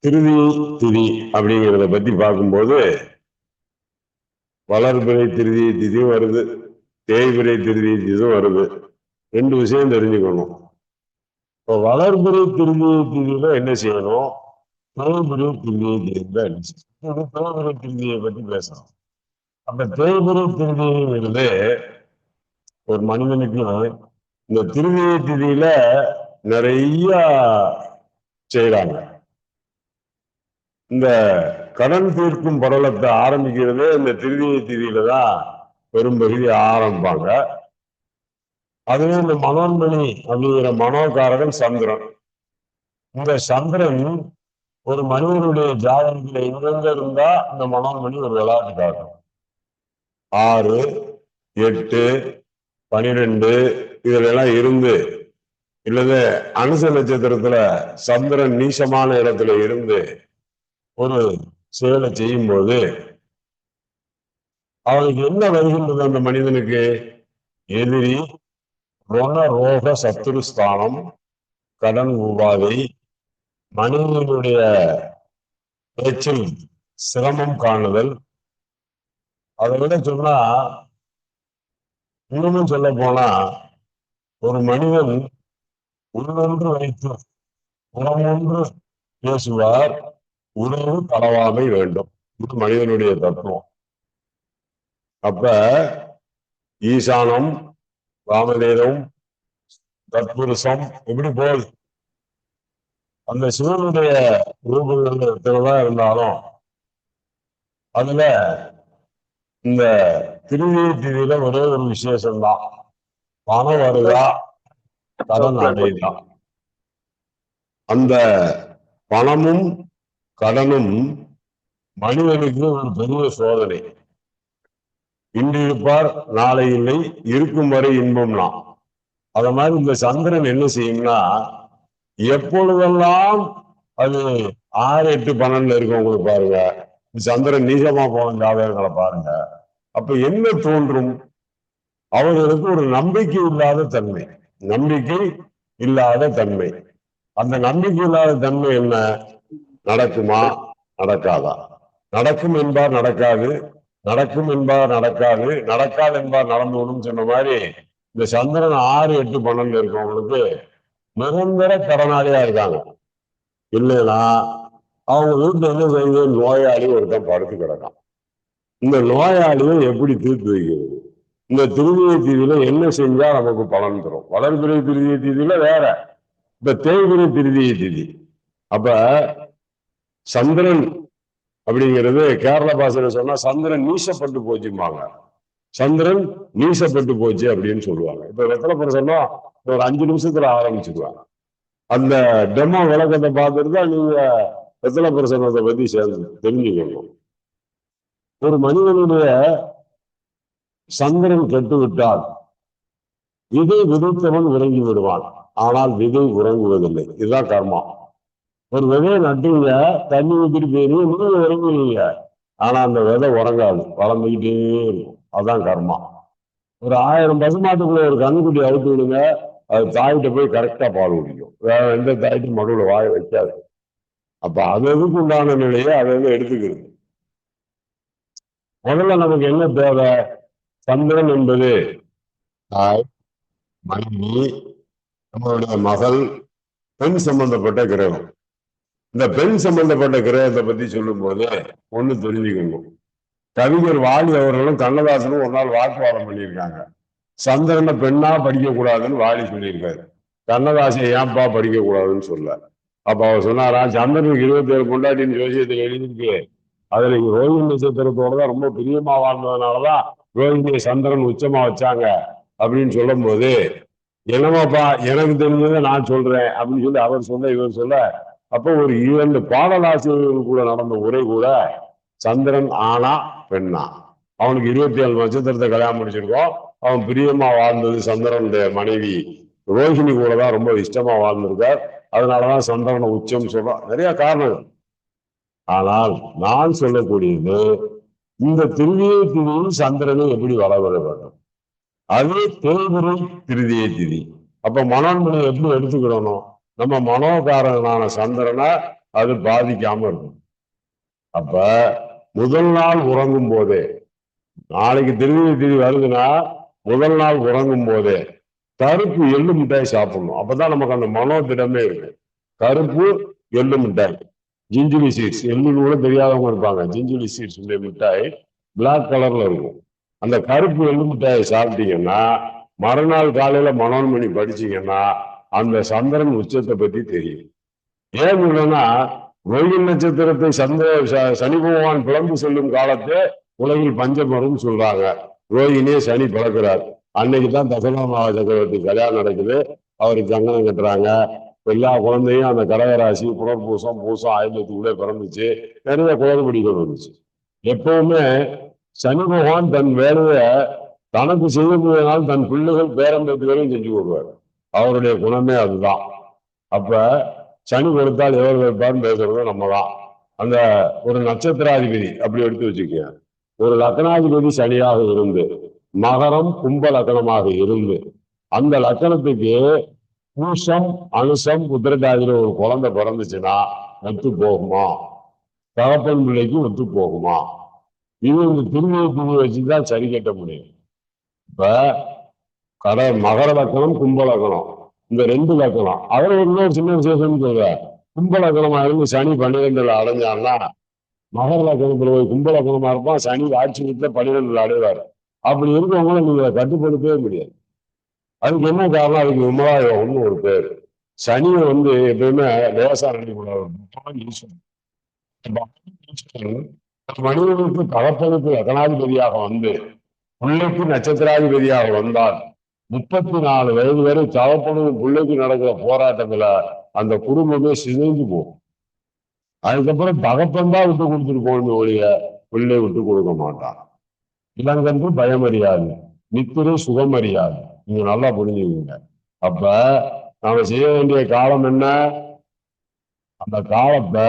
திருதி திதி அப்படிங்கிறத பத்தி பார்க்கும்போது வளர்பிறை திருதி திதியும் வருது, தேய்பிறை திருதி திதியும் வருது. ரெண்டு விஷயம் தெரிஞ்சுக்கணும். இப்போ வளர்பிறை திருதி திதியில என்ன செய்யணும், தேய்பிறை திருதி திதியில என்ன செய்யணும். தேய்பிறை திருதியை பத்தி பேசணும். அப்ப தேய்பிறை திருதிங்கிறது ஒரு மனிதனுக்கு இந்த திருதி திதியில நிறைய செய்யறாங்க. இந்த கடன் தீர்க்கும் படலத்தை ஆரம்பிக்கிறதே இந்த திருதியை திதியில தான் பெரும்பகுதி ஆரம்பிப்பாங்க. அதுவே இந்த மனோன்மணி அப்படிங்கிற மனோகாரகன் சந்திரன். இந்த சந்திரன் ஒரு மனிதனுடைய ஜாதகத்துல எங்க இருந்தா இந்த மனோன்மணி ஒரு விளையாட்டுக்காரன் 6, 8, 12 இதுல எல்லாம் இருந்து, இல்லது அனுச நட்சத்திரத்துல சந்திரன் நீசமான இடத்துல இருந்து ஒரு செயலை செய்யும் போது அவனுக்கு என்ன வருகின்றது? அந்த மனிதனுக்கு எதிரி, ருண ரோக சத்துருஸ்தானம், கடன் உபாதை, மனிதனுடைய பேச்சில் சிரமம் காணுதல். அதை விட சொன்னா, இன்னமும் சொல்ல போனா, ஒரு மனிதன் உள்ளொன்று வைத்து புறமொன்று பேசுவார், உணவு களவாமை வேண்டும். இது மனிதனுடைய தத்துவம். அப்ப ஈசானம், ராமதேவம், தத்புருஷம் இப்படி போகுது. அந்த சிவனுடைய ரூபங்கள்தான் இருந்தாலும் அதுல இந்த திருவிழி திதியில ஒரே ஒரு விசேஷம்தான், பணம் வருதா கடன் அடைதான். அந்த பணமும் கடனும் மனிதனுக்கு ஒரு பெரிய சோதனை. இன்று இருப்பார் நாளை இல்லை, இருக்கும் வரை இன்பம்னா. அத மாதிரி இந்த சந்திரன் என்ன செய்யும்னா, எப்பொழுதெல்லாம் அது 6, 8, 12 இருக்கவங்களுக்கு பாருங்க, சந்திரன் நீசமா போன ஜாதகங்களை பாருங்க. அப்ப என்ன தோன்றும்? அவர்களுக்கு ஒரு நம்பிக்கை இல்லாத தன்மை. நம்பிக்கை இல்லாத தன்மை. அந்த நம்பிக்கை இல்லாத தன்மை என்ன? நடக்குமா நடக்காதா? நடக்கும் என்பார் நடக்காது, நடக்கும் என்பார் நடக்காது, நடக்காது என்பார் நடந்துவிடும் சொன்ன மாதிரி இந்த சந்திரன் 6, 8, 12 இருக்கவங்களுக்கு நிரந்தர கடனாளியா இருக்காங்க. இல்லைன்னா அவங்க வீட்டுல என்ன செய்ய, நோயாளி ஒருத்தன் படுத்து கிடக்கான். இந்த நோயாளியை எப்படி தீர்த்து வைக்கிறது? இந்த திருவிழை தீதியில என்ன செஞ்சா நமக்கு பலன் தரும்? வளர்பிறை திருவிழை தீதியில வேற, இப்ப தேய்பிறை திருவிழை தீதி. அப்ப சந்திரன் அப்படிங்கிறது கேரள பாஷையில சொன்னா சந்திரன் நீசப்பட்டு போச்சும்பாங்க. சந்திரன் நீசப்பட்டு போச்சு அப்படின்னு சொல்லுவாங்க. இப்ப வெத்தலை சொன்னா ஒரு 5 நிமிஷத்துல ஆரம்பிச்சுக்குவாங்க. அந்த டெமோ விளக்கத்தை பார்த்துட்டு தான் நீங்க வெத்தலை பிரசனத்தை பத்தி சேர்ந்து தெரிஞ்சுக்கணும். ஒரு மனிதனுடைய சந்திரன் கெட்டு விட்டால் விதை விதைத்தவன் உறங்கி விடுவான், ஆனால் விதை உறங்குவதில்லை. இதுதான் கர்மா. ஒரு விதையை நட்டுங்க, தண்ணி ஊற்றிட்டு போயிருங்க, நீங்க உறங்குவீங்க, ஆனா அந்த விதை உறங்காது, வளர்ந்துக்கிட்டே இருக்கும். அதுதான் கர்மா. ஒரு 1000 பசுமாட்டுக்குள்ள ஒரு கண்ணுக்குட்டி அவுத்து விடுங்க, அது தாயிட்ட போய் கரெக்டா பால் குடிக்கும். வேற எந்த தாயிட்டும் மடுவுல வாய வைக்காது. அப்ப அது எதுக்கு உண்டான நிலையை அதை எடுத்துக்கிறது. முதல்ல நமக்கு என்ன தேவை? சந்திரன் என்பது தாய், மனைவி, நம்மளுடைய மகள், பெண் சம்பந்தப்பட்ட கிரகம். இந்த பெண் சம்பந்தப்பட்ட கிரகத்தை பத்தி சொல்லும் போது ஒண்ணு தெரிஞ்சுக்கணும். கவிஞர் வாலி அவர்களும் கண்ணதாசனும் ஒரு நாள் வாக்குவாதம் பண்ணியிருக்காங்க. சந்திரனை பெண்ணா படிக்க கூடாதுன்னு வாலி சொல்லியிருக்காரு. கண்ணதாசன் ஏன்பா படிக்க கூடாதுன்னு சொல்ல. அப்ப அவர் சொன்னாரா, சந்திரனுக்கு 27 பொண்டாட்டின்னு ஜோசியத்தில் எழுதியிருக்கு, அதுல ரோஹிணி நட்சத்திரத்தோடதான் ரொம்ப பிரியமா வாழ்ந்ததுனாலதான் ரோஹிணியை சந்திரன் உச்சமா வச்சாங்க அப்படின்னு சொல்லும் போது, என்னமாப்பா எனக்கு தெரிஞ்சதை நான் சொல்றேன் அப்படின்னு சொல்லி அவர் சொல்ல இவர் சொல்ல, அப்ப ஒரு 2 பாடலாசிரியர்கள் கூட நடந்த உரை கூட சந்திரன் ஆனா பெண்ணா, அவனுக்கு 27 நட்சத்திரத்தை கல்யாணம் முடிச்சிருக்கோம், அவன் பிரியமா வாழ்ந்தது சந்திரனுடைய மனைவி ரோஹிணி கூட தான் ரொம்ப இஷ்டமா வாழ்ந்திருக்கார், அதனாலதான் சந்திரனை உச்சம் சொல்றான். நிறைய காரணங்கள். ஆனால் நான் சொல்லக்கூடியது, இந்த திருவியை திதியில் சந்திரனை எப்படி வளர வேண்டும், அது தேய்பிறை திருதியை திதி. அப்ப மனோன்மணியை எப்படி எடுத்துக்கிடணும்? நம்ம மனோகாரகனான சந்திரனை அது பாதிக்காம இருக்கும். அப்ப முதல் நாள் உறங்கும் போதே, நாளைக்கு திருவிழா திதி வருதுன்னா முதல் நாள் உறங்கும் போதே கருப்பு எள்ளு மிட்டாய் சாப்பிடணும். அப்பதான் நமக்கு அந்த மனோதிடமே இருக்கு. கருப்பு எள்ளு மிட்டாய், ஜிஞ்சிலி சீட்ஸ், எள்ளுன்னு கூட தெரியாதவங்க இருப்பாங்க. ஜிஞ்சிலி சீட்ஸ் மிட்டாய் பிளாக் கலர்ல இருக்கும். அந்த கருப்பு எள்ளு மிட்டாயை சாப்பிட்டீங்கன்னா மறுநாள் காலையில மனோன்மணி படிச்சீங்கன்னா அந்த சந்திரன் உச்சத்தை பத்தி தெரியும். ஏன் இல்லைன்னா ரோகிணி நட்சத்திரத்தை சனி பகவான் பிளந்து செல்லும் காலத்தே உலகில் பஞ்சம் வரும்னு சொல்றாங்க. ரோகிணியே சனி பிளக்கிறார். அன்னைக்குதான் தசரமா சக்கரவர்த்தி கல்யாணம் நடக்குது. அவருக்கு கங்கணம் கட்டுறாங்க. எல்லா குழந்தையும் அந்த கடகராசி புனர்பூசம் பூசம் ஆயுதத்துக்குள்ளே பிறந்துச்சு. நிறைய குளறுபடிகள் வந்துச்சு. எப்பவுமே சனி பகவான் தன் வேலையை தனக்கு செய்வதனால் தன் பிள்ளைகள் பேரம்பேத்துகளையும் செஞ்சு கொடுவார். அவருடைய குணமே அதுதான். அப்ப சனி கொடுத்தால் எவர் வைப்பார்னு பேசுறது நம்ம தான். அந்த ஒரு நட்சத்திராதிபதி அப்படி எடுத்து வச்சுக்க, ஒரு லக்னாதிபதி சனியாக இருந்து மகரம் கும்ப லக்கணமாக இருந்து அந்த லக்கணத்துக்கு பூசம் அனுசம் உத்திரட்டாதியில ஒரு குழந்தை பிறந்துச்சுன்னா ஒத்து போகுமா? தகப்பன் பிள்ளைக்கு ஒத்து போகுமா? இது இந்த திருமண வச்சுதான் சரி கட்ட முடியும். இப்ப மகர லக்கணம் கும்ப லக்கணம், இந்த ரெண்டு லக்கணம். அதுல ஒரு சின்ன விசேஷம் சொல்ற, கும்ப லக்கணமா இருந்து சனி 12ல அடைஞ்சான்னா மகர லக்கணத்துல போய் கும்ப லக்கணமா இருப்பான், சனி ஆட்சி வீட்டுல 12ல அடைவாரு. அப்படி இருக்கவங்களும் நீங்க கட்டுப்படுத்தவே முடியாது. அதுக்கு என்ன காரணம்? அதுக்கு விமலாயோகம்னு ஒரு பேர். சனியை எப்பயுமே லேசா நினைக்கூடாது. மனிதனுக்கு தகப்பனுக்கு லக்னாதிபதியாக பிள்ளைக்கு நட்சத்திராதிபதியாக வந்தால் 34 வயது வரை தகப்பனும் பிள்ளைக்கு நடக்கிற போராட்டத்துல அந்த குடும்பமே சிதைந்து போகும். அதுக்கப்புறம் தகப்பன் தான் விட்டு கொடுத்துட்டு போகணும் ஒழிய பிள்ளை விட்டு கொடுக்க மாட்டான். இளங்கன்று பயமறியாது, நித்திரை சுகமறியாது. நீங்க நல்லா புரிஞ்சுக்கீங்க. அப்ப நாம செய்ய வேண்டிய காலம் என்ன? அந்த காலத்தை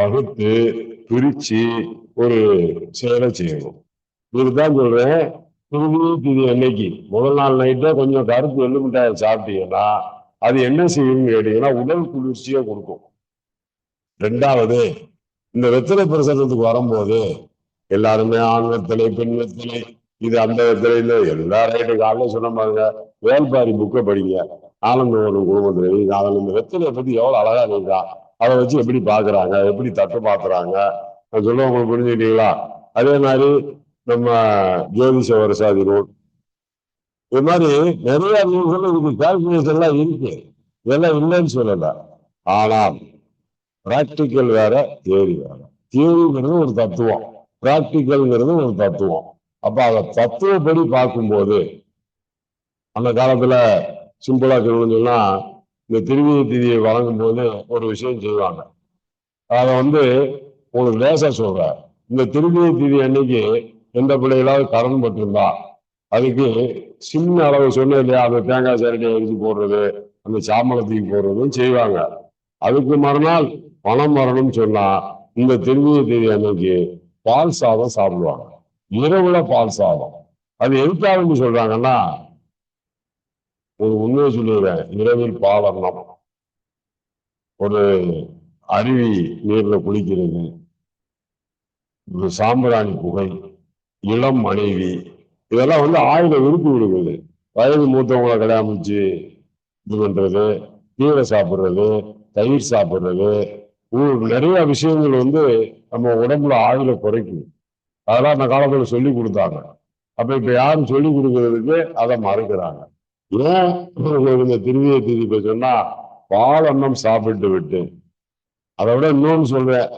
வகுத்து பிரிச்சு ஒரு செயலை செய்யணும். இதுதான் சொல்றேன். திதி அன்னைக்கு முதல் நாள் நைட்டே கொஞ்சம் கருப்பு எள்ளு மிட்டாயை சாப்பிட்டீங்கன்னா அது என்ன செய்யும்னு கேட்டீங்கன்னா உடல் குளிர்ச்சியை கொடுக்கும். ரெண்டாவது, இந்த வெத்தலை பிரசனத்துக்கு வரும்போது எல்லாருமே ஆண் வெத்தலை பெண் வெத்தலை இது அந்த வெத்தலையில எல்லா ரைட்டு காலையில சொன்ன பாருங்க, வேல்பாரி புக்கை படிங்க. ஆனந்தவனும் குடும்பத்துல அதில் இந்த வெத்தலையை பத்தி எவ்வளவு அழகா இருக்கா, அதை வச்சு எப்படி பாக்குறாங்க, எப்படி தட்டு பாக்குறாங்க சொல்ல உங்களுக்கு புரிஞ்சுக்கிட்டீங்களா? அதே மாதிரி நம்ம ஜோதிஷ வருஷாதி நூல், இது மாதிரி நிறைய நூல்கள் இதுக்கு கால்குலேஷன் எல்லாம் இருக்கு. இதெல்லாம் இல்லைன்னு சொல்லல. ஆனால் பிராக்டிக்கல் வேற, தியரி வேற. தியரிங்கிறது ஒரு தத்துவம், பிராக்டிக்கல்ங்கிறது ஒரு தத்துவம். அப்ப அதை தத்துவப்படி பார்க்கும்போது அந்த காலத்துல சிம்பிளா சொல்லணும்னு சொன்னா இந்த திருவிழா திதியை வழங்கும் போது ஒரு விஷயம் செய்வாங்க. அதை உங்களுக்கு லேசா சொல்ற, இந்த திருவிழா திதி அன்னைக்கு எந்த பிள்ளைகளாவது கடன் பட்டிருந்தா அதுக்கு சின்ன அளவு சொன்ன இல்லையா, அந்த தேங்காய் சரடியை எரிஞ்சு போடுறது, அந்த சாமளத்துக்கு போடுறதும் செய்வாங்க. அதுக்கு மறுநாள் பணம் வரணும்னு சொன்னா இந்த திருவிழா திதி அன்னைக்கு பால் சாதம் சாப்பிடுவாங்க. இரவுல பால் சாதம். அது எதுக்காக சொல்றாங்கன்னா, ஒரு உண்மையை சொல்லுவேன், இரவில் பால் அன்னம், ஒரு அருவி நீர்ல குளிக்கிறது, ஒரு சாம்பிராணி புகை, இளம் மனைவி, இதெல்லாம் ஆயுத விருப்பி விடுகிறது. வயது மூத்தவங்களை கல்யாணிச்சு இது பண்றது, கீரை சாப்பிடுறது, தயிர் சாப்பிடுறது, நிறைய விஷயங்கள் நம்ம உடம்புல ஆயுளை குறைக்கும். அதெல்லாம் அந்த காலத்துல சொல்லி கொடுத்தாங்க. அப்ப இப்ப யாரும் சொல்லி கொடுக்கறதுக்கு அதை மறுக்கிறாங்க. ஏன் இந்த திருவிழா திதி இப்ப சொன்னா பால் அன்னம் சாப்பிட்டு விட்டு, அதை விட இன்னொன்னு சொல்றேன்,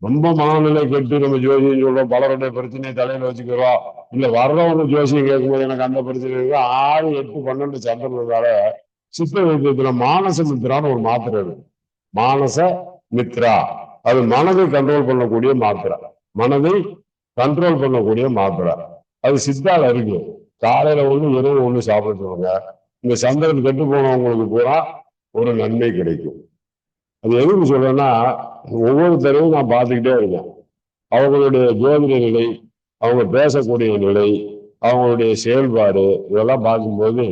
ரொம்ப மனநிலை கெட்டு நம்ம ஜோசியம் சொல்றோம், பலருடைய பிரச்சனையை தலையில வச்சுக்கிறோம். இல்ல வர்றவங்க ஜோசியம் கேட்கும்போது எனக்கு அந்த பிரச்சனை இருக்கு, 6, 8, 12 சந்திரனால சித்த வைத்தியத்துல மானச மித்ரான்னு ஒரு மாத்திரை இருக்கு. மானச மித்ரா, அது மனதை கண்ட்ரோல் பண்ணக்கூடிய மாத்திரை, மனதை கண்ட்ரோல் பண்ணக்கூடிய மாத்திரை. அது சித்தால இருக்கு. காலையில ஒண்ணு இரவு ஒண்ணு சாப்பிட்டுருவாங்க. இந்த சந்திரன் கெட்டு போனவங்களுக்கு பூரா ஒரு நன்மை கிடைக்கும். அது எதுக்கு சொல்றேன்னா, ஒவ்வொருத்தரையும் நான் பார்த்துக்கிட்டே இருக்கேன். அவங்களுடைய ஜோதிட நிலை, அவங்க பேசக்கூடிய நிலை, அவங்களுடைய செயல்பாடு, இதெல்லாம் பார்க்கும்போது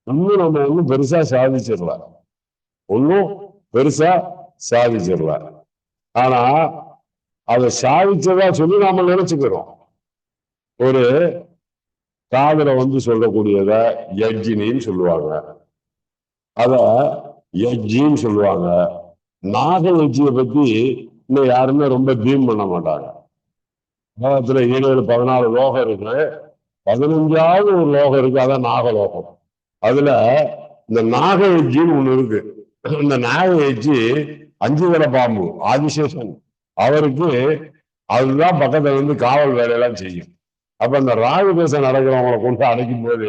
இன்னும் நம்ம பெருசா சாதிச்சிடலாம், ஒன்னும் பெருசா சாதிச்சிடலாம். ஆனா அதை சாதிச்சதா சொல்லி நாம நினைச்சுக்கிறோம். ஒரு காதலை சொல்லக்கூடியத யஜ்ஜினின்னு சொல்லுவாங்க, அத யஜ்ஜின்னு சொல்லுவாங்க. நாக யஜ்ஜியை பத்தி இன்னும் யாருமே ரொம்ப தீம் பண்ண மாட்டாங்க. உலகத்துல 7-14 லோகம் இருக்கு, 15வது ஒரு லோகம் இருக்கு, அதான் நாகலோகம். அதுல இந்த நாக யஜ்ஜின்னு ஒண்ணு இருக்கு. இந்த நாக யஜ்ஜி 5 தலை பாம்பு ஆதிசேஷன், அவருக்கு அதுதான் பக்கத்துல காவல் வேலையெல்லாம் செய்யும். அப்ப இந்த ராகு தேசம் நடக்கிறவங்களை கொண்டு அடைக்கும் போது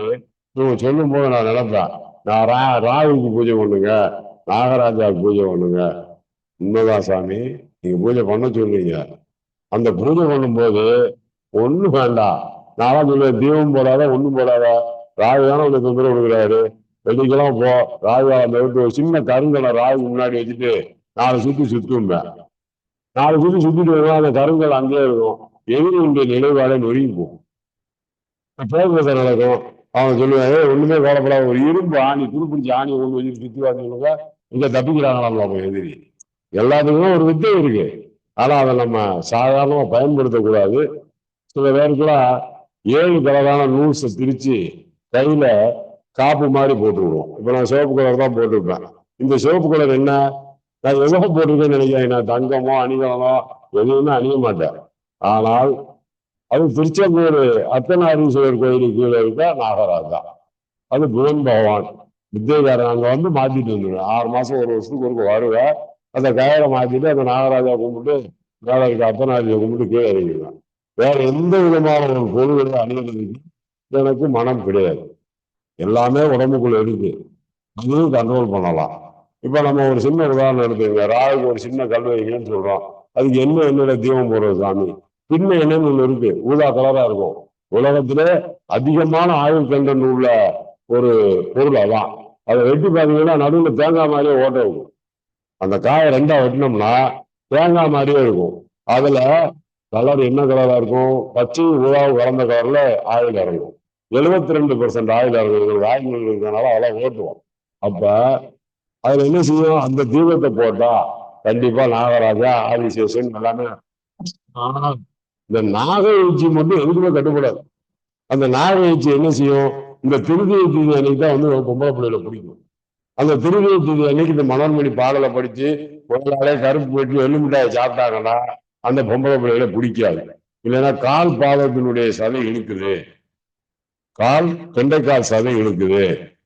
இவங்க சொல்லும் போது நான் நினைப்பேன், நான் ராகுக்கு பூஜை பண்ணுங்க, நாகராஜாவுக்கு பூஜை பண்ணுங்க. உண்மைதான் சாமி, நீங்க பூஜை பண்ண சொல்றீங்க. அந்த பூஜை பண்ணும்போது ஒண்ணும் வேண்டாம், நான் சொல்லுவேன், தீபம் போடாத ஒண்ணும் போடாத, ராகு தானே உனக்கு தொந்தரவு கொடுக்குறாரு, வெள்ளிக்கெல்லாம் போ, ராகு அந்த ஒரு சின்ன கருங்கலை ராகு முன்னாடி வச்சுட்டு 4 சுத்தி சுத்தும்பேன். 4 சுத்தி சுத்திட்டு வருவோம், அந்த கருங்கல் அங்கேயே இருக்கும், எதிரியுடைய நிலைவாட நொறுங்கி போகும். போக்குவரத்து நடக்கும். அவன் சொல்லுவாங்க, ஒண்ணுமே கவலைப்படாத, ஒரு இரும்பு ஆணி துருப்பிடிச்ச ஆணியை கொண்டு வச்சு சுத்தி வாங்க, இங்க தப்பிக்கிறாங்களாம் எதிரி. எல்லாத்துக்குமே ஒரு வித்தை இருக்கு, ஆனா அதை நம்ம சாதாரணமா பயன்படுத்தக்கூடாது. சில பேருக்குலாம் 7 கலரான நூல்ஸை திரிச்சு கையில காப்பு மாதிரி போட்டு விடுவோம். இப்ப நான் சிவப்பு கலர் தான் போட்டிருப்பேன். இந்த சிவப்பு கலர் என்ன, நான் எவ்வளவு போட்டிருக்கேன்னு நினைக்கிறேன், நான் தங்கமோ அணிகலனோ எதுவுமே அணிய மாட்டேன். ஆனால் அது திருச்செந்தூர் அர்த்தநாரீஸ்வரர் கோயிலுக்கு கீழே இருக்கா நாகராஜா, அது புதன் பகவான் வித்தியகாரன். அங்க மாத்திட்டு வந்துடுவேன், 6 மாசம் 1 வருஷத்துக்கு ஒருக்க வருவேன். அந்த கயிறை மாத்திட்டு அந்த நாகராஜா கும்பிட்டு மேல இருக்க அர்த்தநாரீஸ்வரர் கும்பிட்டு கீழே இறங்கிடுவேன். வேற எந்த விதமான ஒரு பொருள்களை அணிவதற்கு எனக்கு மனம் கிடையாது. எல்லாமே உடம்புக்குள்ள இருக்கு, அதுவும் கண்ட்ரோல் பண்ணலாம். இப்ப நம்ம ஒரு சின்ன உதாரணம் எடுத்துக்கோங்க, ராகுக்கு ஒரு சின்ன கல் வைங்கன்னு சொல்றோம், அதுக்கு என்னோட தீபம் போடுறது சாமி, பின்ன என்னன்னு ஒண்ணு இருக்கு, ஊதா கலரா இருக்கும். உலகத்திலே அதிகமான ஆயுள் கண்டன் உள்ள ஒரு பொருள் அதான். அதை வெட்டி பார்த்தீங்கன்னா நடுவில் தேங்காய் மாதிரியே ஓட்ட இருக்கும். அந்த காயை 2ஆ வெட்டினோம்னா தேங்காய் மாதிரியே இருக்கும். அதுல கலர் என்ன கலரா இருக்கும், பச்சை ஊதாவும் கலந்த கலர்ல ஆயுள் இறங்கும். 72% ஆயுள் இறங்கும். ஆயுள் இருக்கிறதுனால அதெல்லாம் ஓட்டுவோம். அப்ப அதுல என்ன செய்யும், அந்த தீபத்தை போட்டா கண்டிப்பா நாகராஜா ஆதிசேஷன் எல்லாமே. ஆனா இந்த நாக எழுச்சி மட்டும் எதுக்குமே கட்டுப்படாது. அந்த நாக எழுச்சி என்ன செய்யும், இந்த திருதியை தீதி அன்னைக்கு தான் பொம்பளை பிள்ளைகளை பிடிக்கும். அந்த திருதியை தீதி அன்னைக்கு இந்த மனோன்மணி பாடலை படிச்சு ஒரு கருப்பு வெட்டி எள்ளுமிட்டாயை சாப்பிட்டாங்கன்னா அந்த பொம்பளை பிள்ளைகளை பிடிக்காது. இல்லைன்னா கால் பாதத்தினுடைய சதை இழுக்குது, கால் தொண்டைக்கால் சதை இழுக்குது,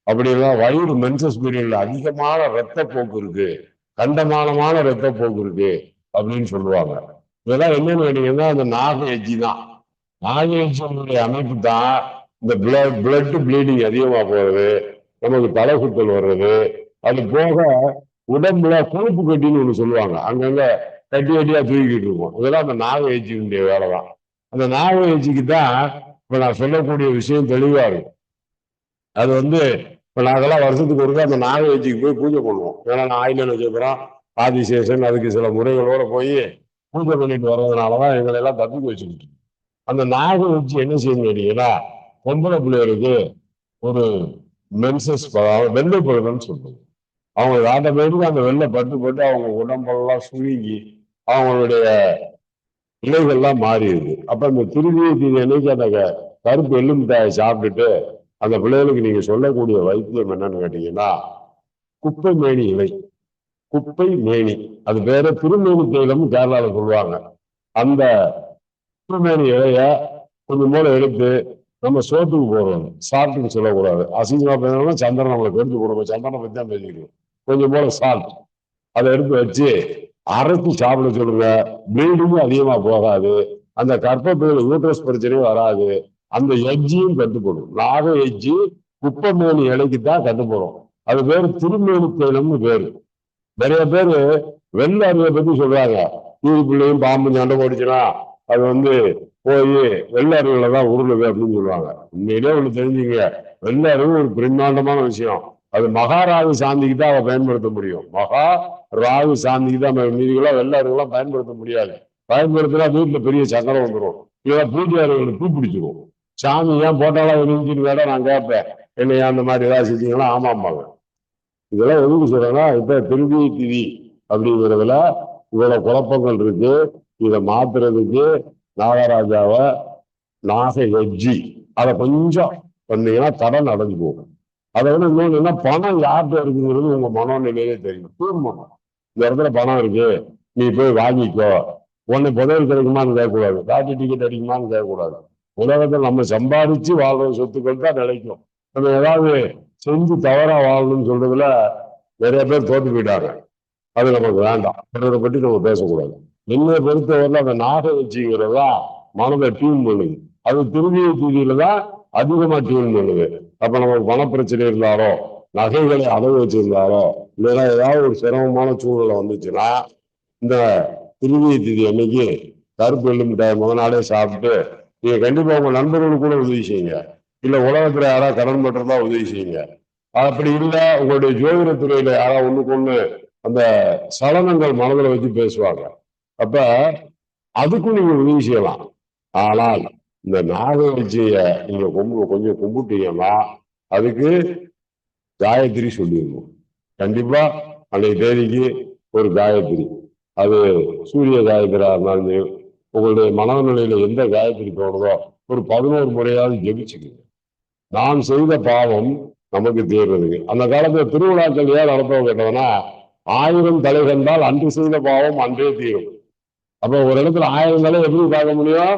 அப்படின்னா வயிறு மென்சஸ் பீரியட்ல அதிகமான ரத்த போக்கு இருக்கு, கண்டமானமான ரத்த போக்கு இருக்கு அப்படின்னு சொல்லுவாங்க. இதெல்லாம் என்னன்னு கேட்டீங்கன்னா அந்த நாக எஜ்ஜி தான். நாக எஜ்ஜினுடைய அமைப்பு தான் இந்த பிளட் ப்ளீடிங் அதிகமா போறது, நமக்கு தலை சுத்தல் வர்றது, அது போக உடம்புல கொழுப்பு கட்டின்னு ஒண்ணு சொல்லுவாங்க, அங்கங்க கட்டி கட்டியா தூக்கிட்டு இருக்கும். இதெல்லாம் அந்த நாக எஜ்ஜினுடைய வேலை தான். அந்த நாக எஜ்ஜிக்கு தான் இப்ப நான் சொல்லக்கூடிய விஷயம் தெளிவா இருக்கும். அது இப்ப நாங்கெல்லாம் வருஷத்துக்கு ஒருக்கா அந்த நாக எஜ்ஜிக்கு போய் பூஜை பண்ணுவோம். ஏன்னா நான் ஆயுள் நட்சத்திரம் ஆதிசேஷன், அதுக்கு சில முறைகளோட போய் பூஜை பண்ணிட்டு வர்றதுனாலதான் எங்களை எல்லாம் தப்பிக்க வச்சுக்கிட்டு. அந்த நாக வச்சு என்ன செய்யணும் கேட்டீங்கன்னா, பொம்பளை பிள்ளைகளுக்கு ஒரு மென்சஸ் வெள்ளை பருவம்னு சொல்லுது. அவங்க ஆட்டோமேட்டிக்கா அந்த வெள்ளை பட்டு அவங்க உடம்பெல்லாம் சுருங்கி அவங்களுடைய இலைகள்லாம் மாறிடுது. அப்ப அந்த திருவியை தீதி அன்னைக்கு அந்த கருப்பு எள்ளு மிட்டாயை சாப்பிட்டுட்டு அந்த பிள்ளைகளுக்கு நீங்க சொல்லக்கூடிய வைத்தியம் என்னன்னு கேட்டீங்கன்னா, குப்பை மேனி இலை, குப்பை மேனி, அது பேர திருமேனி தைலம் கேரளால சொல்லுவாங்க. அந்த குப்பைமேனி இலைய கொஞ்சம் போல எடுத்து நம்ம சோத்துக்கு போடுறோம், சால்ட்டுக்கு சொல்லக்கூடாது, அசிங்கமா பேசணும், சந்திரன் நம்மளுக்கு எடுத்து போடுவோம், சந்திரனை பத்தி தான் பேசிக்கிறோம். கொஞ்சம் போல சால்ட் அதை எடுத்து வச்சு அரைத்து சாப்பிட சொல்லுங்க. ப்ளீடிங்கும் அதிகமா போகாது, அந்த கர்ப்பப்பையில யூட்ரஸ் பிரச்சனையும் வராது, அந்த எஜ்ஜியும் கட்டுப்படும். நாக எஜ்ஜி குப்பைமேனி இலைக்கு தான் கட்டுப்படும். அது பேரு திருமேனி தைலம்னு பேரு. நிறைய பேரு வெள்ள அருவை பத்தி சொல்றாங்க, தூவி பிள்ளையும் பாம்பு சண்டை போடுச்சுன்னா அது போய் வெள்ள அருவில தான் உருளுது அப்படின்னு சொல்லுவாங்க. உண்மையிலே ஒண்ணு தெரிஞ்சுங்க, வெள்ள அருவி ஒரு பிரம்மாண்டமான விஷயம். அது மகாராகு சாந்திக்கு தான் அதை பயன்படுத்த முடியும். மகா ராகு சாந்திக்கு தான், மீதிகளாம் வெள்ள அருவிலாம் பயன்படுத்த முடியாது. பயன்படுத்தினா வீட்டுல பெரிய சக்கரம் வந்துடும், இல்லையா பூஜை அருவிகளை தூ பிடிச்சிடும். சாமி ஏன் போட்டாலும் இருந்துச்சுன்னு வேற நான் கேட்பேன், என்னையா அந்த மாதிரி ஏதாவது செஞ்சீங்கன்னா ஆமாம்பாங்க. இதெல்லாம் எதுக்கு சொல்றேன்னா, இப்ப திருதி திதி அப்படிங்கிறதுல இவ்வளவு குழப்பங்கள் இருக்கு. இதை மாத்துறதுக்கு நாகராஜாவை நாக எஜ்ஜி அதை கொஞ்சம் பண்ணீங்கன்னா கடன் அடைஞ்சு போகும். அதை விட இன்னொன்னு என்ன, பணம் யார்கிட்ட இருக்குங்கிறது உங்க மனோநிலையே தெரியும். தீர்மானம் இந்த இடத்துல பணம் இருக்கு, நீ போய் வாங்கிக்கோ. உன்னை புதையல் கிடைக்குமான்னு கேட்கக்கூடாது, லாட்டரி டிக்கெட் அடிக்குமான்னு கேட்கக்கூடாது. உலகத்தில் நம்ம சம்பாதிச்சு வாழ்ற சொத்துக்கள் தான் நிலைக்கும். நம்ம ஏதாவது செஞ்சு தவறா வாழணும்னு சொல்றதுல நிறைய பேர் தோத்து போயிட்டாங்க. அது நமக்கு வேண்டாம், பிறரை பற்றி நம்ம பேசக்கூடாது. என்னை பொறுத்தவரையில் அந்த நாக வச்சுங்கிறதா மனதை டியூன் பண்ணுது. அது திரும்பிய தீதியில தான் அதிகமா டியூன் பண்ணுது. அப்ப நமக்கு பணப்பிரச்சனை இருந்தாலோ, நகைகளை அடகு வச்சிருந்தாலோ, இல்லைன்னா ஏதாவது ஒரு சிரமமான சூழ்நிலை வந்துச்சுன்னா, இந்த திருவிய தீதி அன்னைக்கு கருப்பு எள்ளு மிட்டாய் முத நாளே சாப்பிட்டு நீங்க கண்டிப்பா உங்க நண்பர்களுக்கு கூட உதவி செய்யுங்க. இல்ல உலகத்துல யாராவது கடன் பண்றதா உதவி செய்யுங்க. அப்படி இல்லை உங்களுடைய ஜோதிட துறையில யாராவது ஒண்ணுக்கு ஒண்ணு அந்த சலனங்கள் மனதில் வச்சு பேசுவாங்க. அப்ப அதுக்கும் நீங்க உதவி செய்யலாம். ஆனால் இந்த நாகவச்சிய நீங்க கொஞ்சம் கும்பிட்டீங்கன்னா அதுக்கு காயத்ரி சொல்லிடணும். கண்டிப்பா அன்னைக்கு தேதிக்கு ஒரு காயத்ரி, அது சூரிய காயத்ரியா இருந்தாலும் உங்களுடைய மனநிலையில எந்த காயத்ரி தோணுதோ ஒரு 11 முறையாவது ஜெபிச்சுக்குங்க. நான் செய்த பாவம் நமக்கு தீர்றதுக்கு. அந்த காலத்துல திருவிழாக்கள் ஏன் நடத்தவங்க கேட்டோம்னா, 1000 தலை கண்டால் அன்று செய்த பாவம் அன்றே தீரும். அப்ப ஒரு இடத்துல 1000 தலை எப்படி பார்க்க முடியும்?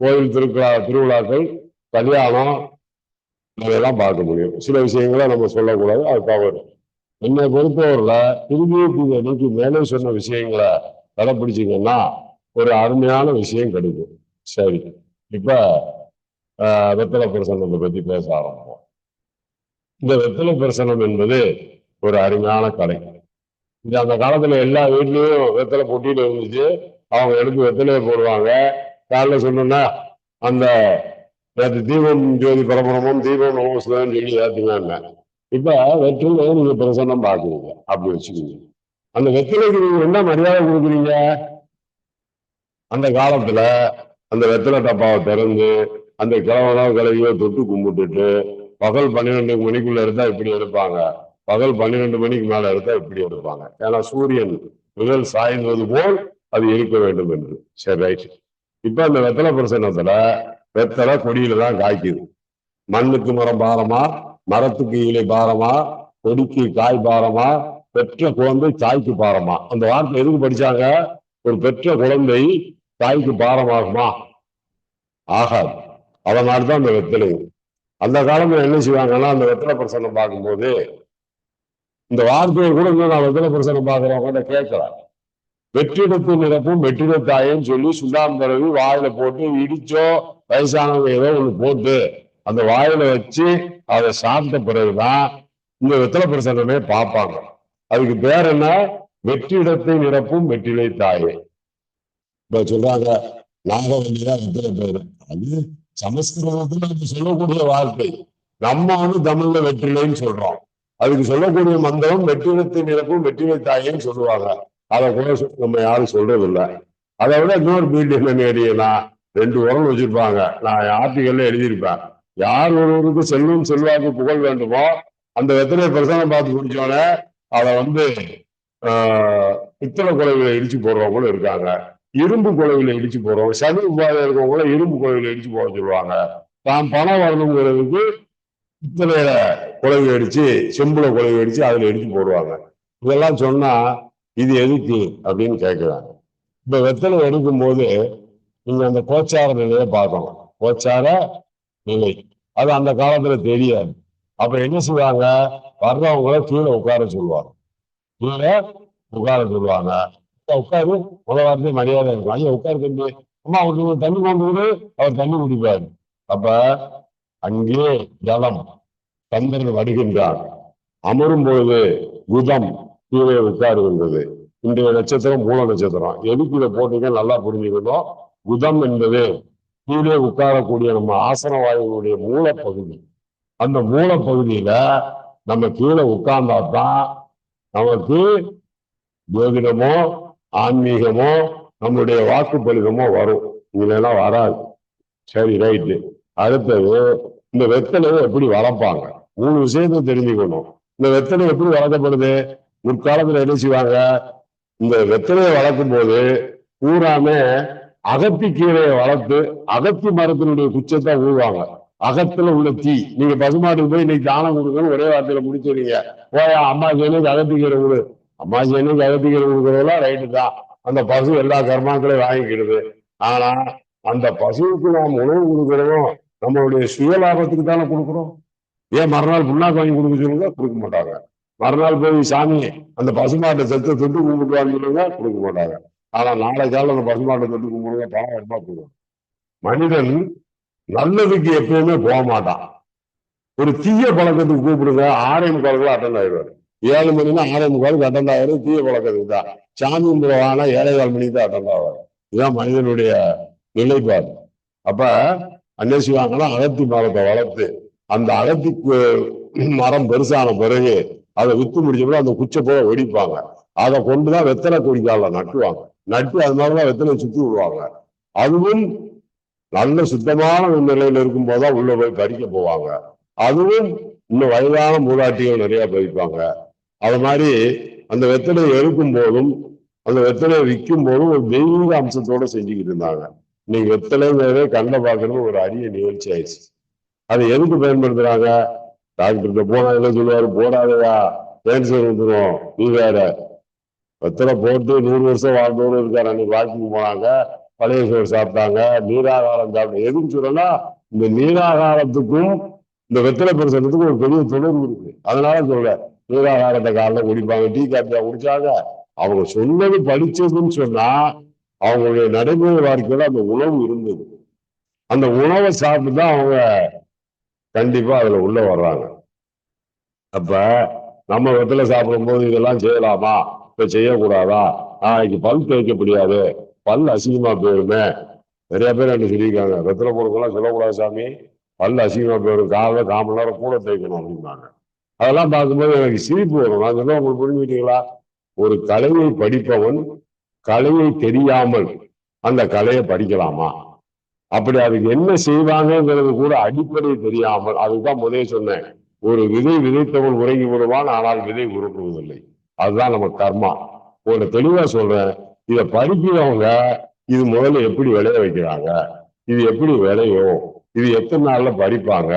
கோயில் திருவிழாக்கள், கல்யாணம், இதெல்லாம் பார்க்க முடியும். சில விஷயங்களை நம்ம சொல்லக்கூடாது, அது தவறு. என்னை பொறுத்தவரையில திருவிழா அன்னைக்கு மேலே சொன்ன விஷயங்களை கடைப்பிடிச்சிங்கன்னா ஒரு அருமையான விஷயம் கிடைக்கும். சரி, இப்ப வெத்தலை பிரசன்னத்தை பத்தி பேச ஆரம்பிப்போம். இந்த வெத்தலை பிரசனம் என்பது ஒரு அருமையான கலை. இது அந்த காலத்துல எல்லா வீட்லயும் வெத்தலை பொட்டியில இருந்துச்சு. அவங்க எடுத்து வெத்தலையை போடுவாங்க. காலைல சொன்னா அந்த தீபம் ஜோதி பரபரமும் தீபம் நமஸ்காரம் சொல்லி ஏத்துங்க. இப்ப வெற்றிலை நீங்க பிரசன்னம் பாக்குறீங்க, அப்படி வச்சுக்கீங்க. அந்த வெற்றிலைக்கு நீங்க என்ன மரியாதை கொடுக்குறீங்க? அந்த காலத்துல அந்த வெத்தலை டப்பாவை திறந்து அந்த கிழவனோ கிழவியோ தொட்டு கும்பிட்டுட்டு பகல் 12 மணிக்குள்ள இருந்தா இப்படி எடுப்பாங்க, பகல் 12 மணிக்கு மேல எடுத்தா இப்படி எடுப்பாங்க. ஏன்னா சூரியன் முதல் சாய்ந்தது போல் அது இருக்க வேண்டும் என்று. சரி, ரைட். இப்ப அந்த வெத்தலை பிரசன்னத்துல வெத்தலை கொடியில தான் காய்க்குது. மண்ணுக்கு மரம் பாரமா, மரத்துக்கு இலை பாரமா, கொடிக்கு காய் பாரமா, பெற்ற குழந்தை தாய்க்கு பாரமா. அந்த வார்த்தை எதுக்கு படிச்சாங்க? ஒரு பெற்ற குழந்தை தாய்க்கு பாரமாகுமா? ஆகாது. அதனால்தான் அந்த வெத்தலை. அந்த காலத்துல என்ன செய்வாங்கன்னா, அந்த வெத்தலை பிரசன்னம் பார்க்கும்போது இந்த வார்த்தையை கூட நான் வெத்தலை பிரசன்னம் பார்க்கிறவங்க கேட்கலாம். வெற்றிடத்து நிரப்பும் வெற்றிடத்தாயன்னு சொல்லி சுண்ணாம்பு தடவி வாயில போட்டு இடிச்சோ வயசானவங்க ஏதோ ஒண்ணு போட்டு அந்த வாயில வச்சு அதை சாப்பிட்ட பிறகுதான் இந்த வெத்தலை பிரசன்னமே பார்ப்பாங்க. அதுக்கு பேர் என்ன? வெற்றிடத்தை நிரப்பும் வெற்றிலை தாயே. இப்ப சொல்றாங்க நாகவல்லிதான் வெத்தலை பேரு. அது சமஸ்கிருதத்துல நம்ம சொல்லக்கூடிய வார்த்தை. நம்ம தமிழ்ல வெற்றிலைன்னு சொல்றோம். அதுக்கு சொல்லக்கூடிய மந்திரம் வெற்றிடத்தை நிரப்பும் வெற்றிலை தாயேன்னு சொல்லுவாங்க. அதை கூட நம்ம யாரும் சொல்றது இல்லை. அதை விட இன்னொரு பீல்டு என்னன்னு கேட்டீங்கன்னா, 2 உரல் வச்சிருப்பாங்க. நான் ஆர்டிகல்ல எழுதியிருப்பேன். யார் ஒருவருக்கு செல்வம் செல்வாக்கு புகழ் வேண்டுமோ அந்த வெத்தலை பிரசனம் பார்த்து குடிச்சோன்னே அதை பித்தளை குலைவில இடிச்சு போடுறவங்களும் இருக்காங்க, இரும்பு குலைவில இடிச்சு போடுறவங்க, சனி உபாதை இருக்கவங்கள இரும்பு குலைவில இடிச்சு போட சொல்லுவாங்க. தான் பணம் வரணுங்கிறதுக்கு பித்தளையில குலைவி அடிச்சு, செம்புல குலைவி அடிச்சு அதுல இடிச்சு போடுவாங்க. இதெல்லாம் சொன்னா இது எதுக்கு அப்படின்னு கேட்கிறாங்க. இப்ப வெத்தலை எடுக்கும் போது நீங்க அந்த கோச்சார நிலையை பார்க்கணும். கோச்சார நிலை அது அந்த காலத்துல தெரியாது. அப்ப என்ன செய்வாங்க? வர்றவங்கள கீழே உட்கார சொல்லுவாங்க. கீழே உட்கார சொல்லுவாங்க. உட்காரு, முதல் வாரத்தையும் மரியாதை இருக்கும். ஐயா உட்காரு தம்பி, அம்மா அவருக்கு தண்ணி கொண்டு அவர் தண்ணி குடிப்பாரு. அப்ப அங்கே ஜலம் சந்திரன் வருகின்றார். அமரும் பொழுது புதம் கீழே உட்காருகின்றது. இன்றைய நட்சத்திரம் மூல நட்சத்திரம். எதுக்கு இதை போட்டீங்க நல்லா புரிஞ்சுக்கணும். புதம் என்பது கீழே உட்காரக்கூடிய நம்ம ஆசன வாயுடைய மூலப்பகுதி. அந்த மூலப்பகுதியில நம்ம கீழே உட்கார்ந்தாதான் நமக்கு ஜோதிடமோ ஆன்மீகமோ நம்மளுடைய வாக்குப்பலிதமோ வரும். இதெல்லாம் வராது. சரி, ரைட்டு. அடுத்தது இந்த வெத்தலையை எப்படி வளர்ப்பாங்க? 3 விஷயத்தை தெரிஞ்சுக்கணும். இந்த வெத்தலை எப்படி வளர்க்கப்படுது? முற்காலத்துல என்ன செய்வாங்க? இந்த வெத்தலையை வளர்க்கும் போது பூராமே அகத்தி கீரையை வளர்த்து அகத்தி மரத்தினுடைய குச்சத்தை ஊழுவாங்க. அகத்துல உள்ள தீ. நீங்க பசுமாட்டுக்கு போய் இன்னைக்கு தானம் கொடுக்கணும் ஒரே வார்த்தையில முடிச்சிருக்கீங்க. போயா அம்மா சேனைக்கு அகத்தி கீரை கொடு. அம்மா சேனைக்கு அகத்தி கீரை கொடுக்கறதெல்லாம் ரைட்டு தான். அந்த பசு எல்லா கர்மாக்களையும் வாங்கிக்கிடுது. ஆனா அந்த பசுவுக்கு நாம் உணவு கொடுக்கிறோம் நம்மளுடைய சுயலாபத்துக்கு தானே கொடுக்குறோம். ஏன் மறுநாள் புண்ணாக்கு வாங்கி கொடுக்க சொல்லுங்க, கொடுக்க மாட்டாங்க. மறுநாள் போய் சாமி அந்த பசுமாட்டை செத்து தொட்டு கும்பிட்டுவான்னு சொல்லுங்க, கொடுக்க மாட்டாங்க. ஆனா நாளை காலம் அந்த பசுமாட்டை தொட்டு கும்பிடுங்க, பணம் வருமா போகும். மனிதன் நல்லதுக்கு எப்பவுமே போக மாட்டான். ஒரு தீய பழக்கத்துக்கு கூப்பிடுங்க, 6:45 அட்டன் ஆயிடுவாரு. 7 மணினா 6:45 அட்டன் ஆயிரும். தீய பழக்கத்துக்கு தான். சாமி கும்பிடுவானா 7:15 மணிக்கு தான் அட்டன் ஆவாரு. இதுதான் மனிதனுடைய நிலைப்பாடு. அப்ப என்ன செய்வாங்கன்னா அகத்தி மரத்தை வளர்த்து அந்த அகத்தி மரம் பெருசான பிறகு அதை வித்து முடிச்சப்போ அந்த குச்சை போல வெடிப்பாங்க. அதை கொண்டுதான் வெத்தலை கொடிக்கால நட்டுவாங்க. நட்டு அது மாதிரிதான் வெத்தலை சுத்தி விடுவாங்க. அதுவும் நல்ல சுத்தமான நிலையில இருக்கும் போதுதான் உள்ள போய் பறிக்க போவாங்க. அதுவும் இன்னும் வயதான மூதாட்டிகள் நிறைய பறிப்பாங்க. அது மாதிரி அந்த வெத்தலையை எடுக்கும் போதும் அந்த வெத்தலையை விற்கும் போதும் ஒரு தெய்வீக அம்சத்தோட செஞ்சுக்கிட்டு இருந்தாங்க. இன்னைக்கு வெத்தலைங்கிறதே கண்ட பாக்குறது ஒரு அரிய நிகழ்ச்சி ஆயிடுச்சு. அதை எதுக்கு பயன்படுத்துறாங்க? டாக்டர்கிட்ட போனா என்ன சொல்லுவாரு, போடாதையா கேன்சர் வந்துடும், நீ வேற. வெத்தலை போட்டு 100 வருஷம் வாழ்ந்தோடு இருக்காரு. அன்னைக்கு வாக்கிங் போனாங்க, பழைய சோறு சாப்பிட்டாங்க, நீராகாரம் சாப்பிட்டாங்க. எதுக்கு சொல்றேன்னா இந்த நீராகாரத்துக்கும் இந்த வெத்தலை பெருசத்துக்கும் ஒரு பெரிய தொடர்பு இருக்கு. அதனால சொல்ல நீராகாரத்தை காலைல குடிப்பாங்க, டீ காப்பியா குடிச்சாங்க. அவங்க சொன்னது படிச்சதுன்னு சொன்னா அவங்களுடைய நடைமுறை வாழ்க்கையில அந்த உணவு இருந்தது. அந்த உணவை சாப்பிட்டு தான் அவங்க கண்டிப்பா அதுல உள்ள வர்றாங்க. அப்ப நம்ம வெத்தலை சாப்பிடும் போது இதெல்லாம் செய்யலாமா, இப்ப செய்யக்கூடாதா, நாளைக்கு பல் தேய்க்க முடியாது, பல் அசிங்கமா போயிருமே. நிறைய பேர் என்ன சொல்லியிருக்காங்க, வெத்தலை பொருட்கள்லாம் சொல்லக்கூடாது சாமி, பல் அசிங்கமா போயிடும், காலைல 1/4 மணி நேரம் கூட தேய்க்கணும் அப்படின்னாங்க. அதெல்லாம் பார்க்கும்போது எனக்கு சிரிப்பு வரும். நான் சொல்ல உங்களுக்கு புரிஞ்சுக்கிட்டீங்களா? ஒரு கலையை படிப்பவன் கலையை தெரியாமல் அந்த கலையை படிக்கலாமா? அப்படி அதுக்கு என்ன செய்வாங்கிறது கூட அடிப்படை தெரியாமல், அதுதான் முதலே சொன்னேன், ஒரு விதை விதைத்தவன் உறங்கி விடுவான், ஆனால் விதை உருக்குவதில்லை. அதுதான் நம்ம கர்மா. ஒரு தெளிவா சொல்றேன், இதை படிக்கிறவங்க இது முதல்ல எப்படி விளைய வைக்கிறாங்க, இது எப்படி விளையும், இது எத்தனை நாள்ல படிப்பாங்க,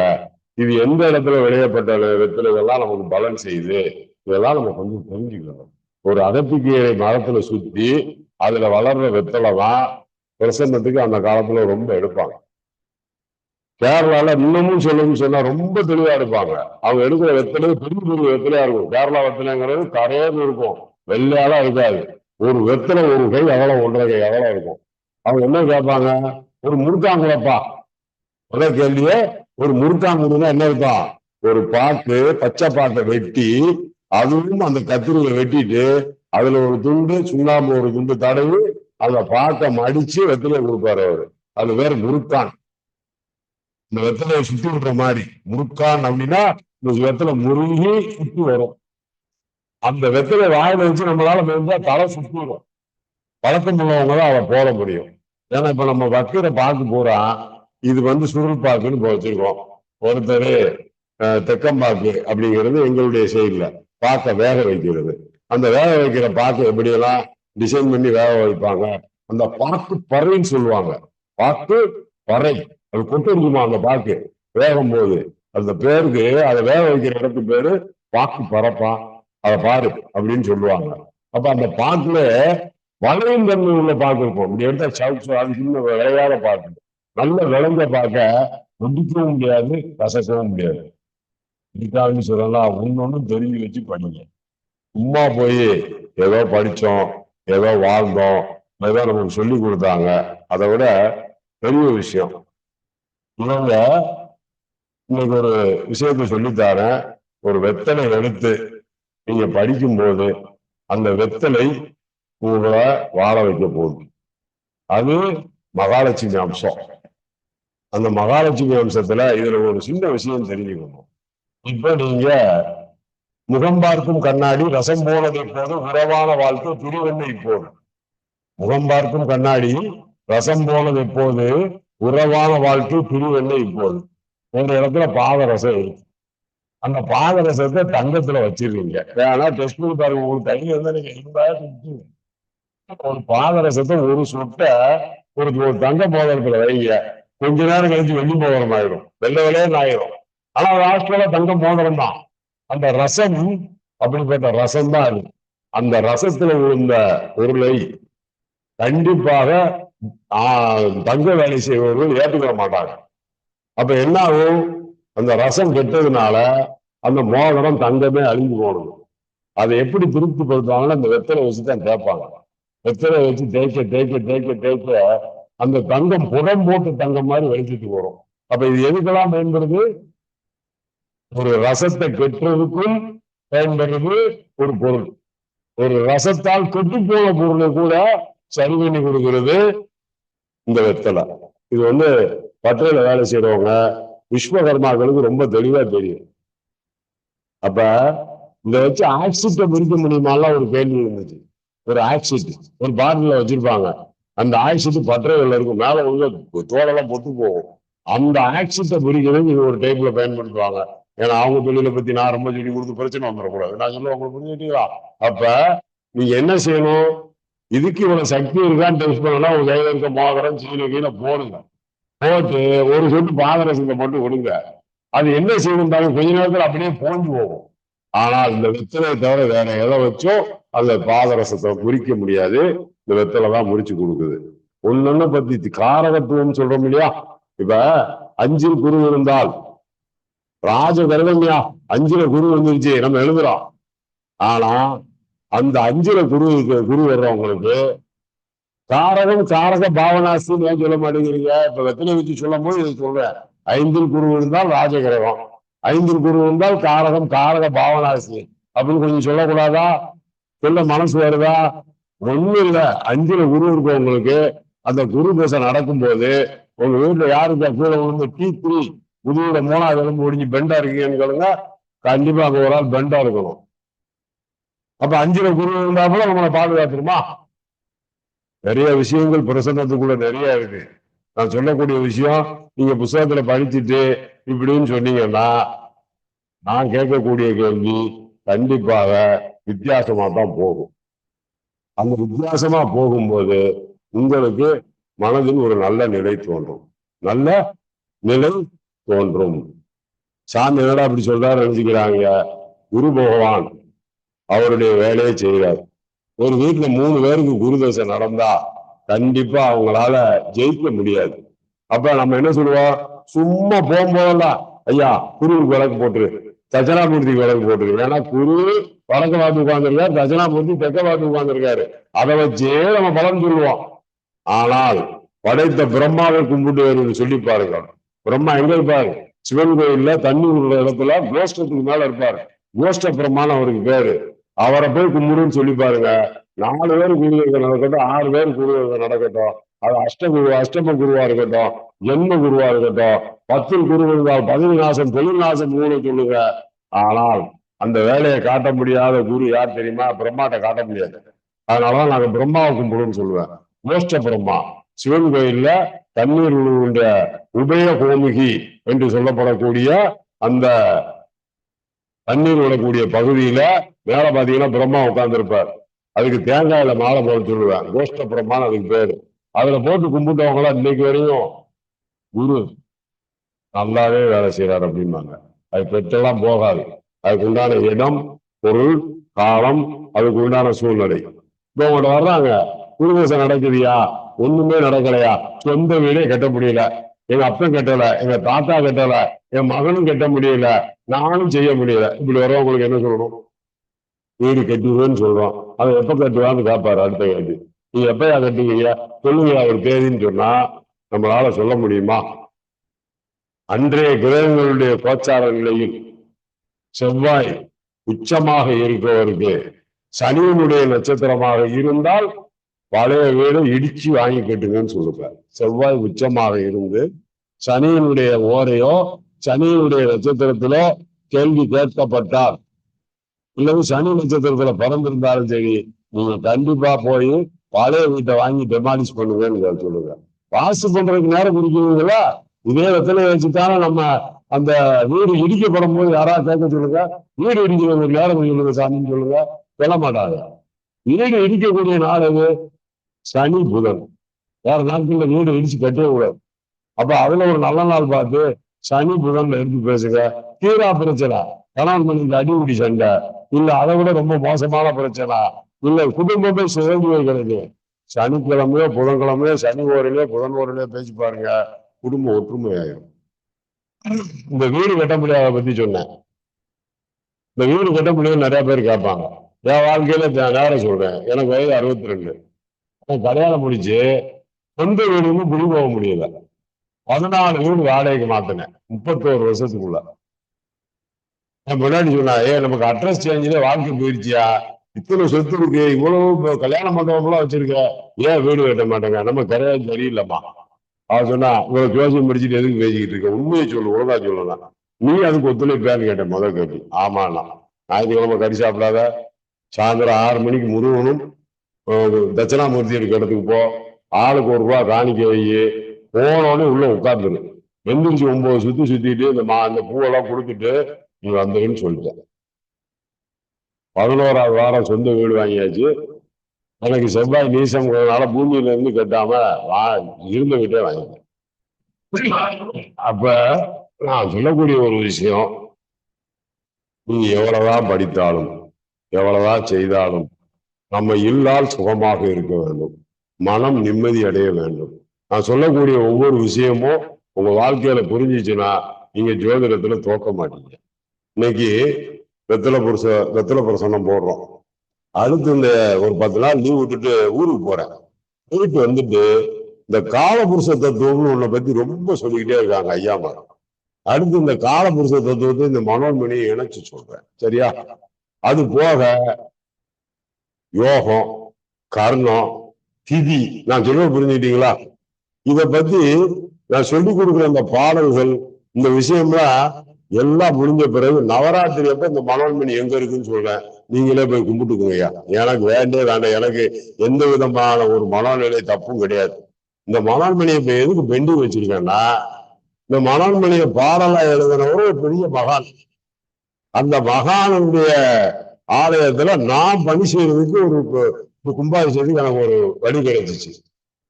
இது எந்த இடத்துல விளையப்பட்ட வெத்தலைகள்லாம் நமக்கு பலன் செய்யுது, இதெல்லாம் நம்ம கொஞ்சம் தெரிஞ்சுக்கணும். ஒரு அகத்திக்கீரை மரத்துல சுத்தி அதுல வளர்ற வெத்தலை தான் பிரசன்னத்துக்கு அந்த காலத்துல ரொம்ப எடுப்பாங்க. கேரளால இன்னமும் சொல்லணும்னு சொன்னா ரொம்ப தெளிவா எடுப்பாங்க. அவங்க எடுக்கிற வெத்தலை பெரிய பெரிய வெத்தலையா இருக்கும். கேரளா வெத்தலைங்கிறது கரையாது இருக்கும், வெள்ளையாலாம் இருக்காது. ஒரு வெத்தலை ஒரு கை எவ்வளவு, 1.5 கை எவ்வளவு இருக்கும். அவங்க என்ன கேட்பாங்க, ஒரு முறுக்காங்குழப்பா. முதல் கேள்வியே ஒரு முறுக்காங்குடுனா என்ன இருக்கும், ஒரு பாக்கு பச்சை பாக்கை வெட்டி அதுவும் அந்த கத்திரியில வெட்டிட்டு அதுல ஒரு துண்டு சுண்ணாம்பு ஒரு துண்டு தடவி அந்த பாக்கை மடிச்சு வெத்தலையை கொடுப்பாரு அவரு. அது வேற முறுக்கான். இந்த வெத்தலையை சுத்தி விடுற மாதிரி முறுக்கான் அப்படின்னா இந்த வெத்தலை முருகி சுத்தி வரும். அந்த வெத்தலை வாயில வச்சு நம்மளால மெஞ்சா தலை சுத்தி வரும். பழக்கம் உள்ளவங்க தான் அதை போட முடியும். ஏன்னா இப்ப நம்ம வைக்கிற பாக்கு பூரா இது சுருள் பாக்குன்னு வச்சிருக்கோம். ஒருத்தர் தெக்கம்பாக்கு அப்படிங்கிறது எங்களுடைய செயல்ல பாக்க வேக வைக்கிறது. அந்த வேக வைக்கிற பாக்கு எப்படியெல்லாம் டிசைன் பண்ணி வேக வைப்பாங்க. அந்த பாக்கு பறைன்னு சொல்லுவாங்க. பாக்கு பறை, அது கொட்டிருக்குமா அந்த பாக்கு வேகும் போது, அந்த பேருக்கு அதை வேக வைக்கிற இடத்துக்கு பேரு பாக்கு பறப்பா, அதை பாரு அப்படின்னு சொல்லுவாங்க. அப்ப அந்த பாக்குல வளையும் தன்மை உள்ள பாக்கு இருக்கும். இப்படி எடுத்தா சவுச்சு அது சின்ன விளையாட பாக்கு, நல்ல விளைஞ்ச பாக்க ஒடிக்கவும் முடியாது, கசக்கவும் முடியாது. இதுக்காக சொல்லலாம், ஒன்னொன்னும் தெரிஞ்சு வச்சு படிங்க. சும்மா போய் ஏதோ படிச்சோம், ஏதோ வாழ்ந்தோம், ஏதோ நமக்கு சொல்லி கொடுத்தாங்க, அதை விட பெரிய விஷயம். இவங்க இன்னைக்கு ஒரு விஷயத்த சொல்லித்தாரேன். ஒரு வெத்தலை எடுத்து நீங்க படிக்கும் போது அந்த வெத்தலை உங்களை வாழ வைக்க போகுது. அது மகாலட்சுமி அம்சம். அந்த மகாலட்சுமி அம்சத்துல இதுல ஒரு சின்ன விஷயம் தெரிஞ்சுக்கணும். இப்ப நீங்க முகம் பார்க்கும் கண்ணாடி ரசம் போனது இப்போது உறவான வாழ்க்கை பிரிவென்ன இப்போது. முகம் பார்க்கும் கண்ணாடி ரசம் போனது எப்போது உறவான வாழ்க்கை பிரிவென்ன இப்போது. ஒரு இடத்துல பாதரசம் இருக்கு. அந்த பாதரசத்தை தங்கத்துல வச்சிருக்கீங்க. ஏன்னா டெஸ்ட் பண்ணி பாருங்க, உங்களுக்கு தண்ணி இருந்தா நீங்க 50,000 ஒரு பாதரசத்தை ஒரு சொட்டை ஒரு தங்க மோதிரத்துல வைங்க, கொஞ்ச நேரம் கழிச்சு வெள்ளி மோதிரம் ஆயிடும், வெள்ளை வெள்ளையன்னு ஆயிரும். ஆனா அது ஆக்சுவலா தங்க மோதிரம் தான். அந்த ரசம் அப்படிப்பட்ட ரசம் தான் அது. அந்த ரசத்துல விழுந்த பொருளை கண்டிப்பாக தங்க வேலை செய்வர்கள் ஏற்றுக்கிற மாட்டாங்க. அப்ப என்ன ஆகும்? அந்த ரசம் கெட்டதுனால அந்த மோதிரம் தங்கமே அழிஞ்சு போகணும். அதை எப்படி திருப்திப்படுத்துவாங்கன்னா அந்த வெத்தலை வச்சுதான் தேய்ப்பாங்க. வெத்தலை வச்சு தேய்க்க தேய்க்க தேய்க்க தேய்க்க அந்த தங்கம் புடம் போட்டு தங்கம் மாதிரி வெளிச்சிட்டு வரும். அப்ப இது எதுக்கெல்லாம் பயன்படுது? ஒரு ரசத்தை கெட்டுறதுக்கும் பயன்படுறது ஒரு பொருள். ஒரு ரசத்தால் கெட்டு போன பொருளை கூட சரி பண்ணி கொடுக்கிறது இந்த வெத்தலை. இது வந்து பட்டறையில வேலை செய்யறவங்க விஸ்வகர்மாக்களுக்கு ரொம்ப தெளிவா தெரியும். அப்ப இதை வச்சு ஆக்சிட்டை பிரிக்க முடியுமாலாம் ஒரு கேள்வி இருந்துச்சு. ஒரு ஆக்சிட் ஒரு பாட்டில வச்சிருப்பாங்க, அந்த ஆக்சிட் பட்டறைகள் இருக்கும், மேல உள்ள தோலெல்லாம் பொட்டு போகும். அந்த ஆக்சிட்டை பிரிக்கிறதுக்கு இது ஒரு டைப்ல பயன்படுத்துவாங்க. ஏன்னா அவங்க தொழிலை பத்தி நான் ரொம்ப சொல்லி கொடுத்து பிரச்சனை வந்துடக்கூடாது. நான் சொல்லுவேன், உங்களுக்கு புரிஞ்சுட்டீங்களா? அப்ப நீங்க என்ன செய்யணும்? இதுக்கு இவ்வளவு சக்தி இருக்கான்னு டெஸ்ட் பண்ணா உங்க கையில இருக்க மோதிரம் சீன கீழே போடுங்க, போட்டு ஒரு சொட்டு பாதரசத்தை மட்டும் விடுங்க. அது என்ன செய்யணும்? கொஞ்ச நேரத்தில் அப்படியே போஞ்சு போகும். ஆனால் இந்த வெத்தலை தவிர வேற எதை வச்சோ அந்த பாதரசத்தை குறிக்க முடியாது. இந்த வெத்தலை தான் முறிச்சு கொடுக்குது. ஒன்னொன்னு பத்தி காரகத்துவம் சொல்றோம் இல்லையா? இப்ப அஞ்சில் குரு இருந்தால் ராஜ கருதமையா, அஞ்சுல குரு வந்துருச்சு நம்ம எழுதுறோம். ஆனா அந்த அஞ்சுல குரு வர்றவங்களுக்கு காரகம் காரக பாவனாசின்னு ஏன் சொல்ல மாட்டேங்கிறீங்க? இப்ப வெத்தலை வச்சு சொல்லும் போது இது சொல்றேன். ஐந்தில் குரு இருந்தால் ராஜகிரகம், ஐந்தில் குரு இருந்தால் காரகம் காரக பாவனாசி அப்படின்னு கொஞ்சம் சொல்லக்கூடாதா? சொல்ல மனசு வருதா? ஒண்ணும் இல்ல. அஞ்சுல குரு இருக்கவங்களுக்கு அந்த குரு தசை நடக்கும் போது உங்க வீட்டுல யாருக்கு கீழே விழுந்து T3 முதுகுல 3வது எலும்பு ஒடிஞ்சு பெண்டா இருக்கீங்கன்னு கேளுங்க, கண்டிப்பா அங்க ஒரு ஆள் பெண்டா இருக்கணும். அப்ப அஞ்சுல குரு இருந்தா கூட நம்மளை பாதுகாத்துருமா? நிறைய விஷயங்கள் பிரசன்னத்துக்குள்ள நிறைய இருக்கு. நான் சொல்லக்கூடிய விஷயம் நீங்க புத்தகத்துல படிச்சுட்டு இப்படின்னு சொன்னீங்கன்னா நான் கேட்கக்கூடிய கேள்வி கண்டிப்பாக வித்தியாசமா தான் போகும். அந்த வித்தியாசமா போகும்போது உங்களுக்கு மனதில் ஒரு நல்ல நிலை தோன்றும், நல்ல நிலை தோன்றும். சாமி என்னடா அப்படி சொல்றாரு நினைச்சுக்கிறாங்க. குரு பகவான் அவருடைய வேலையை செய்கிறார். ஒரு வீட்டுல 3 பேருக்கு குருதசை நடந்தா கண்டிப்பா அவங்களால ஜெயிக்க முடியாது. அப்ப நம்ம என்ன சொல்லுவோம்? சும்மா போகும்போதெல்லாம் ஐயா குருவுக்கு விளக்கு போட்டுரு, தட்சணாமூர்த்திக்கு விளக்கு போட்டுரு. ஏன்னா குரு வடக்க பார்த்து உட்கார்ந்துருக்காரு, தட்சணாமூர்த்தி தெற்க பார்த்து உட்கார்ந்துருக்காரு. அதை வச்சே நம்ம பலன் சொல்லுவோம். ஆனால் படைத்த பிரம்மாவை கும்பிட்டு சொல்லி பாருங்க. பிரம்மா எங்க இருப்பாரு? சிவன் கோயில்ல தண்ணி உள்ள இடத்துல கோஷ்டத்துக்கு மேல இருப்பாரு. கோஷ்ட பிரம்மான்னு அவருக்கு பேரு. அவரை போய் கும்பிடுன்னு சொல்லி பாருங்க. 4 பேர் குருதசை நடக்கட்டும், 6 பேர் குருதசை நடக்கட்டும், அது அஷ்டம குருவா இருக்கட்டும், ஜென்ம குருவா இருக்கட்டும், 10 குரு இருந்தால் 10 நாசம் தொழில் நாசம் கூட சொல்லுங்க. ஆனால் அந்த வேலையை காட்ட முடியாத குரு யார் தெரியுமா? பிரம்மாட்ட காட்ட முடியாது. அதனாலதான் நாங்க பிரம்மாவை கும்பிடுன்னு சொல்லுவேன். கோஷ்ட பிரம்மா சிவன் கோயில்ல தண்ணீர் உள்ள உபய கோமுகி என்று சொல்லப்படக்கூடிய அந்த தண்ணீர் விடக்கூடிய பகுதியில மேல பாத்தீங்கன்னா பிரம்மா உட்கார்ந்து இருப்பார். அதுக்கு தேங்காயில மாலை போட சொல்லுவேன். கோஷ்ட பிரம்மான்னு அதுக்கு பேரு. அதுல போட்டு கும்பிட்டவங்களா இன்னைக்கு வரையும் குரு நல்லாவே வேலை செய்யறாரு அப்படிம்பாங்க. அது பெற்றெல்லாம் போகாது. அதுக்கு உண்டான இடம், பொருள், காலம், அதுக்கு உண்டான சூழ்நிலை. இப்ப உங்கள்ட்ட வர்றாங்க, குருதசை நடக்குதியா? ஒண்ணுமே நடக்கலையா? சொந்த வீடே கட்ட முடியல, எங்க அப்பன் கட்டல, எங்க தாத்தா கட்டல, என் மகனும் கட்ட முடியல, நானும் செய்ய முடியல. இப்படி வரவங்களுக்கு என்ன சொல்லணும்? வீடு கட்டுவேன்னு சொல்றோம். அதை எப்ப கட்டுவான்னு கேட்பாரு அடுத்த கேள்வி. நீங்க எப்பயா கட்டுவீங்க சொல்லுங்க ஒரு தேதின்னு சொன்னா நம்மளால சொல்ல முடியுமா? அன்றைய கிரகங்களுடைய கோச்சார நிலையில் செவ்வாய் உச்சமாக இருப்பவருக்கு சனியினுடைய நட்சத்திரமாக இருந்தால் பழைய வீடு இடிச்சு வாங்கி கட்டுங்கன்னு சொல்லுங்க. செவ்வாய் உச்சமாக இருந்து சனியினுடைய ஓரையோ சனியினுடைய நட்சத்திரத்திலோ கேள்வி கேட்கப்பட்டால், இல்லது சனி நட்சத்திரத்துல பிறந்திருந்தாலும் சரி, நீங்க கண்டிப்பா போய் பழைய வீட்டை வாங்கி டெமாலிஷ் பண்ணுங்கன்னு சொல்லுங்க. வாசு பண்றதுக்கு நேரம் குடிக்கிறீங்களா? இதே வெத்தலையை வச்சுட்டாலும் நம்ம அந்த வீடு இடிக்கப்படும் போது யாராவது கேட்க சொல்லுங்க, வீடு இடிக்கிறவங்களுக்கு நேரம் சொல்லுங்க சாமின்னு சொல்லுங்க. சொல்ல மாட்டாங்க. வீடு இடிக்கக்கூடிய நாள் அது சனி புதன் வேற நாட்கள்ல வீடு இடிச்சு கட்டவே கூடாது. அப்ப அதுல ஒரு நல்ல நாள் பார்த்து சனி புதன்ல எடுத்து பேசுங்க. தீரா பிரச்சனை, கணவன் மனைவி அடிமுடி சண்டை, இல்ல அதை விட ரொம்ப மோசமான பிரச்சனை, இல்ல குடும்பமே சிதைந்து வைக்கிறது, சனிக்கிழமையோ புதன்கிழமையோ சனி ஓரிலே புதன் ஓரிலே பேசி பாருங்க, குடும்பம் ஒற்றுமையாயிரும். இந்த வீடு கட்ட முடியாத பத்தி சொன்னேன். இந்த வீடு கட்ட முடியும் நிறைய பேர் கேட்பாங்க. என் வாழ்க்கையில நேரம் சொல்றேன், எனக்கு வயது 62. கல்யாணம் முடிச்சு சொந்த வீடுன்னு குடி போக முடியல. 14 வீடு வாடகைக்கு மாத்தினேன் 31 வருஷத்துக்குள்ள. நான் முன்னாடி சொன்னா, நமக்கு அட்ரஸ் சேஞ்சிலே வாழ்க்கை போயிருச்சியா, இத்தனை சொத்து இருக்கு, இவ்வளவு கல்யாண மண்டபம்லாம் வச்சிருக்க, ஏன் வீடு கட்ட மாட்டேங்க, நம்ம கரையா சரியில்லைம்மா. அவன் சொன்னா, இவ்வளவு ஜோசியம் படிச்சுட்டு எதுக்கு பேசிக்கிட்டு இருக்க, உண்மையை சொல்லு, ஒழுங்கா சொல்லலாம், நீ அதுக்கு ஒத்துழைப்பான்னு கேட்டேன். முதல் கேள்வி ஆமாண்ணா. ஞாயிற்றுக்கிழமை கறி சாப்பிடாத, சாயந்தரம் 6 மணிக்கு முருகனும் தட்சிணாமூர்த்தி இருக்க இடத்துக்கு போ, ஆளுக்கு ₹1 காணிக்க வை, போனோடனே உள்ள உட்கார்ந்துரு, எந்திரிச்சு 9 சுத்திட்டு இந்த பூவெல்லாம் கொடுத்துட்டு நீ வந்தேன்னு சொல்லிட்டேன். 11ஆவது வாரம் சொந்த வீடு வாங்கியாச்சு. எனக்கு செவ்வாய் நீசம்ங்கிறதுனால பூமியில இருந்து கட்டாம இருந்த வீட்டே வாங்கிட்டேன். அப்ப நான் சொல்லக்கூடிய ஒரு விஷயம், நீ எவ்வளவுதான் படித்தாலும் எவ்வளவுதான் செய்தாலும் நம்ம இல்லால் சுகமாக இருக்க வேண்டும், மனம் நிம்மதி அடைய வேண்டும். நான் சொல்லக்கூடிய ஒவ்வொரு விஷயமும் உங்க வாழ்க்கையில புரிஞ்சிச்சுன்னா நீங்க ஜோதிடத்துல தோக்க மாட்டீங்க. இன்னைக்கு வெத்தலை பிரசன்னம் போடுறோம். அடுத்து இந்த ஒரு 10 நாள் லீவ் விட்டுட்டு ஊருக்கு போறேன். போயிட்டு வந்துட்டு இந்த காலபுருஷ தத்துவம்னு உன்னை பத்தி ரொம்ப சொல்லிக்கிட்டே இருக்காங்க ஐயாமார். அடுத்து இந்த காலபுருஷ தத்துவத்தை இந்த மனோன்மணியை இணைச்சு சொல்றேன், சரியா? அது போக யோகம், கர்ணம், திதி, நான் சொல்ல புரிஞ்சுக்கிட்டீங்களா? இத பத்தி நான் சொல்லி கொடுக்குற அந்த பாடல்கள், இந்த விஷயம்லாம் எல்லாம் முடிஞ்ச பிறகு நவராத்திரி அப்ப இந்த மனோன்மணி எங்க இருக்குன்னு சொல்றேன், நீங்களே போய் கும்பிட்டுக்குங்கய்யா. எனக்கு வேண்டாம், எனக்கு எந்த விதமான ஒரு மனோநிலை தப்பும் கிடையாது. இந்த மனோன்மணியை இப்ப எதுக்கு பெண்டிங் வச்சிருக்கேன்னா, இந்த மனோன்மணியை பாடலா எழுதினவரும் ஒரு பெரிய மகான். அந்த மகானுடைய ஆலயத்துல நான் பணி செய்யறதுக்கு ஒரு கும்பாபிஷேகத்துக்கு எனக்கு ஒரு வழி கிடைச்சிச்சு.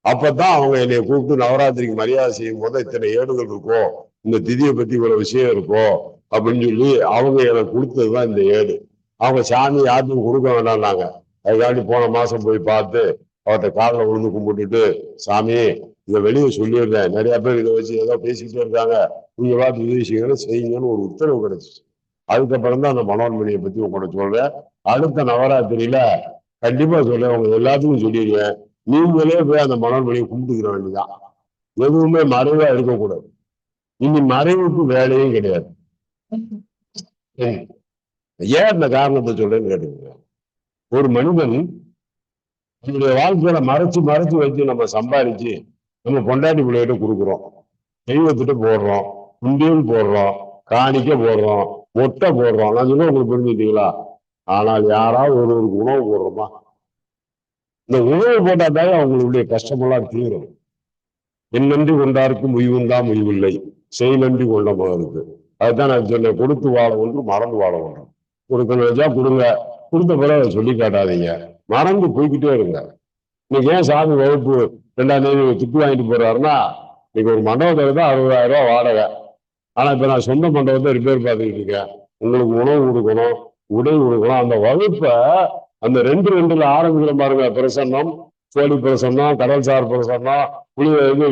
அப்பதான் அவங்க என்னை கூப்பிட்டு நவராத்திரிக்கு மரியாதை செய்யும் போது இத்தனை ஏடுகள் இருக்கும், இந்த திதியை பத்தி இவ்வளவு விஷயம் இருக்கும் அப்படின்னு சொல்லி அவங்க எனக்கு கொடுத்ததுதான் இந்த ஏடு. அவங்க சாமி யாருக்கும் கொடுக்க வேண்டாம்னாங்க. அதுக்காண்டி போன மாசம் போய் பார்த்து அவர்கிட்ட காலில் விழுந்து கும்பிட்டுட்டு, சாமி இதை வெளியே சொல்லிடுறேன், நிறைய பேர் இதை வச்சு ஏதோ பேசிக்கிட்டே இருக்காங்க, நீங்க பார்த்து உதவி செய்யுங்கன்னு ஒரு உத்தரவு கிடைச்சிச்சு. அதுக்கப்புறம் தான் அந்த மனோன்மணியை பத்தி உங்கள்கிட்ட சொல்றேன். அடுத்த நவராத்திரியில கண்டிப்பா சொல்றேன், உங்க எல்லாத்துக்கும் சொல்லிடுவேன். நீங்களே போய் அந்த மனோன்மணியை கும்பிட்டுக்கிற வேண்டியதான். எதுவுமே மறைவா இருக்கக்கூடாது. இனி மறைவுக்கு வேலையும் கிடையாது. ஏன் இந்த காரணத்தை சொல்றேன்னு கேட்டுக்கோங்க. ஒரு மனிதன் நம்முடைய வாழ்க்கையில மறைச்சு மறைச்சு வச்சு நம்ம சம்பாதிச்சு நம்ம பொண்டாட்டி பிள்ளைகிட்ட கொடுக்குறோம், தெய்வத்திட்ட போடுறோம், குண்டியல் போடுறோம், காணிக்க போடுறோம், மொட்டை போடுறோம். நான் சொல்ல உங்களுக்கு புரிஞ்சுக்கிட்டீங்களா? ஆனால் யாராவது ஒருவருக்கு உணவு போடுறோமா? இந்த உணவு போட்டாதான் அவங்களுடைய கஷ்டமெல்லாம் தீரும். என் நன்றி கொண்டாருக்கும் உய்வுந்தான் உய்வில்லை, செயலன்றி கொண்ட மகனுக்கு. அதுதான் நான் சொன்னேன், கொடுத்து வாழ ஒன்று மறந்து வாழ ஒன்று. கொடுக்க கொடுங்க, கொடுத்த பிறகு சொல்லி காட்டாதீங்க, மறந்து போய்கிட்டே இருங்க. இன்னைக்கு ஏன் சாமி வகுப்பு 2ஆம் தேதி திட்டு வாங்கிட்டு போறாருன்னா, இன்னைக்கு ஒரு மண்டபத்துக்கு தான் 60,000 ரூபாய் வாடகை. ஆனா இப்ப நான் சொந்த மண்டபத்தை ரிப்பேர் பார்த்துக்கிட்டு இருக்கேன். உங்களுக்கு உணவு கொடுக்கணும், உடை கொடுக்கணும். அந்த வகுப்பை அந்த 2-2ல ஆரம்பிக்கிற பாருங்க, பிரசன்னம், சோழி பிரசன்னம், கடல்சார் பிரசன்னம்,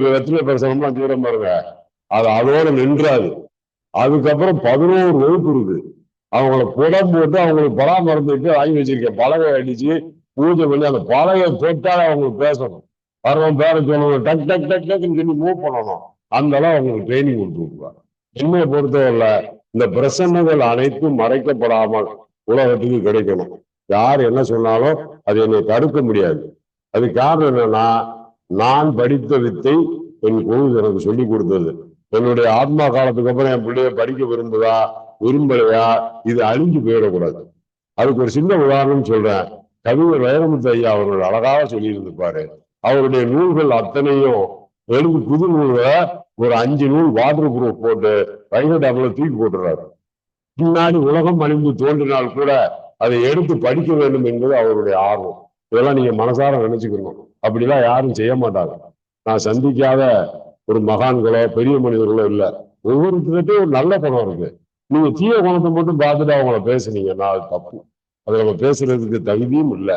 வெற்றிலை பிரசனம்லாம் தீவிர பாருங்க, அது அதோட நின்றாது. அதுக்கப்புறம் 11 வகுப்பு இருக்கு. அவங்கள புடம் போட்டு அவங்களுக்கு பராமரிந்துட்டு வாங்கி வச்சிருக்கேன். பலகை அடிச்சு பூஜை பண்ணி அந்த பலகை போட்டாலே அவங்களுக்கு பேசணும், வரவன் பேர சொல்லணும், டக் டக் டக் டக்குன்னு சொல்லி மூவ் பண்ணணும். அந்த அளவு அவங்களுக்கு ட்ரைனிங் கொடுத்து விட்டுருவாங்க. என்னையை பொறுத்தவரையில இந்த பிரசன்னங்கள் அனைத்தும் மறைக்கப்படாமல் உலகத்துக்கு கிடைக்கணும். யார் என்ன சொன்னாலும் அது என்னை தடுக்க முடியாது. அது காரணம் என்னன்னா, நான் படித்த வித்தை என் குரு எனக்கு சொல்லி கொடுத்தது. என்னுடைய ஆத்மா காலத்துக்கு அப்புறம் என் பிள்ளைய படிக்க விரும்பலையா, இது அழிஞ்சு போயிடக்கூடாது. அதுக்கு ஒரு சின்ன உதாரணம் சொல்றேன். கவிஞர் வைரமுத்து ஐயா அவர்கள் அழகாக சொல்லி இருந்திருப்பாரு. அவருடைய நூல்கள் அத்தனையும் எழுது புது நூல்களை ஒரு 5 நூல் வாட்டர் ப்ரூஃப் போட்டு வைகை டேம்ல தூக்கி போட்டுறாரு. பின்னாடி உலகம் அழிந்து தோன்றினால் கூட அதை எடுத்து படிக்க வேண்டும் என்பது அவருடைய ஆர்வம். இதெல்லாம் நீங்க மனசார நினைச்சுக்கணும். அப்படிலாம் யாரும் செய்ய மாட்டாங்க. நான் சந்திக்காத ஒரு மகான்களோ பெரிய மனிதர்களோ இல்லை. ஒவ்வொருத்தருக்கிட்டையும் ஒரு நல்ல குணம் இருக்கு. நீங்க தீய குணத்தை மட்டும் பார்த்துட்டு அவங்கள பேசுனீங்கன்னா அது தப்பு. அது நம்ம பேசுறதுக்கு தகுதியும் இல்லை.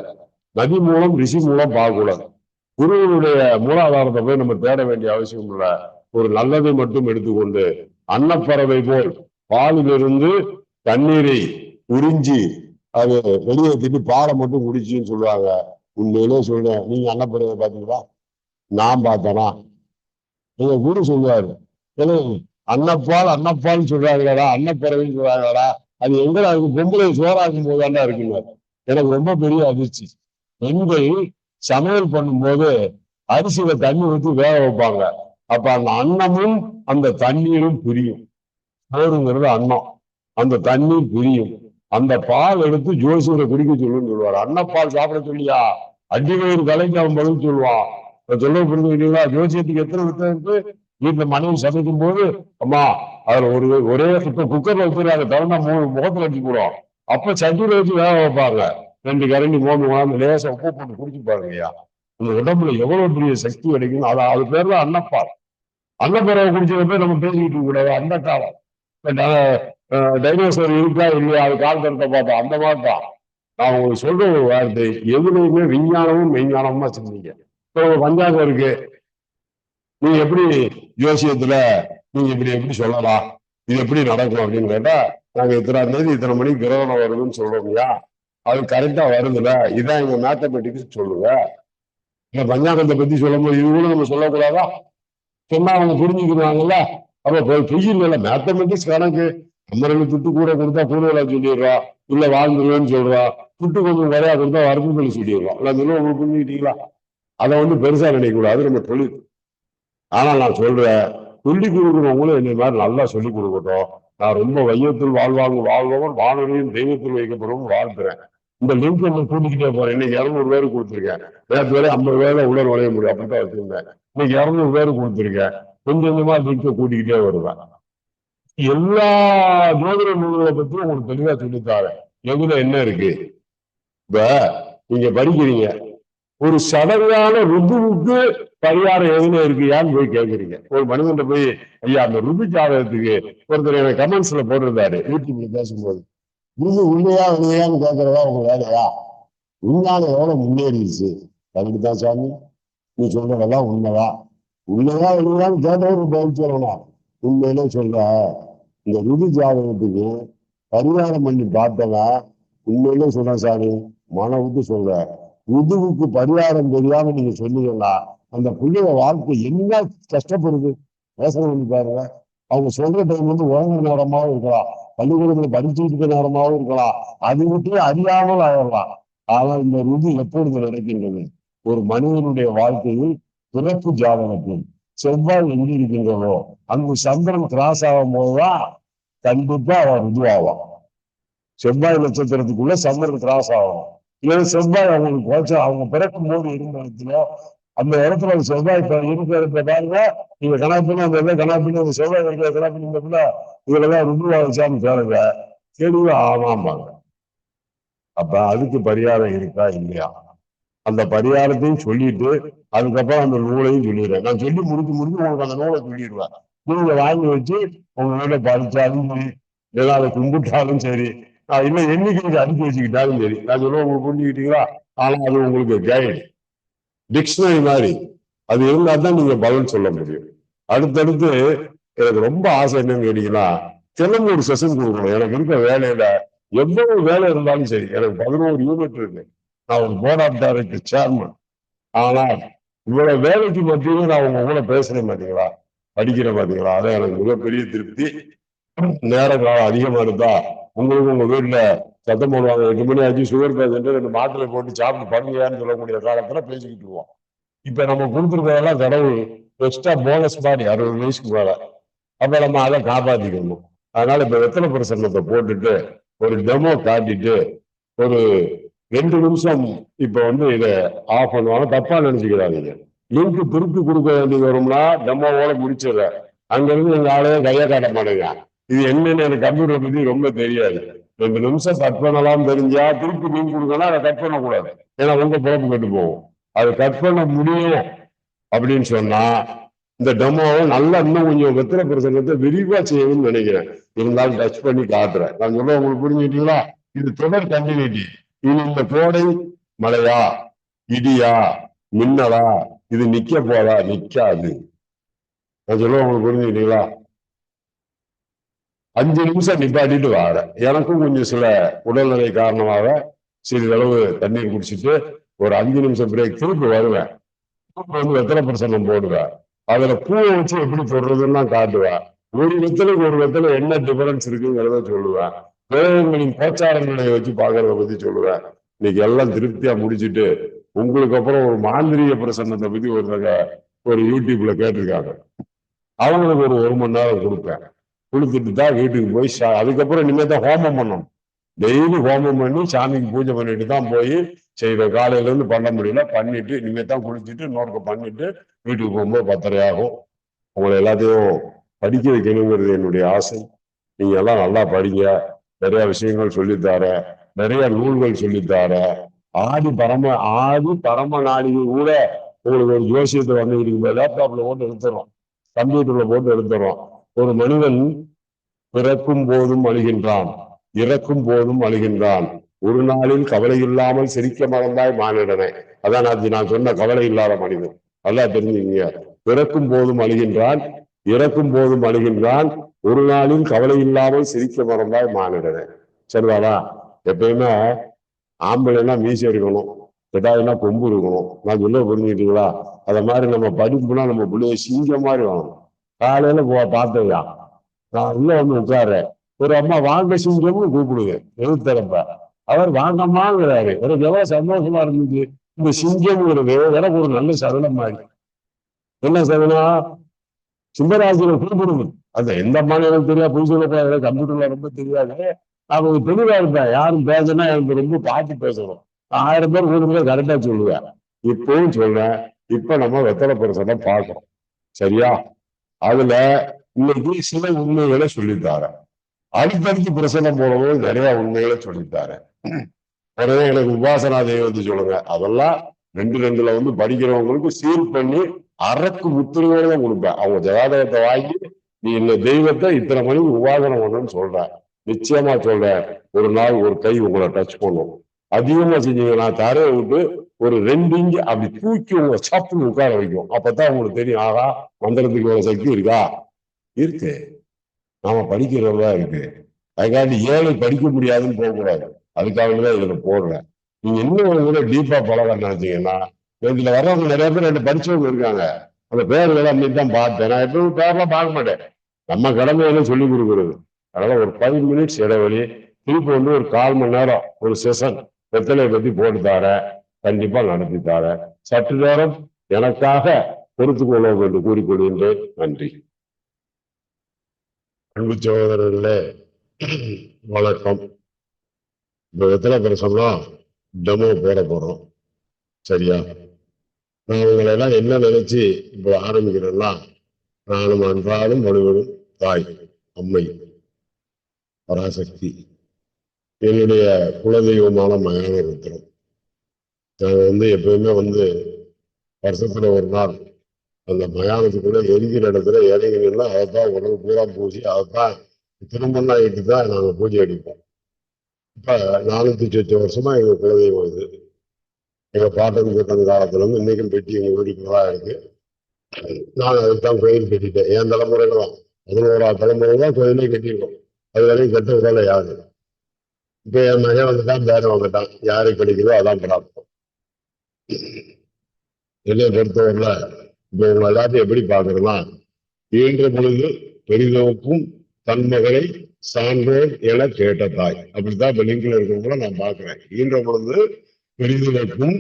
நதி மூலம் ரிஷி மூலம் பார்க்கக்கூடாது. குருவனுடைய மூலாதாரத்தை போய் நம்ம தேட வேண்டிய அவசியம் இல்லை. ஒரு நல்லதை மட்டும் எடுத்துக்கொண்டு அன்னப்பறவை போல் பாலிலிருந்து தண்ணீரை உறிஞ்சி அது வெளியேற்றிட்டு பாலை மட்டும் குடிச்சுன்னு சொல்லுவாங்க. உண்மையிலே சொல்றேன், நீங்க அன்னப்பறவை பார்த்தீங்களா? நான் பார்த்தேனா? எங்க குரு சொல்லுவாரு, அன்னப்பால் அன்னப்பால் சொல்றாங்களா, அன்னப்பறவைன்னு சொல்றாங்களா? அது எங்க அதுக்கு பொம்பளை சோறாக்கும் போதாண்டா இருக்குங்க. எனக்கு ரொம்ப பெரிய அதிர்ச்சி. பெண்கள் சமையல் பண்ணும்போது அரிசியில தண்ணி ஊற்றி வேக வைப்பாங்க. அப்ப அந்த அன்னமும் அந்த தண்ணீரும் புரியும். சோறுங்கிறது அன்னம், அந்த தண்ணீர் புரியும். அந்த பால் எடுத்து ஜோசியரை குடிக்க சொல்லுன்னு சொல்லுவார். அன்னப்பால் சாப்பிட சொல்லியா அடிவயிறு கலைக்கு அவன் பதில் சொல்லுவான். சொல்ல புரிஞ்சுக்கிட்டீங்களா? ஜோசியத்துக்கு எத்தனை வித்தம் இருக்கு. வீட்டுல மனைவி சமைக்கும் போது அம்மா அதுல ஒரே இப்ப குக்கர்ல வச்சுருக்காங்க, திறந்தா முகத்துல அடிச்சு போடும். அப்ப சட்டியில வச்சு வேக வைப்பாங்க. 2 கரண்டி 3 குழம்பு லேசா உப்பு போட்டு குடிச்சு பாருங்க ஐயா. உங்க உடம்புல எவ்வளவு பெரிய சக்தி கிடைக்கும். அது பேர் தான் அன்னப்பால். அன்னப்பறவை குடிச்சத போய் நம்ம பேசிக்கிட்டு கூடாது. அந்த காலம் டைனோசர் இருக்கா இல்லையா, அது கால் தரத்தை பார்த்தோம். அந்த மாதிரி தான் நான் உங்களுக்கு சொல்ற ஒரு வார்த்தை, எதுலையுமே விஞ்ஞானமும் மெய்ஞானமுமா சிந்திங்க. இப்போ ஒரு பஞ்சாங்கம் இருக்கு, நீங்க எப்படி ஜோசியத்துல நீங்க எப்படி சொல்லலாம், இது எப்படி நடக்கும் அப்படின்னு கேட்டா, நாங்க இத்தனாம் தேதி இத்தனை மணிக்கு கிரகணம் வருதுன்னு சொல்றோம்யா, அது கரெக்டா வருதுல, இதான் எங்க மேத்தமெட்டிக்ஸ் சொல்லுங்க. இந்த பஞ்சாங்கத்தை பத்தி சொல்லும் போது இது கூட நம்ம சொல்லக்கூடாதா? சொன்னா அவங்க புரிஞ்சுக்கிறாங்கல்ல. அப்ப பொய்யில்ல, மேத்தமெட்டிக்ஸ் கணக்கு. நம்ம 2 துட்டு கூட கொடுத்தா கூடுதலா சொல்லிடுறோம், இல்ல வாழ்ந்துருவேன்னு சொல்றோம். துட்டு கொஞ்சம் குறையா கொடுத்தா வரணும் சொல்லி சொல்லிடுறோம். உங்களுக்கு புரிஞ்சுக்கிட்டீங்களா? அதை பெருசா நினைக்க கூடாது, நம்ம தொழில். ஆனா நான் சொல்றேன், சொல்லி கொடுக்குறவங்களும் என்னை மாதிரி நல்லா சொல்லி கொடுக்கட்டும். நான் ரொம்ப வையத்தில் வாழ்பவன் வானொலியும் தெய்வத்தில் வைக்கப்படும் வாழ்த்துறேன். இந்த லிங்க் நம்ம கூட்டிக்கிட்டே போறேன். இன்னைக்கு 200 பேருக்கு கொடுத்துருக்கேன். நேற்று வரை 50 பேரை உடல் நுழைய முடியும், அப்படித்தான் வச்சிருந்தேன். இன்னைக்கு 200 பேருக்கு கொடுத்துருக்கேன். கொஞ்சம் கொஞ்சமா லிங்கை கூட்டிக்கிட்டே வருவேன். எல்லா ஜோதிட நூல்களை பத்தி உங்களுக்கு தெளிவா சொல்லித்தாரேன். எதுல என்ன இருக்கு. இப்ப நீங்க படிக்கிறீங்க, ஒரு சடங்கான ருதுவுக்கு பரிகாரம் எதுல இருக்கியான்னு போய் கேட்குறீங்க. ஒரு மனிதன் போய், ஐயா அந்த ருது ஜாதகத்துக்கு ஒருத்தர் எனக்கு கமெண்ட்ஸ்ல போட்டிருந்தாரு யூடியூப்ல பேசும்போது, ருது உண்மையா இல்லையான்னு கேட்கறதா உங்க வேலையா? விஞ்ஞானம் எவ்வளவு முன்னேறிடுச்சு. அப்படித்தான் சாமி, நீ சொல்றதெல்லாம் உண்மைதான். உண்மையா இல்லையான்னு கேட்டவரு பதில் சொல்லணும். உண்மையிலே சொல்ற, இந்த ருது ஜாதகத்துக்கு பரிகாரம் பண்ணி பார்த்தவன் உண்மையிலே சொல்றேன் சாமி, மன விட்டு சொல்ற, ருதுவுக்கு பரிகாரம் தெரியாம நீங்க சொன்னீங்கன்னா அந்த பிள்ளைய வாழ்க்கை என்ன கஷ்டப்படுது. யோசனை பண்ணி பாருங்க. அவங்க சொல்ற டைம் உறங்குற நேரமாவும் இருக்கலாம், பள்ளிக்கூடத்துல படிச்சுட்டு இருக்க நேரமாவும் இருக்கலாம், அது விட்டு அறியாமல் ஆயிடலாம். ஆனால் இந்த ருது எப்பொழுது நடக்கின்றது? ஒரு மனிதனுடைய வாழ்க்கையில் பிறப்பு ஜாதகத்தில் செவ்வாய் எங்க இருக்கின்றதோ அங்கு சந்திரன் கிராஸ் ஆகும் போதுதான் கண்டிப்பா அவன் ருது ஆவான். செவ்வாய் நட்சத்திரத்துக்குள்ள சந்திரன் கிராஸ் ஆகணும். இல்லை செவ்வாய் அவங்களுக்கு குறைச்சா, அவங்க பிறக்கும் போது இருந்த இடத்துல அந்த இடத்துல செவ்வாய் இருக்கிற பாருங்க, நீங்க கணக்குன்னு அந்த கணக்குன்னு அந்த செவ்வாய் இருக்கிற கணக்குல இதுலதான் ருதுவாச்சான்னு கேளுங்க, கேள்வி ஆமாம்பாங்க. அப்ப அதுக்கு பரிகாரம் இருக்கா இல்லையா? அந்த பரிகாரத்தையும் சொல்லிட்டு அதுக்கப்புறம் அந்த நூலையும் சொல்லிடுறேன். நான் சொல்லி முடிச்சு உங்களுக்கு அந்த நூலை சொல்லிடுவேன். நீங்க வாங்கி வச்சு உங்க வீட்டை படிச்சாலும் சரி, ஏதாவது கும்பிட்டாலும் சரி, இல்ல எண்ணிக்கைக்கு அனுப்பி வச்சுக்கிட்டாலும் சரி, நான் சொல்ல உங்களுக்கு புரிஞ்சுக்கிட்டீங்களா? ஆனா அது உங்களுக்கு கைடு, டிக்ஷனரி மாதிரி அது இருந்தா தான் நீங்க பலன் சொல்ல முடியும். அடுத்தடுத்து எனக்கு ரொம்ப ஆசை என்னன்னு கேட்டீங்கன்னா, தினமும் ஒரு செஷன் கொடுக்கணும். எனக்கு இருக்க வேலையில எவ்வளவு வேலை இருந்தாலும் சரி, எனக்கு 11 யூனிட் இருக்கு. நான் ஒரு போர்ட் ஆஃப் டைரக்டர் சேர்மன். ஆனா இவ்வளவு வேலைக்கு மத்தியும் நான் உங்க கூட பேசுறேன் பாத்தீங்களா, படிக்கிறேன் பாத்தீங்களா, அதான் எனக்கு மிகப்பெரிய திருப்தி. நேர காலம் அதிகமா இருந்தா உங்களுக்கு உங்க வீட்டுல சத்தம் போடுவாங்க, 8 மணி ஆச்சு சுகர் பேஷண்ட் 2 மாத்திரை போட்டு சாப்பிட்டு பண்ணுங்கன்னு சொல்லக்கூடிய காலத்துல பேசிக்கிட்டு இருவோம். இப்ப நம்ம கொடுத்துருக்கதெல்லாம் கடவுள் எக்ஸ்ட்ரா போனஸ் மாதிரி 60 வயசுக்கு மேல. அப்ப நம்ம அதை காப்பாத்திக்கணும். அதனால இப்ப வெத்தலை பிரசன்னத்தை போட்டுட்டு ஒரு டெமோ காட்டிட்டு ஒரு 2 நிமிஷம் இப்ப இதை ஆஃப் பண்ணுவாங்க, தப்பா நினைச்சுக்கிறாதீங்க. லிங்க் திருப்பி கொடுக்க வேண்டியது வரும்னா டெமோவோட முடிச்சிடுற. அங்க இருந்து எங்க ஆளையே கையை காட்ட மாட்டேங்க. இது என்னன்னு எனக்கு கம்ப்யூட்டர் பத்தி ரொம்ப தெரியாது. 2 நிமிஷம் கட் பண்ணலாம் தெரிஞ்சா திருப்பி லிங்க் கொடுக்கணும், அதை கட் பண்ணக்கூடாது. ஏன்னா உங்க பொழப்பு கெட்டு போகும். அதை கட் பண்ண முடியும் அப்படின்னு சொன்னா இந்த டெமோவை நல்லா இன்னும் கொஞ்சம் வெத்திர பிரசங்கத்தை விரிவா செய்யணும்னு நினைக்கிறேன். இருந்தாலும் டச் பண்ணி காட்டுறேன். நான் சொல்ல உங்களுக்கு புரிஞ்சுக்கிட்டீங்களா? இது தொடர் கண்டினியூட்டி. இது இந்த கோடை மழையா, இடியா, மின்னலா, இது நிக்க போதா? நிக்காது. நான் சொல்ல உங்களுக்கு புரிஞ்சுக்கிட்டீங்களா? 5 நிமிஷம் நிப்பாட்டிட்டு வார. எனக்கும் கொஞ்சம் சில உடல்நிலை காரணமாக சிறிதளவு தண்ணீர் குடிச்சிட்டு ஒரு 5 நிமிஷம் பிரேக் திருப்பி வருவேன். வந்து வெத்தலை பிரசன்னம் போடுவேன். அதுல பூவை வச்சு எப்படி சொல்றதுன்னு காட்டுவேன். ஒரு வெத்தலைக்கு ஒரு வெத்தலை என்ன டிஃபரன்ஸ் இருக்குங்கிறத சொல்லுவேன். வேதங்களின் கோச்சாரங்களை வச்சு பாக்குறத பத்தி சொல்லுவேன். இன்னைக்கு எல்லாம் திருப்தியா முடிச்சுட்டு உங்களுக்கு அப்புறம் ஒரு மாந்திரிய பிரசன்னத்தை பத்தி ஒரு யூடியூப்ல கேட்டிருக்காங்க. அவங்களுக்கு ஒரு மணி நேரம் கொடுப்பேன். கொடுத்துட்டு தான் வீட்டுக்கு போய் அதுக்கப்புறம் இனிமே தான் ஹோமம் பண்ணணும். டெய்லி ஹோமம் பண்ணி சாமிக்கு பூஜை பண்ணிட்டு தான் போய் செய்வேன். காலையில இருந்து பண்ண முடியல, பண்ணிட்டு இனிமே தான் குளிச்சுட்டு நோக்க பண்ணிட்டு வீட்டுக்கு போகும்போது 10:30 ஆகும். உங்களை எல்லாத்தையும் படிக்க வைக்கணுங்கிறது என்னுடைய ஆசை. நீங்க எல்லாம் நல்லா படிங்க. நிறைய விஷயங்கள் சொல்லித்தார, நிறைய நூல்கள் சொல்லித்தார. ஆதி பரம நாளிகை கூட உங்களுக்கு ஒரு ஜோசியத்தை வந்து லேப்டாப்ல போட்டு எடுத்துறோம், கம்ப்யூட்டர்ல போட்டு எடுத்துறோம். ஒரு மனிதன் பிறக்கும் போதும் அழுகின்றான், இறக்கும் போதும் அழுகின்றான். ஒரு நாளில் கவலை இல்லாமல் சிரிக்க மறந்தாய் மானிடனே. அதான் நான் சொன்ன கவலை இல்லாத மனிதன். நல்லா தெரிஞ்சுங்க. பிறக்கும் போதும் அழுகின்றான், இறக்கும் போதும் அழுகின்றான். ஒரு நாளில் கவலை இல்லாமல் சிரிக்க மறந்தாய் மானிடனே. சரிதானா? எப்பயுமே ஆம்பளைன்னா மீசை இருக்கணும், கெட்டாதுன்னா கொம்பு இருக்கணும். நான் சொல்ல புரிஞ்சுக்கிட்டீங்களா? அத மாதிரி நம்ம படிப்புனா நம்ம பிள்ளைய சிங்க மாதிரி வாங்கணும். காலையில பார்த்தையா நான் உள்ள வந்து உட்கார்றேன். ஒரு அம்மா வாங்க சிங்கம்னு கூப்பிடுவேன் எழுத்தரப்ப. அவர் வாங்கம்மாங்கிறாரு. எனக்கு எவ்வளவு சந்தோஷமா இருந்துச்சு. இந்த சிங்கம்ங்கிறது எனக்கு ஒரு நல்ல சகனம் மாதிரி. என்ன சகனம்? சிம்மராசியில கூப்பிடுது. அந்த எந்த அம்மான்னு எனக்கு தெரியாது, புதுசு கம்ப்யூட்டர்ல ரொம்ப தெரியாது. நான் ஒரு தெளிவா இருப்பேன். யாரும் பேசுனா எனக்கு ரொம்ப பார்த்து பேசணும். 1000 பேர் கூடுதல கரெக்டா சொல்லுவேன். இப்பவும் சொல்றேன். இப்ப நம்ம வெத்தலை பிரசனை பார்க்கிறோம். சரியா? அதுல இன்னைக்கு சில உண்மைகளை சொல்லித்தாரேன். அடுத்தடுத்து பிரசனம் போடும்போது நிறைய உண்மைகளை சொல்லித்தாரேன். உடனே எனக்கு உபாசனா தெய்வத்தை சொல்லுங்க. அதெல்லாம் 2:2 வந்து படிக்கிறவங்களுக்கு சீர் பண்ணி அரக்கு முத்திரையோட தான் கொடுப்பேன். அவங்க ஜகாதகத்தை வாங்கி நீ இந்த தெய்வத்தை இத்தனை மணிக்கு உபாசனம் பண்ணணும்னு சொல்றேன். நிச்சயமா சொல்றேன். ஒரு நாள் ஒரு கை உங்களை டச் பண்ணும். அதிகமா செஞ்சீங்கன்னா தரையை விட்டு ஒரு 2 இன்ச் அப்படி தூக்கி உங்களை சாப்பிட்டு உட்கார வைக்கும். அப்பதான் உங்களுக்கு தெரியும், ஆகா மந்திரத்துக்கு ஒரு சக்தி இருக்கா? இருக்கு. நாம படிக்கிறதா இருக்கு. அதுக்காண்டி ஏழை படிக்க முடியாதுன்னு போகக்கூடாது. அதுக்காகதான் இதுல போடுறேன். நீங்க இன்னும் கூட டீப்பா பழக நினைச்சீங்கன்னா, இதுல வர்றவங்க நிறைய பேர் 2 படிச்சவங்க இருக்காங்க. அந்த பேர்கள் அன்னைக்கு தான் பார்த்தேன். நான் எப்பவும் பேர்லாம் பார்க்க மாட்டேன். நம்ம கடமையில சொல்லி கொடுக்குறது. அதனால ஒரு 5 மினிட்ஸ் இடைவெளி, திருப்பி வந்து ஒரு 1/4 மணி நேரம் ஒரு செஷன் வெத்தலையை பத்தி போட்டு தாரேன். கண்டிப்பா நடத்தி தாரேன். சற்று நேரம் எனக்காக பொறுத்துக் கொள்வோம் என்று கூறிக்கொள்கின்றேன். நன்றி. அன்பு சகோதரர்களே, வணக்கம். இப்ப வெத்தலை பிரசம்னா டெமோ போட போறோம். சரியா? நான் உங்களை எல்லாம் என்ன நினைச்சு இப்ப ஆரம்பிக்கிறேன்னா, நானும் அன்றாடும் வலுவலும் தாய் அம்மை பராசக்தி, என்னுடைய குலதெய்வமான மயான ருத்ரம். நாங்க எப்பயுமே வருஷத்துல ஒரு நாள் அந்த மயானத்துக்குள்ள எரிக்கிற இடத்துல இறங்கினா அதைத்தான் உடம்பு பூரா பூசி அதைத்தான் திருமணம் ஆகிட்டு தான் நாங்க பூஜை அடிப்போம். இப்ப 408 வருஷமா எங்க குலதெய்வம் இது. எங்க பாட்டன் கூட்டம் காலத்துல இருந்து இன்னைக்கும் பெட்டி எங்க வீட்டுக்குள்ளதா இருக்கு. நான் அதுதான் கோயில் கட்டிட்டேன். என் தலைமுறையில தான் 11ஆவது தலைமுறை தான் கோயிலே கட்டியிருக்கோம். அது வரையும் கட்ட விடல யாரு. இப்ப என் மகன் வந்துட்டான், பேரம் வந்துட்டான். யாருக்கு கிடைக்குதோ அதான் பிராப்தம். என்னை பொறுத்தவரையில இப்ப உங்க எல்லாத்தையும் எப்படி பாக்குறதுனா, ஈன்ற பொழுது பெரிதோக்கும் தன் மகளை சான்றோர் என கேட்ட தாய். அப்படித்தான் இப்ப லிங்க்ல இருக்கிறவங்கள நான் பாக்குறேன். ஈன்ற பொழுது பெரிதோக்கும்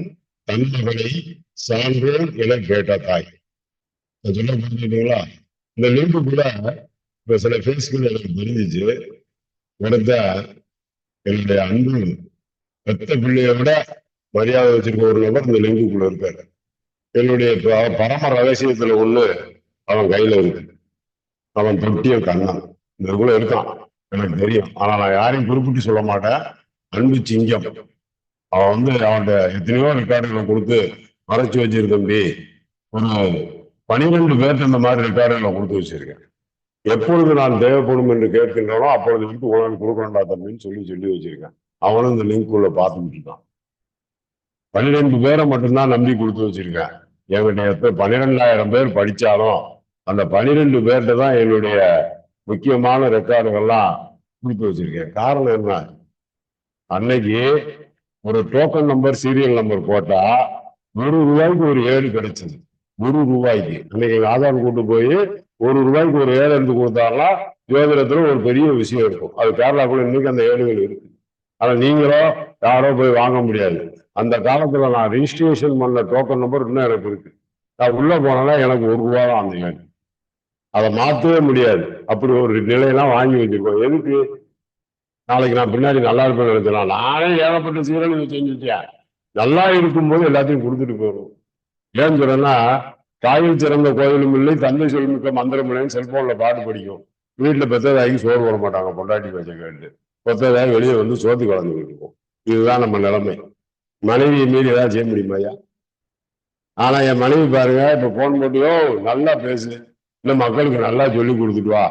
தன் மகளை சான்றோர் என கேட்ட தாய். சொல்ல புரிஞ்சுட்டீங்களா? இந்த லிங்க் கூட இப்ப சில பேஸ்கள் எனக்கு தெரிஞ்சிச்சு. அடுத்த என்னுடைய அன்பு பெத்த பிள்ளைய விட மரியாதை வச்சிருக்க ஒரு நபர் இந்த லிங்குக்குள்ள இருக்காரு. என்னுடைய பரம ரகசியத்துல ஒண்ணு அவன் கையில இருக்கு. அவன் தொட்டிய கண்ணன் இதுக்குள்ள இருக்கான், எனக்கு தெரியும். ஆனா நான் யாரையும் குறிப்பிட்டு சொல்ல மாட்டேன். அன்பு சிங்கம். அவன் அவன்கிட்ட எத்தனையோ ரெக்கார்டுகளை கொடுத்து மறைச்சு வச்சிருக்க தம்பி. ஒரு 12 பேர்த்த இந்த மாதிரி ரெக்கார்டுகளை கொடுத்து வச்சிருக்கேன். எப்பொழுது நான் தேவைப்படும் என்று கேட்கின்றனோ அப்பொழுது வந்து உனக்கு கொடுக்கணும்டா தம்பின்னு சொல்லி வச்சிருக்கேன். அவனும் இந்த லிங்க் உள்ள பார்த்துட்டு இருக்கான். 12 பேரை மட்டும்தான் நம்பி கொடுத்து வச்சிருக்கேன். என்கிட்ட 12,000 பேர் படிச்சாலும் அந்த 12 பேர்கிட்ட தான் என்னுடைய முக்கியமான ரெக்கார்டுகள்லாம் கொடுத்து வச்சிருக்கேன். காரணம் என்ன? அன்னைக்கு ஒரு டோக்கன் நம்பர் சீரியல் நம்பர் போட்டா ₹1 ஒரு 7 கிடைச்சது. ₹1 அன்னைக்கு எங்க ஆதார் கூட்டு போய் ₹1 ஒரு 7 எடுத்து கொடுத்தாருன்னா ஜோதிடத்துல ஒரு பெரிய விஷயம் இருக்கும். அது கேரளாக்குள்ள இன்னைக்கு அந்த 7கள் இருக்கு. ஆனா நீங்களோ யாரோ போய் வாங்க முடியாது. அந்த காலத்துல நான் ரிஜிஸ்ட்ரேஷன் பண்ண டோக்கன் நம்பர் இன்னும் எனக்கு இருக்கு. நான் உள்ள போனா எனக்கு ₹1 தான் அந்த 7. அதை மாற்றவே முடியாது. அப்படி ஒரு நிலையெல்லாம் வாங்கி வச்சிருக்கோம். எதுக்கு? நாளைக்கு நான் பின்னாடி நல்லா இருப்பேன்னு நினைச்சேன். நானே ஏகப்பட்ட சீரழிவு செஞ்சுட்டேன். நல்லா இருக்கும்போது எல்லாத்தையும் கொடுத்துட்டு போயிடும். ஏன்னு சொல்றேன்னா, தாயில் சிறந்த கோயிலும் இல்லை, தந்தை சொல்மிக்க மந்திரம் இல்லைன்னு செல்போன்ல பாட்டு படிக்கும். வீட்டுல பெத்ததாகி சோறு போட மாட்டாங்க, பொண்டாட்டி பேச்ச கேட்டு. பெத்ததாகி வெளியே வந்து சோத்து கலந்துக்கிட்டு இருக்கும். இதுதான் நம்ம நிலைமை. மனைவியை மீறி ஏதாவது செய்ய முடியுமா ஐயா? ஆனா என் மனைவி பாருங்க, இப்ப போன் போட்டியோ நல்லா பேசு, இல்ல மக்களுக்கு நல்லா சொல்லி கொடுத்துட்டு வா.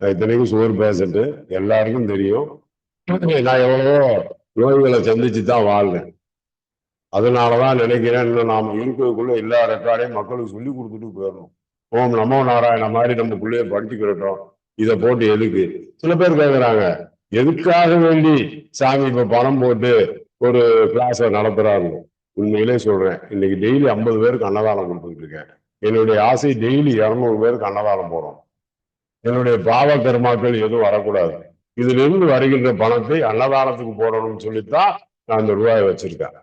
இத்தனைக்கும் சோறு பேசிட்டு எல்லாருக்கும் தெரியும். நான் எவ்வளவோ நோய்களை சந்திச்சு தான் வாழ்றேன். அதனாலதான் நினைக்கிறேன், இன்னும் நாம இருக்கிறதுக்குள்ள எல்லா ரெக்கார்டையும் மக்களுக்கு சொல்லி கொடுத்துட்டு போயிடணும். ஓம் நமோ நாராயண மாதிரி நம்ம பிள்ளைய படிச்சுக்கிறோம். இதை போட்டு எதுக்கு? சில பேர் கேட்கிறாங்க, எதுக்காக வேண்டி சாமி இப்ப பணம் போட்டு ஒரு கிளாஸ நடத்துறாரு? உண்மையிலே சொல்றேன், இன்னைக்கு டெய்லி 50 பேருக்கு அன்னதானம் கொடுத்துட்டு இருக்கேன். என்னுடைய ஆசை டெய்லி 200 பேருக்கு அன்னதானம் போறோம். என்னுடைய பாவ கர்மாக்கள் எதுவும் வரக்கூடாது. இதுல இருந்து வருகின்ற பணத்தை அன்னதானத்துக்கு போடணும்னு சொல்லித்தான் நான் இந்த ரூபாயை வச்சிருக்கேன்.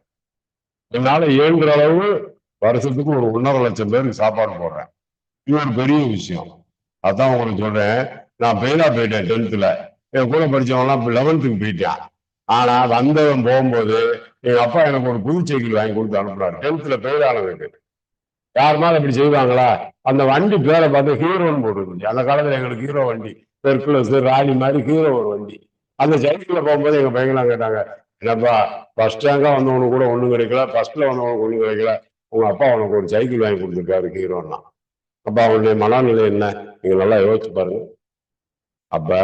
என்னால இயன்ற அளவு வருஷத்துக்கு ஒரு 1.5 லட்சம் பேருக்கு சாப்பாடு போடுறேன். இது ஒரு பெரிய விஷயம். அதான் உங்களுக்கு சொல்றேன். நான் ஃபெயிலா போயிட்டேன் 10th. என் கூட படிச்சவங்கலாம் 11th போயிட்டான். ஆனா வந்தவன் போகும்போது எங்க அப்பா எனக்கு ஒரு புது சைக்கிள் வாங்கி கொடுத்து அனுப்புறாரு. 10th ஃபெயில் ஆனதுக்கு. யாருமா அப்படி செய்வாங்களா? அந்த வண்டி பேரை பார்த்து ஹீரோன்னு போட்டுருந்துச்சு. அந்த காலத்துல எங்களுக்கு ஹீரோ வண்டி, பெர்குலஸ், ராலி மாதிரி ஹீரோ ஒரு வண்டி. அந்த சைக்கிள்ல போகும்போது எங்க பையங்களாம் கேட்டாங்க, என்னப்பா ஃபர்ஸ்ட் ரேங்கா வந்தவனுக்கு கூட ஒண்ணும் கிடைக்கல, ஃபர்ஸ்ட்ல வந்தவனுக்கு ஒண்ணும் கிடைக்கல, உங்க அப்பா உனக்கு ஒரு சைக்கிள் வாங்கி கொடுத்துருக்காரு ஹீரோன்னா. அப்ப அவனுடைய மனநிலை என்ன? நீங்க நல்லா யோசிச்சு பாருங்க. அப்ப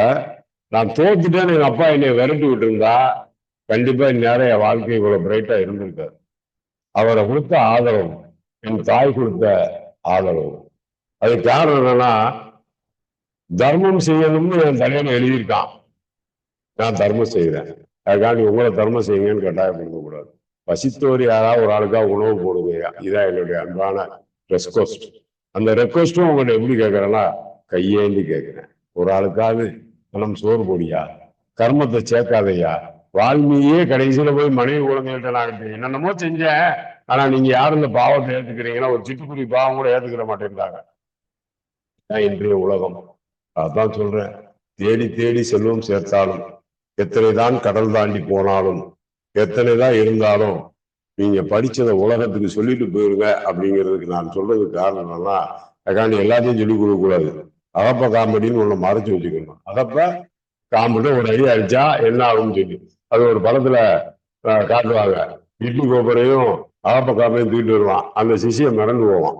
நான் தோத்துட்டேன்னு எங்க அப்பா என்னை விரட்டி விட்டு இருந்தா கண்டிப்பா இந்நேரம் என் வாழ்க்கை இவ்வளவு பிரைட்டா இருந்திருக்காரு. அவரை கொடுத்த ஆதரவு, என் தாய் கொடுத்த ஆதரவு. அது காரணம் என்னன்னா, தர்மம் செய்யணும்னு என் தலையில எழுதியிருக்கான். நான் தர்மம் செய்யறேன். அதுக்காண்டி உங்களை தர்மம் செய்யுங்கன்னு கட்டாயப்படுத்த கூடாது. பசித்தோர் யாராவது ஒரு ஆளுக்காக உணவு போடுங்க. இதான் என்னுடைய அன்பான ரெக்வஸ்ட். அந்த ரெக்வஸ்டும் உங்கள்ட்ட எப்படி கேட்கறேன்னா, கையேந்தி கேட்கிறேன். ஒரு ஆளுக்காவது மனம் சோறு போடியா, கர்மத்தை சேர்க்காதையா. வால்மீகியே கடைசியில போய் மனைவி குழந்தைகள்ட்ட நான் என்னென்னமோ செஞ்சேன், ஆனா நீங்க யாரும் இந்த பாவத்தை ஏத்துக்கிறீங்கன்னா ஒரு சிட்டுக்குருவி பாவம் கூட ஏத்துக்கிற மாட்டேன்றாங்க. இன்றைய உலகம். அதான் சொல்றேன், தேடி தேடி செல்வம் சேர்த்தாலும், எத்தனைதான் கடல் தாண்டி போனாலும், எத்தனைதான் இருந்தாலும், நீங்க படிச்சதை உலகத்துக்கு சொல்லிட்டு போயிருங்க அப்படிங்கிறதுக்கு நான் சொல்றதுக்கு காரணம் என்னன்னா, அதுக்காண்டி எல்லாத்தையும் சொல்லிக் கொடுக்க கூடாது. அகப்ப காமெடின்னு ஒண்ணு மறைச்சு வச்சுக்கணும். அகப்ப காமெடி ஒரு அடி அடிச்சா என்ன ஆகும்னு சொல்லி அது ஒரு படத்துல காட்டுவாங்க. இட்லி கோப்பரையும் அகப்ப காமெடியும் தூக்கிட்டு வருவான், அந்த சிஷியை மறந்து போவான்.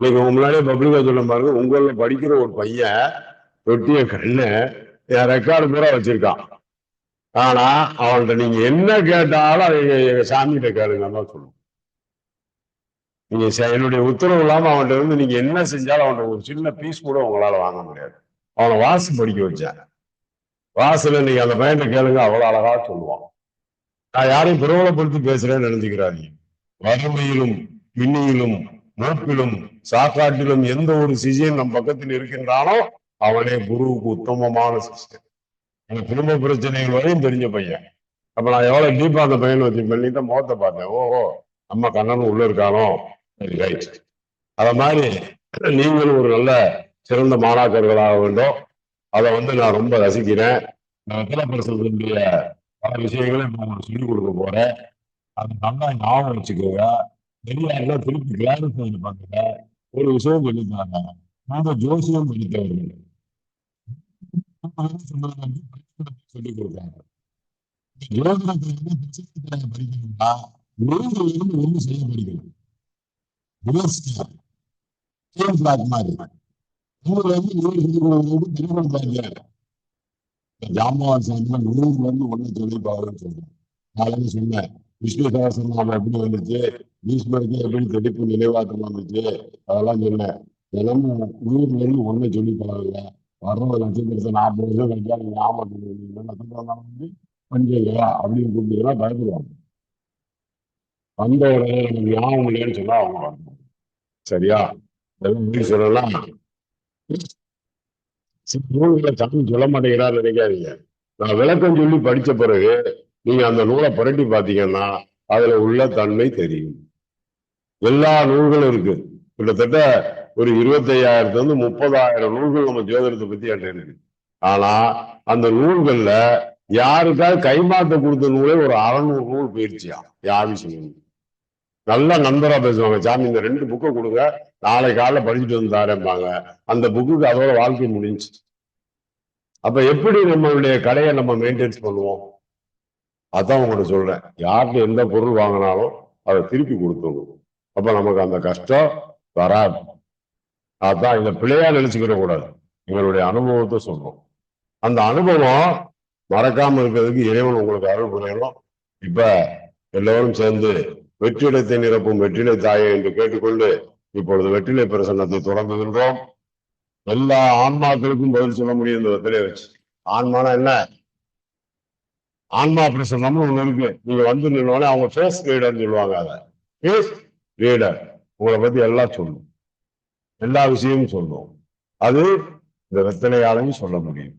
நீங்க முன்னாடியே பப்ளிக்கா சொல்ல பாருங்க, உங்கள படிக்கிற ஒரு பையன் தொட்டிய கண்ணு என் ரெக்கார்டு பூரா வச்சிருக்கான். ஆனா அவன்கிட்ட நீங்க என்ன கேட்டாலும் அதை எங்க சாமிகிட்ட கேளுங்கன்னு சொல்லுவோம். நீங்க என்னுடைய உத்தரவு இல்லாம அவன்கிட்ட இருந்து நீங்க என்ன செஞ்சாலும் அவன்கிட்ட ஒரு சின்ன பீஸ் கூட உங்களால வாங்க முடியாது. அவனை வாசு படிக்க வச்சேன். வாசுல நீங்க அந்த பையன்கிட்ட கேளுங்க, அவ்வளவு அழகா சொல்லுவான். நான் யாரையும் பிரபலப்படுத்தி பேசுறேன்னு நினைச்சுக்கிறாங்க. வறுமையிலும் பின்னியிலும் மூப்பிலும் சாக்காட்டிலும் எந்த ஒரு சிஷியன் நம் பக்கத்தில் இருக்கின்றானோ அவனே குருவுக்கு உத்தமமான சிஷியன். எனக்கு குடும்ப பிரச்சனைகள் வரையும் தெரிஞ்ச பையன். அப்ப நான் எவ்வளவு டீப்பா அந்த பையனை வச்சு பண்ணிட்டு முகத்தை பார்த்தேன். ஓஹோ, அம்மா கண்ணனும் உள்ள இருக்கானோ, ரைட். அத மாதிரி நீங்களும் ஒரு நல்ல சிறந்த மாணாக்கர்களாக வேண்டும். அதை நான் ரொம்ப ரசிக்கிறேன். நான் வித்தியாசப்படுத்தக்கூடிய பல விஷயங்களை உங்களுக்கு சொல்லிக் கொடுக்க போறேன். அது நல்லா ஞாபகம் வச்சுக்கோங்க. வெளியாருன்னா திருப்பி கிளாரிஃபை பண்ணுங்க. ஒரு விஷயம் சொல்லித்தாங்க, நாங்க ஜோசியம் படித்தவர்கள் சொல்லிக் கொடுத்தாங்க. ஜோதிடத்தை படிக்கணும்னா நூறு ஒண்ணு செய்யப்படுகிறது. மாதிரி நூறுல இருந்து 100 திருமணம் பாருங்க. ஜாம்பவான் சாமிகள் 100ல இருந்து 1 சொல்லிப்பாருன்னு சொல்றேன். நான் சொன்னேன், விஷ்ணு சகஸ்ரநாமம் எப்படி வந்துச்சு, பீஷ்மருக்கு எப்படி தெளிப்பு நினைவாக்கம் வந்துச்சு, அதெல்லாம் சொன்னேன். தினமும் 100ல இருந்து 1 சொல்லி பாருங்க. வர்ற நட்சத்திரத்தை 40 வருஷம் கழிச்சா நீங்க ஞாபகம் நட்சத்திரம் பஞ்சங்களா அப்படின்னு கூப்பிட்டீங்கன்னா பயப்படுவாங்க. வந்த உடனே நம்ம ஞாபகம் இல்லைன்னு சொன்னா அவங்க வரணும். சரியா? சொல்லலாம். நூல்களை தமிழ் சொல்ல மாட்டேங்கிறான்னு நினைக்காதீங்க. நான் விளக்கம் சொல்லி படிச்ச பிறகு நீங்க அந்த நூலை புரட்டி பார்த்தீங்கன்னா அதுல உள்ள தன்மை தெரியும். எல்லா நூல்களும் இருக்கு. கிட்டத்தட்ட ஒரு 25,000 30,000 நூல்கள் நம்ம ஜோதிடத்தை பத்தி இருக்கு. ஆனா அந்த நூல்கள்ல யாருக்காவது கைமாத்த கொடுத்த நூலே ஒரு 600 நூல் போயிடுச்சியா யாரும் செய்யணும். நல்ல நண்பரா பேசுவாங்க, சாமி இந்த 2 புக்கை கொடுங்க, நாளை காலைல படிச்சுட்டு வந்து தாரேன்பாங்க. அந்த புக்குக்கு அதோட வாழ்க்கை முடிஞ்சு. அப்ப எப்படி நம்மளுடைய கடையை நம்ம மெயின்டைன்ஸ் பண்ணுவோம்? அதான் உங்கள்கிட்ட சொல்றேன். யார்கிட்ட எந்த பொருள் வாங்கினாலும் அதை திருப்பி கொடுத்துடணும். அப்ப நமக்கு அந்த கஷ்டம் வராது. அதான் இந்த பிள்ளையா நினைச்சுக்கிற கூடாது. எங்களுடைய அனுபவத்தை சொல்றோம். அந்த அனுபவம் மறக்காம இருக்கிறதுக்கு இறைவன் உங்களுக்கு அருள் புரியணும். இப்ப எல்லோரும் சேர்ந்து வெற்றிடத்தை நிரப்பும் வெற்றிலை தாயை என்று கேட்டுக்கொண்டு இப்பொழுது வெற்றிலை பிரசன்னத்தை தொடங்குகின்றோம். எல்லா ஆன்மாக்களுக்கும் பதில் சொல்ல முடியும் இந்த வெற்றிலையை வச்சு. ஆன்மானா என்ன? ஆன்மா பிரசன்னம்னு ஒண்ணு இருக்கு. நீங்க வந்து நின்னோடனே அவங்க ஃபேஸ் ரீடர்ன்னு சொல்லுவாங்க. அதை ஃபேஸ் ரீடர் உங்களை பத்தி எல்லாம் சொல்லும், எல்லா விஷயமும் சொல்லும். அது இந்த வெத்தலையாலையும் சொல்ல முடியும்.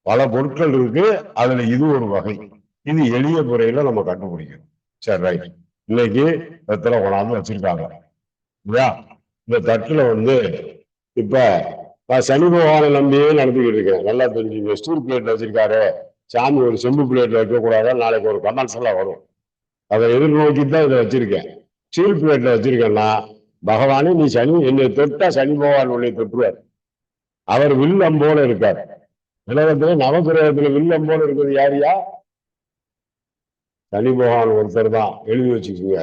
பல பொருட்கள் இருக்கு, அதுல இது ஒரு வகை. இது எளிய முறையில நம்ம கண்டுபிடிக்கணும். சரி, ரைட். இன்னைக்கு வெத்தலை கொண்டாந்து வச்சிருக்காங்க இல்லையா? இந்த தட்டுல இப்ப நான் சனி பகவானை நம்பியே நடத்திக்கிட்டு இருக்கேன். நல்லா தெரிஞ்சுங்க. ஸ்டீல் பிளேட்ல வச்சிருக்காரு சாமி, ஒரு செம்பு பிளேட்ல வைக்க கூடாது, நாளைக்கு ஒரு கமெண்ட்ஸ் எல்லாம் வரும். அதை எதிர்நோக்கி தான் இதை வச்சிருக்கேன். ஸ்டீல் பிளேட்ல வச்சிருக்கேன்னா பகவானே நீ சனி என்னை தொட்டா சனி பகவான் உன்னை தொற்றுவார். அவர் வில்லம் போல இருக்கார். உலகத்துல நவகிரகத்துல வில்லம் போல இருக்கிறது யாரியா? சனி பகவான் ஒருத்தர் தான். எழுதி வச்சுக்கோங்க.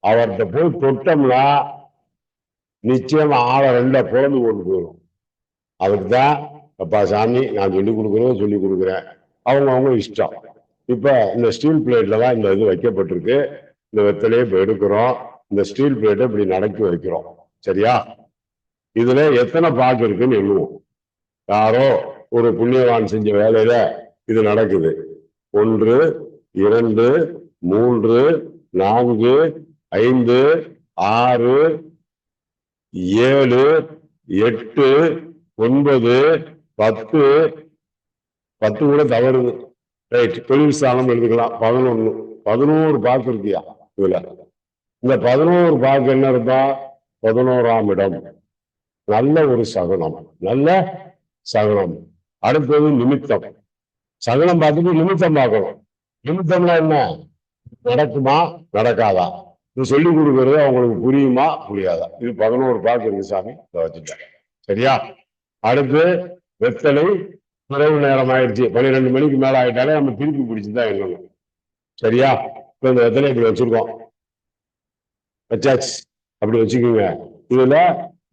அவர்கிட்ட போய் தொட்டோம்னா நிச்சயமா ஆளை 2 பிறந்து கொண்டு போயிடும். அதுக்குதான் அப்பா சாமி நான் சொல்லி கொடுக்குறேன். அவங்க இஷ்டம். இப்ப இந்த ஸ்டீல் பிளேட்ல தான் இந்த இது வைக்கப்பட்டிருக்கு. இந்த வெத்தலையை இப்ப எடுக்கிறோம். இந்த ஸ்டீல் பிளேட்டை இப்படி நடக்கி வைக்கிறோம். சரியா? இதுல எத்தனை பாக்கு இருக்குன்னு எண்ணுவோம். யாரோ ஒரு புண்ணியவான் செஞ்ச வேலையில இது நடக்குது. 1 2 3 4 5 6 7 8 9 10 10 கூட தவறுது. ரைட், தொழில் ஸ்தானம் எடுத்துக்கலாம். 11 பாக்கு இருக்கியா இதுல? இந்த 11 பாக்கு என்ன இருந்தா 11ஆம் இடம். நல்ல ஒரு சகுனம், நல்ல சகுனம். அடுத்தது நிமித்தம். சகுனம் பார்த்துட்டு நிமித்தம் பார்க்கணும். நிமித்தம்னா என்ன? நடக்குமா நடக்காதா? இது சொல்லி கொடுக்கறது அவங்களுக்கு புரியுமா புரியாதா? இது 11 பாக்கு இருக்கு சாமி, வச்சுட்டேன். சரியா? அடுத்து வெத்தலை. இரவு நேரம் ஆயிடுச்சு, 12 மணிக்கு மேல ஆயிட்டாலே நம்ம திருப்பி பிடிச்சுதான் எண்ணணும். சரியா? இப்ப இந்த வெத்தலை இப்படி வச்சிருக்கோம், வச்சாச்சு. அப்படி வச்சுக்கோங்க. இதுல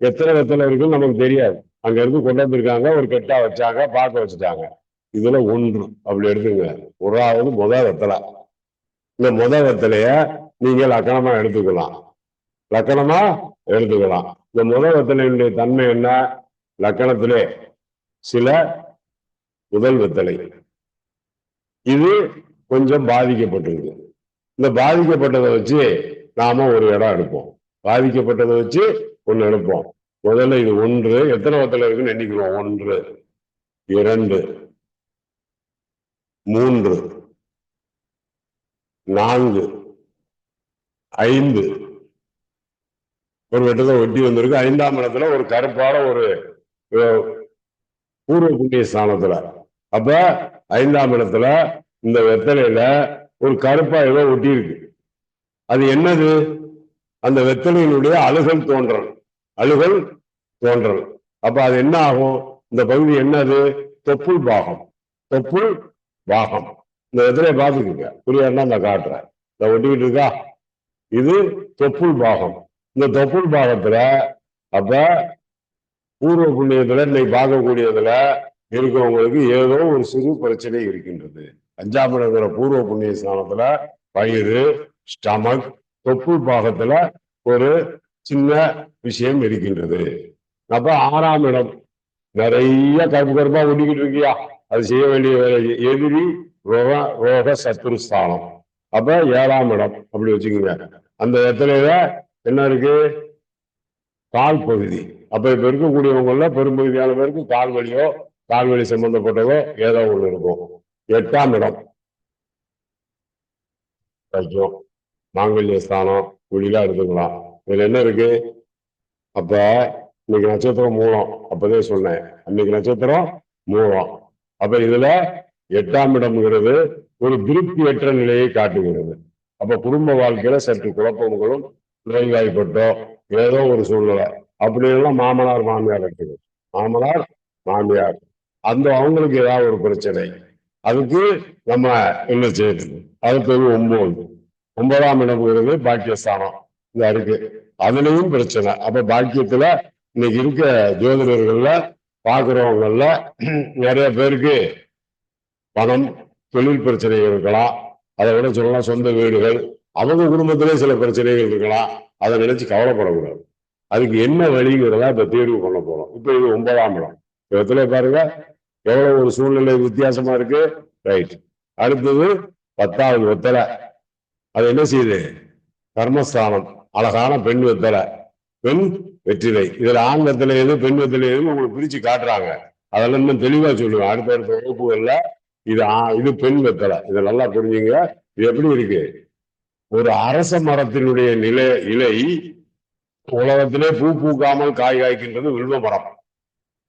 எத்தனை வெத்தலை இருக்குன்னு நமக்கு தெரியாது. அங்க இருந்து கொண்டு வந்திருக்காங்க, ஒரு கெட்டா வச்சாங்க, பார்க்க வச்சுட்டாங்க. இதுல 1 அப்படி எடுத்துங்க. முதல் வெத்தலை. இந்த முதல் வெத்தலைய நீங்க லக்கணமா எடுத்துக்கலாம். இந்த முதல் வெத்தலையினுடைய தன்மை என்ன? லக்கணத்திலே சில முதல் வெத்தலை இது கொஞ்சம் பாதிக்கப்பட்டிருக்கு. இந்த பாதிக்கப்பட்டதை வச்சு நாம ஒரு இடம் எடுப்போம். பாதிக்கப்பட்டதை வச்சு ஒண்ணு எடுப்போம். முதல்ல இது 1. எத்தனை வெத்தலை இருக்குன்னு எண்ணிக்கிறோம். 1 2 3 4 5. ஒரு வெட்டத்தை ஒட்டி வந்திருக்கு. 5ஆம் இடத்துல ஒரு கருப்பான ஒரு பூர்வ புண்ணிய ஸ்தானத்துல. அப்ப 5ஆம் இடத்துல இந்த வெத்தலையில ஒரு கருப்பா ஏதோ ஒட்டி இருக்கு. அது என்னது? அந்த வெத்தலையினுடைய அழுகல் தோன்றல். அப்ப அது என்ன ஆகும்? இந்த பகுதி என்னது? தொப்புள் பாகம். இந்த வெத்தலையை பார்த்துக்குங்க. புரியாதுன்னா நான் காட்டுறேன். இதை ஒட்டிக்கிட்டு இருக்கா? இது தொப்புள் பாகம். இந்த தொப்புள் பாகத்துல அப்ப பூர்வ புண்ணியத்துல இன்னைக்கு பார்க்கக்கூடியதுல இருக்கிறவங்களுக்கு ஏதோ ஒரு சிறு பிரச்சனை இருக்கின்றது. 5ஆம் இடங்கிற பூர்வ புண்ணிய ஸ்தானத்துல வயிறு, ஸ்டமக், தொப்புள் பாகத்துல ஒரு சின்ன விஷயம் இருக்கின்றது. அப்ப 6ஆம் இடம் நிறைய கருப்பு கருப்பா ஒட்டிக்கிட்டு இருக்கியா, அது செய்ய வேண்டிய வேலை. எதிரி ரோக சத்துருஸ்தானம். அப்ப 7ஆம் இடம் அப்படி வச்சுக்கோங்க. அந்த இடத்துல என்ன இருக்கு? கால் பகுதி. அப்ப இப்ப இருக்கக்கூடியவங்கள பெரும்பகுதியான பேருக்கு கால்வலியோ கால்வலி சம்பந்தப்பட்டதோ ஏதோ ஒண்ணு இருக்கும். 8ஆம் இடம் வைக்கும், மாங்கல்ய ஸ்தானம் இப்படிலாம் எடுத்துக்கலாம். இதுல என்ன இருக்கு? அப்ப இன்னைக்கு நட்சத்திரம் மூலம், அப்பதே சொன்னேன் அன்னைக்கு நட்சத்திரம் மூலம். அப்ப இதுல 8ஆம் இடம்ங்கிறது ஒரு திருப்தியற்ற நிலையை காட்டுகிறது. அப்ப குடும்ப வாழ்க்கையில சற்று குழப்பங்களும் நோய்வாய்ப்பட்டோ ஏதோ ஒரு சூழ்நிலை அப்படியெல்லாம் மாமனார் மாமியார் இருக்குது. மாமனார் மாமியார் அந்த அவங்களுக்கு ஏதாவது ஒரு பிரச்சனை, அதுக்கு நம்ம என்ன செய்யுது? அடுத்தது 9. 9ஆம் இடம்ங்கிறது பாக்கியஸ்தானம் இந்த இருக்கு, அதுலயும் பிரச்சனை. அப்ப பாக்கியத்துல இன்னைக்கு இருக்க ஜோதிடர்கள்ல பாக்குறவங்கல்ல நிறைய பேருக்கு பணம், தொழில் பிரச்சனைகள் இருக்கலாம். அதை விட சொல்லலாம் சொந்த வீடுகள், அவங்க குடும்பத்திலே சில பிரச்சனைகள் இருக்கலாம். அதை நினைச்சு கவலைப்படக்கூடாது. அதுக்கு என்ன வழிங்கிறத இப்ப தேர்வு பண்ண போறோம். இப்ப இது 9ஆம் இடம். இடத்துல பாருங்க எவ்வளவு ஒரு சூழ்நிலை வித்தியாசமா இருக்கு. ரைட். அடுத்தது 10வது வெத்தலை. அது என்ன செய்யுது? கர்மஸ்தானம். அழகான பெண் வெத்தலை, பெண் வெற்றிலை. இதுல ஆண் வெத்தலை எது, பெண் வெத்தலை எதுன்னு உங்களுக்கு பிரிச்சு காட்டுறாங்க. அதெல்லாம் இன்னும் தெளிவா சொல்லுவேன் அடுத்தடுத்த வகுப்புகள்ல. இது பெண் வெத்தலை. இதை நல்லா புரிஞ்சுங்க. இது எப்படி இருக்கு? ஒரு அரச மரத்தினுடைய இலை உலகத்திலே பூ பூக்காமல் காய் காய்க்கின்றது வில்வ மரம்.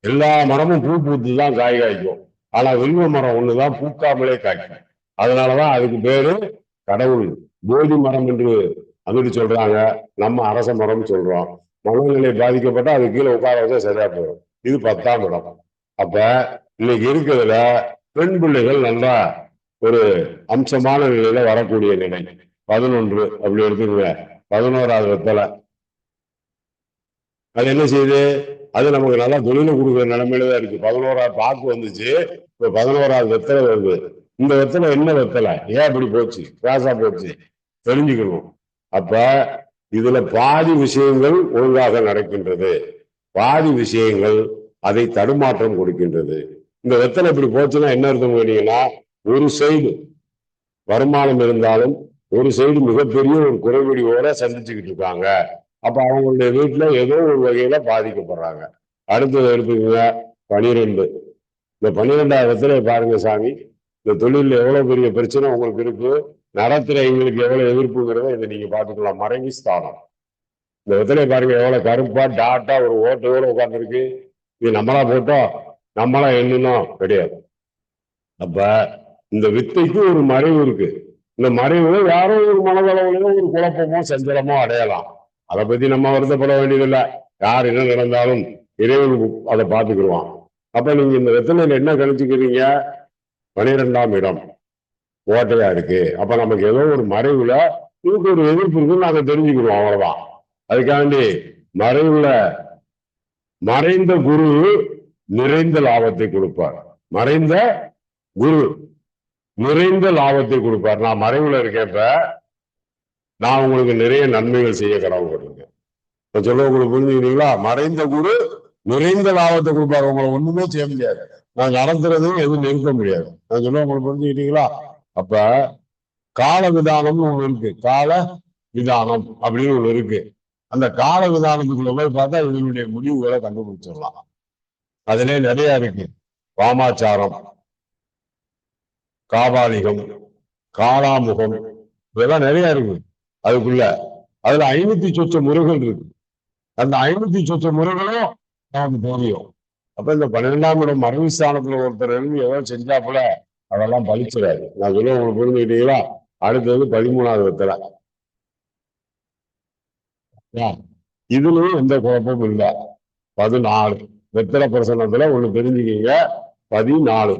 எல்லா மரமும் பூ பூத்துதான் காய் காய்க்கும். ஆனா வில்வ மரம் ஒண்ணுதான் பூக்காமலே காய்க்கும். அதனாலதான் அதுக்கு பேரு கடவுள் போதி மரம் என்று அதுக்கு சொல்றாங்க. நம்ம அரச மரம் சொல்றோம். மனநிலை பாதிக்கப்பட்டா அது கீழே உட்கார வச்சா சரியா போயிடும். இது 10ஆம் இடம். அப்ப இன்னைக்கு இருக்கிறதுல பெண் பிள்ளைகள் நல்லா ஒரு அம்சமான நிலையில வரக்கூடிய நிலை. 11 அப்படி எடுத்துக்கோங்க. 11வது வெத்தலை அது என்ன செய்யுது? அது நமக்கு நல்லா தொழிலை கொடுக்குற நிலைமையில தான் இருக்கு. 11வது பாக்கு வந்துச்சு, இப்ப 11வது வெத்தலை வருது. இந்த வெத்தலை என்ன வெத்தலை, ஏன் இப்படி போச்சு, கிராஸா போச்சு தெரிஞ்சுக்கணும். அப்ப இதுல பாதி விஷயங்கள் ஒழுங்காக நடக்கின்றது, பாதி விஷயங்கள் அதை தடுமாற்றம் கொடுக்கின்றது. இந்த வெத்தலை இப்படி போச்சுன்னா என்ன அர்த்தம் கேட்டீங்கன்னா, ஒரு சைடு வருமானம் இருந்தாலும் ஒரு சைடு மிகப்பெரிய ஒரு குறைவடியோட சந்திச்சுக்கிட்டு இருக்காங்க. அப்ப அவங்களுடைய வீட்டுல ஏதோ ஒரு வகையில பாதிக்கப்படுறாங்க. அடுத்தது எடுத்துக்கோங்க 12. இந்த 12வது வெத்தலை பாருங்க சாமி, இந்த தொழில எவ்வளவு பெரிய பிரச்சனை உங்களுக்கு இருக்கு, நடத்துற எங்களுக்கு எவ்வளவு எதிர்ப்புங்கிறத இதை நீங்க பாத்துக்கலாம். மறைவு ஸ்தானம். இந்த வெத்தலை பாருங்க எவ்வளவு கருப்பா டாட்டா ஒரு ஓட்டோட உட்கார்ந்துருக்கு. இது நம்மளா போட்டோம், நம்மளா எண்ணணும் கிடையாது. அப்ப இந்த வித்தைக்கு ஒரு மறைவு இருக்கு. இந்த மறைவு யாரோ ஒரு மனதளவுல ஒரு குழப்பமோ சஞ்சலமோ அடையலாம். அதை பத்தி நம்ம வருத்தப்பட வேண்டியதில்லை. யார் என்ன நடந்தாலும் இறைவன் அதை பார்த்துக்கிடுவான். அப்ப நீங்க இந்த வெத்தலையில என்ன கணிச்சுக்கிறீங்க? 12ஆம் இடம் ஓட்டையா இருக்கு. அப்ப நமக்கு ஏதோ ஒரு மறைவுல இதுக்கு ஒரு எதிர்ப்பு இருக்குன்னு நாங்க தெரிஞ்சுக்கிறோம், அவ்வளவுதான். அதுக்காண்டி மறைவுல மறைந்த குரு நிறைந்த லாபத்தை கொடுப்பார். மறைந்த குரு நிறைந்த லாபத்தை கொடுப்பார். நான் மறைவுல இருக்கேப்ப நான் உங்களுக்கு நிறைய நன்மைகள் செய்ய கடவுள்பட்டிருக்கேன். இப்ப சொல்ல உங்களுக்கு புரிஞ்சுக்கிறீங்களா? மறைந்த குரு நிறைந்த லாபத்தை கொடுப்பாரு. உங்களை ஒண்ணுமே செய்ய முடியாது, நான் நடத்துறதையும் எதுவும் நிறுத்த முடியாது. நான் சொல்ல உங்களுக்கு புரிஞ்சுக்கிட்டீங்களா? அப்ப கால விதானம்னு ஒண்ணு இருக்கு. கால விதானம் அப்படின்னு ஒண்ணு இருக்கு. அந்த கால விதானத்துக்குள்ள போய் பார்த்தா இதனுடைய முடிவுகளை கண்டுபிடிச்சிடலாம். அதுல நிறைய இருக்கு. வாமாச்சாரம், காபாலிகம், காலாமுகம், இதெல்லாம் நிறைய இருக்கு அதுக்குள்ள. அதுல 500 சொச்ச முறைகள் இருக்கு. அந்த 500 சொச்ச முறைகளும் நமக்கு தெரியும். அப்ப இந்த 12ஆம் இடம் மறைவு ஸ்தானத்துல ஒருத்தர் இருந்து ஏதோ செஞ்சாப்புல அதெல்லாம் பலிச்சிடாது. நான் சொல்ல உங்களுக்கு புரிஞ்சுக்கிட்டீங்களா? அடுத்தது 13வது வெத்தலை. இதுலயும் எந்த குழப்பமும் இல்லை. 14 வெத்தலை பிரசனத்துல ஒண்ணு தெரிஞ்சுக்கீங்க. 14